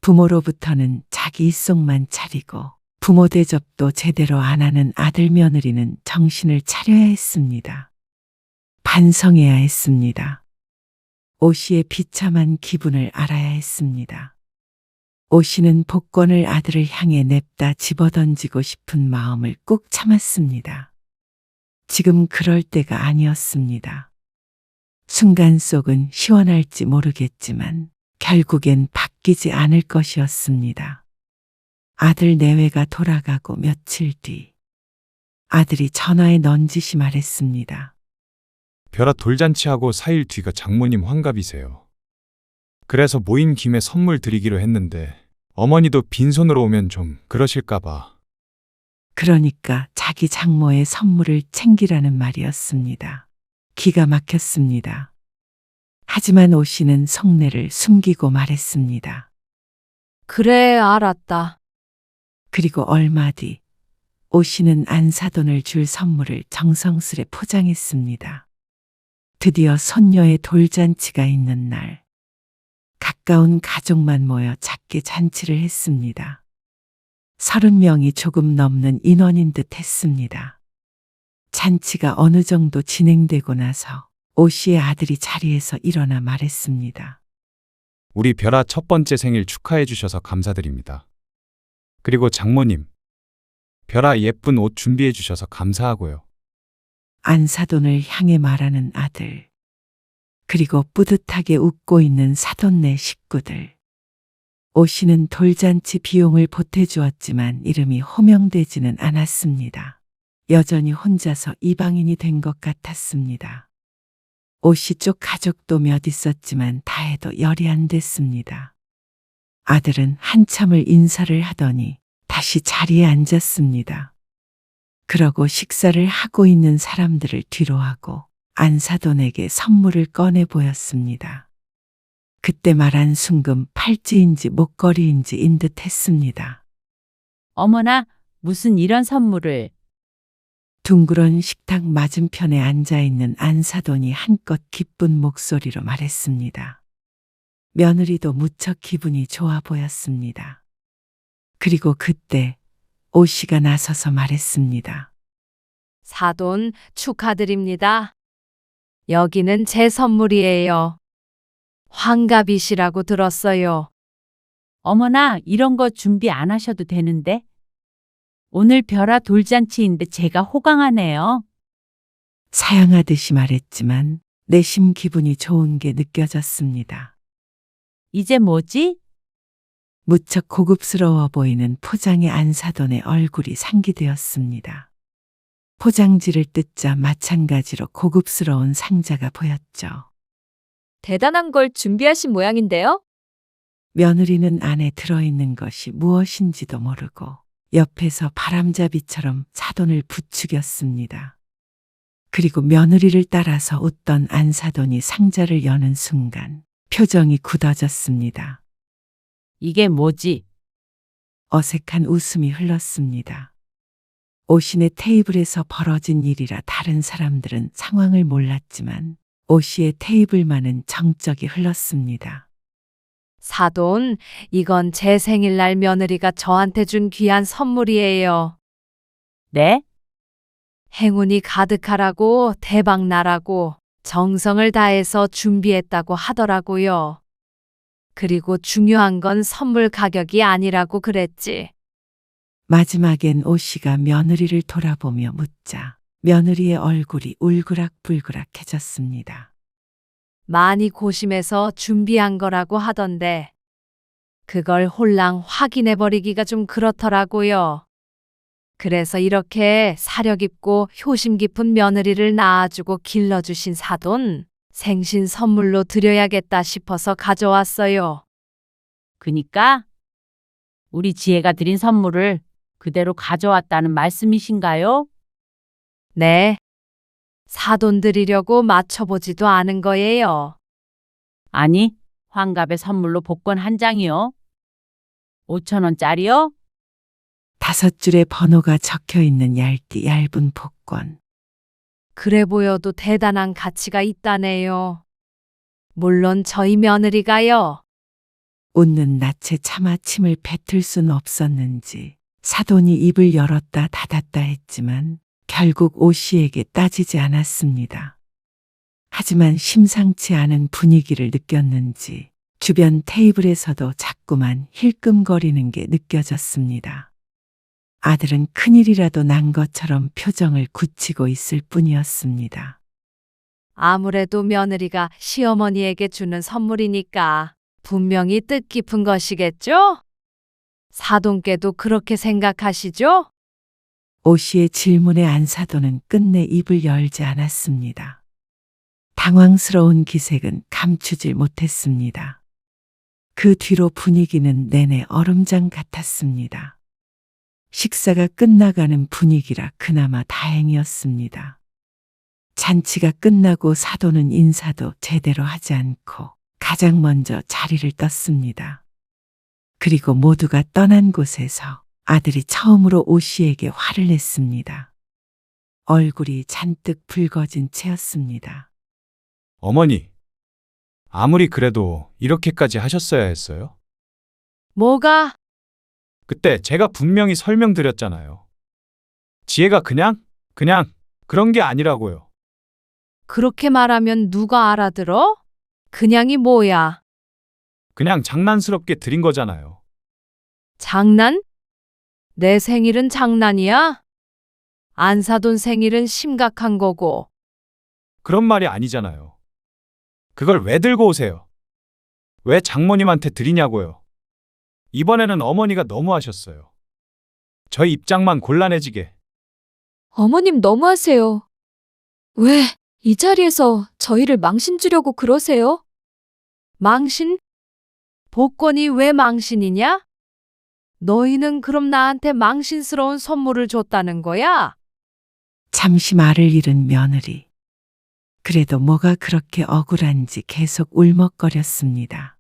D: 부모로부터는 자기 입속만 차리고 부모 대접도 제대로 안 하는 아들 며느리는 정신을 차려야 했습니다. 반성해야 했습니다. 오 씨의 비참한 기분을 알아야 했습니다. 오 씨는 복권을 아들을 향해 냅다 집어던지고 싶은 마음을 꾹 참았습니다. 지금 그럴 때가 아니었습니다. 순간 속은 시원할지 모르겠지만 결국엔 바뀌지 않을 것이었습니다. 아들 내외가 돌아가고 며칠 뒤 아들이 전화에 넌지시 말했습니다.
B: 별아 돌잔치하고 4일 뒤가 장모님 환갑이세요. 그래서 모인 김에 선물 드리기로 했는데 어머니도 빈손으로 오면 좀 그러실까 봐.
D: 그러니까 자기 장모의 선물을 챙기라는 말이었습니다. 기가 막혔습니다. 하지만 오 씨는 속내를 숨기고 말했습니다.
A: 그래, 알았다.
D: 그리고 얼마 뒤 오 씨는 안사돈을 줄 선물을 정성스레 포장했습니다. 드디어 손녀의 돌잔치가 있는 날, 가까운 가족만 모여 작게 잔치를 했습니다. 30명이 조금 넘는 인원인 듯 했습니다. 잔치가 어느 정도 진행되고 나서 오 씨의 아들이 자리에서 일어나 말했습니다.
B: 우리 별아 첫 번째 생일 축하해 주셔서 감사드립니다. 그리고 장모님, 별아 예쁜 옷 준비해 주셔서 감사하고요.
D: 안사돈을 향해 말하는 아들, 그리고 뿌듯하게 웃고 있는 사돈네 식구들. 오 씨는 돌잔치 비용을 보태주었지만 이름이 호명되지는 않았습니다. 여전히 혼자서 이방인이 된 것 같았습니다. 오 씨 쪽 가족도 몇 있었지만 다 해도 열이 안 됐습니다. 아들은 한참을 인사를 하더니 다시 자리에 앉았습니다. 그러고 식사를 하고 있는 사람들을 뒤로하고 안사돈에게 선물을 꺼내 보였습니다. 그때 말한 순금 팔찌인지 목걸이인지인 듯 했습니다.
H: 어머나, 무슨 이런 선물을.
D: 둥그런 식탁 맞은편에 앉아있는 안사돈이 한껏 기쁜 목소리로 말했습니다. 며느리도 무척 기분이 좋아 보였습니다. 그리고 그때 오 씨가 나서서 말했습니다.
A: 사돈 축하드립니다. 여기는 제 선물이에요. 환갑이시라고 들었어요.
H: 어머나, 이런 거 준비 안 하셔도 되는데. 오늘 별아 돌잔치인데 제가 호강하네요.
D: 사양하듯이 말했지만 내심 기분이 좋은 게 느껴졌습니다.
H: 이제 뭐지?
D: 무척 고급스러워 보이는 포장의 안사돈의 얼굴이 상기되었습니다. 포장지를 뜯자 마찬가지로 고급스러운 상자가 보였죠.
C: 대단한 걸 준비하신 모양인데요?
D: 며느리는 안에 들어있는 것이 무엇인지도 모르고 옆에서 바람잡이처럼 사돈을 부추겼습니다. 그리고 며느리를 따라서 웃던 안사돈이 상자를 여는 순간 표정이 굳어졌습니다.
H: 이게 뭐지?
D: 어색한 웃음이 흘렀습니다. 오신의 테이블에서 벌어진 일이라 다른 사람들은 상황을 몰랐지만 오 씨의 테이블만은 정적이 흘렀습니다.
A: 사돈, 이건 제 생일날 며느리가 저한테 준 귀한 선물이에요.
H: 네?
A: 행운이 가득하라고 대박 나라고 정성을 다해서 준비했다고 하더라고요. 그리고 중요한 건 선물 가격이 아니라고 그랬지.
D: 마지막엔 오 씨가 며느리를 돌아보며 묻자 며느리의 얼굴이 울그락불그락해졌습니다.
A: 많이 고심해서 준비한 거라고 하던데 그걸 홀랑 확인해버리기가 좀 그렇더라고요. 그래서 이렇게 사려 깊고 효심 깊은 며느리를 낳아주고 길러주신 사돈, 생신 선물로 드려야겠다 싶어서 가져왔어요.
H: 그니까 우리 지혜가 드린 선물을 그대로 가져왔다는 말씀이신가요?
A: 네. 사돈 드리려고 맞춰보지도 않은 거예요.
H: 아니, 환갑의 선물로 복권 한 장이요. 5,000원짜리요?
D: 5줄의 번호가 적혀 있는 얇은 복권.
A: 그래 보여도 대단한 가치가 있다네요. 물론 저희 며느리가요.
D: 웃는 낯에 차마 침을 뱉을 순 없었는지 사돈이 입을 열었다 닫았다 했지만 결국 오 씨에게 따지지 않았습니다. 하지만 심상치 않은 분위기를 느꼈는지 주변 테이블에서도 자꾸만 힐끔거리는 게 느껴졌습니다. 아들은 큰일이라도 난 것처럼 표정을 굳히고 있을 뿐이었습니다.
A: 아무래도 며느리가 시어머니에게 주는 선물이니까 분명히 뜻깊은 것이겠죠? 사돈께도 그렇게 생각하시죠?
D: 오 씨의 질문에 안사돈은 끝내 입을 열지 않았습니다. 당황스러운 기색은 감추질 못했습니다. 그 뒤로 분위기는 내내 얼음장 같았습니다. 식사가 끝나가는 분위기라 그나마 다행이었습니다. 잔치가 끝나고 사돈은 인사도 제대로 하지 않고 가장 먼저 자리를 떴습니다. 그리고 모두가 떠난 곳에서 아들이 처음으로 오 씨에게 화를 냈습니다. 얼굴이 잔뜩 붉어진 채였습니다.
B: 어머니, 아무리 그래도 이렇게까지 하셨어야 했어요?
A: 뭐가?
B: 그때 제가 분명히 설명드렸잖아요. 지혜가 그냥 그런 게 아니라고요.
A: 그렇게 말하면 누가 알아들어? 그냥이 뭐야?
B: 그냥 장난스럽게 드린 거잖아요.
A: 장난? 내 생일은 장난이야? 안사돈 생일은 심각한 거고.
B: 그런 말이 아니잖아요. 그걸 왜 들고 오세요? 왜 장모님한테 드리냐고요? 이번에는 어머니가 너무하셨어요. 저희 입장만 곤란해지게.
C: 어머님 너무하세요. 왜 이 자리에서 저희를 망신 주려고 그러세요?
A: 망신? 복권이 왜 망신이냐? 너희는 그럼 나한테 망신스러운 선물을 줬다는 거야?
D: 잠시 말을 잃은 며느리. 그래도 뭐가 그렇게 억울한지 계속 울먹거렸습니다.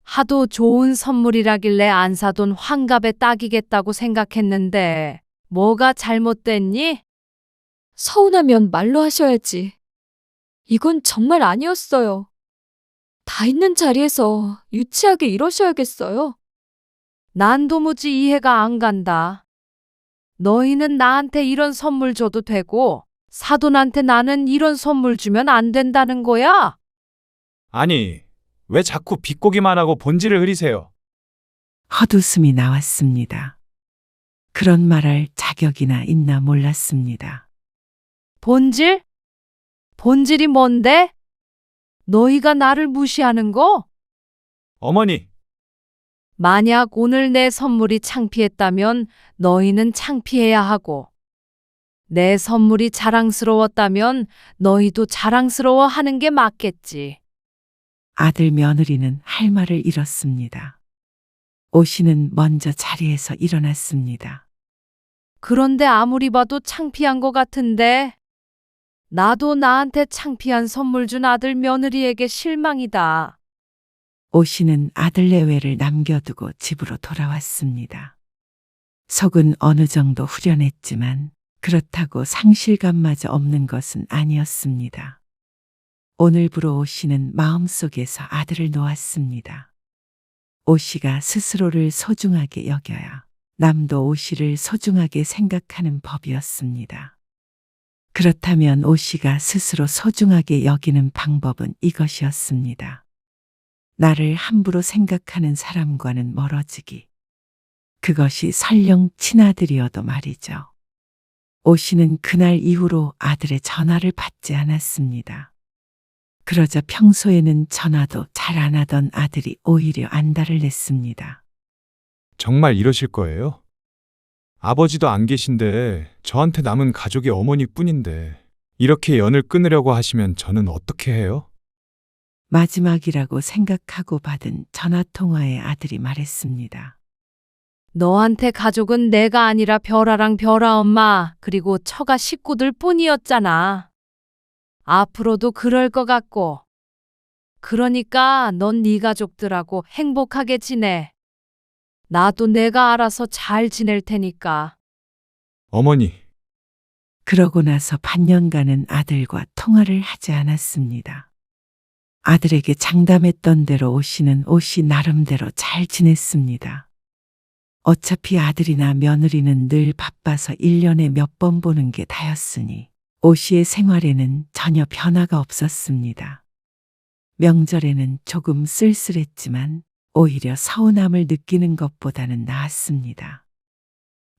A: 하도 좋은 선물이라길래 안사돈 환갑에 딱이겠다고 생각했는데 뭐가 잘못됐니?
C: 서운하면 말로 하셔야지. 이건 정말 아니었어요. 다 있는 자리에서 유치하게 이러셔야겠어요.
A: 난 도무지 이해가 안 간다. 너희는 나한테 이런 선물 줘도 되고 사돈한테 나는 이런 선물 주면 안 된다는 거야?
B: 아니, 왜 자꾸 비꼬기만 하고 본질을 흐리세요?
D: 헛웃음이 나왔습니다. 그런 말할 자격이나 있나 몰랐습니다.
A: 본질? 본질이 뭔데? 너희가 나를 무시하는 거?
B: 어머니,
A: 만약 오늘 내 선물이 창피했다면 너희는 창피해야 하고, 내 선물이 자랑스러웠다면 너희도 자랑스러워 하는 게 맞겠지.
D: 아들 며느리는 할 말을 잃었습니다. 오 씨는 먼저 자리에서 일어났습니다.
A: 그런데 아무리 봐도 창피한 것 같은데, 나도 나한테 창피한 선물 준 아들 며느리에게 실망이다.
D: 오 씨는 아들 내외를 남겨두고 집으로 돌아왔습니다. 속은 어느 정도 후련했지만 그렇다고 상실감마저 없는 것은 아니었습니다. 오늘부로 오 씨는 마음속에서 아들을 놓았습니다. 오 씨가 스스로를 소중하게 여겨야 남도 오 씨를 소중하게 생각하는 법이었습니다. 그렇다면 오 씨가 스스로 소중하게 여기는 방법은 이것이었습니다. 나를 함부로 생각하는 사람과는 멀어지기. 그것이 설령 친아들이어도 말이죠. 오 씨는 그날 이후로 아들의 전화를 받지 않았습니다. 그러자 평소에는 전화도 잘 안 하던 아들이 오히려 안달을 냈습니다.
B: 정말 이러실 거예요? 아버지도 안 계신데 저한테 남은 가족이 어머니뿐인데 이렇게 연을 끊으려고 하시면 저는 어떻게 해요?
D: 마지막이라고 생각하고 받은 전화통화에 아들이 말했습니다.
A: 너한테 가족은 내가 아니라 별아랑 별아 엄마 그리고 처가 식구들 뿐이었잖아. 앞으로도 그럴 것 같고. 그러니까 넌 네 가족들하고 행복하게 지내. 나도 내가 알아서 잘 지낼 테니까.
B: 어머니,
D: 그러고 나서 반년간은 아들과 통화를 하지 않았습니다. 아들에게 장담했던 대로 오 씨는 오 씨 나름대로 잘 지냈습니다. 어차피 아들이나 며느리는 늘 바빠서 1년에 몇 번 보는 게 다였으니 오 씨의 생활에는 전혀 변화가 없었습니다. 명절에는 조금 쓸쓸했지만 오히려 서운함을 느끼는 것보다는 나았습니다.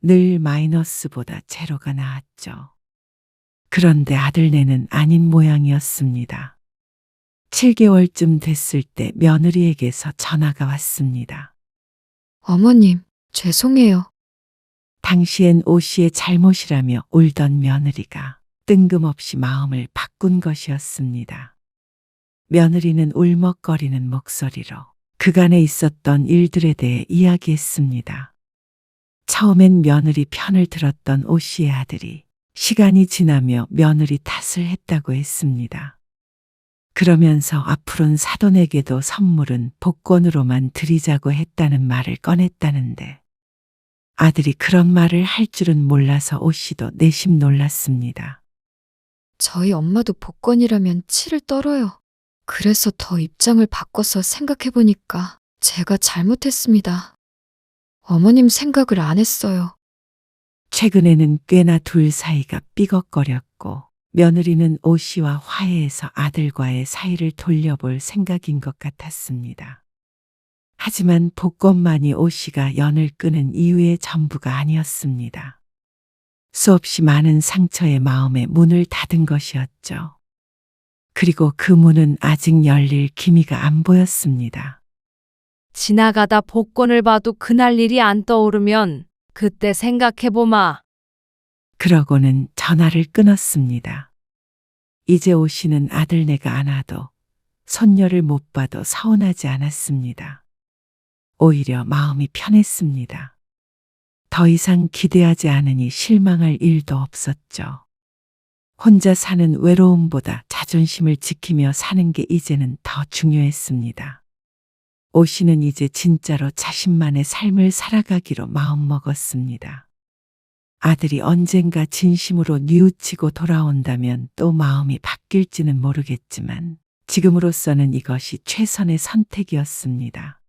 D: 늘 마이너스보다 제로가 나았죠. 그런데 아들네는 아닌 모양이었습니다. 7개월쯤 됐을 때 며느리에게서 전화가 왔습니다.
C: 어머님, 죄송해요.
D: 당시엔 오 씨의 잘못이라며 울던 며느리가 뜬금없이 마음을 바꾼 것이었습니다. 며느리는 울먹거리는 목소리로 그간에 있었던 일들에 대해 이야기했습니다. 처음엔 며느리 편을 들었던 오 씨의 아들이 시간이 지나며 며느리 탓을 했다고 했습니다. 그러면서 앞으로는 사돈에게도 선물은 복권으로만 드리자고 했다는 말을 꺼냈다는데 아들이 그런 말을 할 줄은 몰라서 오 씨도 내심 놀랐습니다.
C: 저희 엄마도 복권이라면 치를 떨어요. 그래서 더 입장을 바꿔서 생각해보니까 제가 잘못했습니다. 어머님 생각을 안 했어요.
D: 최근에는 꽤나 둘 사이가 삐걱거렸고 며느리는 오 씨와 화해해서 아들과의 사이를 돌려볼 생각인 것 같았습니다. 하지만 복권만이 오 씨가 연을 끄는 이유의 전부가 아니었습니다. 수없이 많은 상처의 마음에 문을 닫은 것이었죠. 그리고 그 문은 아직 열릴 기미가 안 보였습니다.
A: 지나가다 복권을 봐도 그날 일이 안 떠오르면 그때 생각해보마.
D: 그러고는 전화를 끊었습니다. 이제 오 씨는 아들네가 안 와도 손녀를 못 봐도 서운하지 않았습니다. 오히려 마음이 편했습니다. 더 이상 기대하지 않으니 실망할 일도 없었죠. 혼자 사는 외로움보다 자존심을 지키며 사는 게 이제는 더 중요했습니다. 오 씨는 이제 진짜로 자신만의 삶을 살아가기로 마음먹었습니다. 아들이 언젠가 진심으로 뉘우치고 돌아온다면 또 마음이 바뀔지는 모르겠지만 지금으로서는 이것이 최선의 선택이었습니다.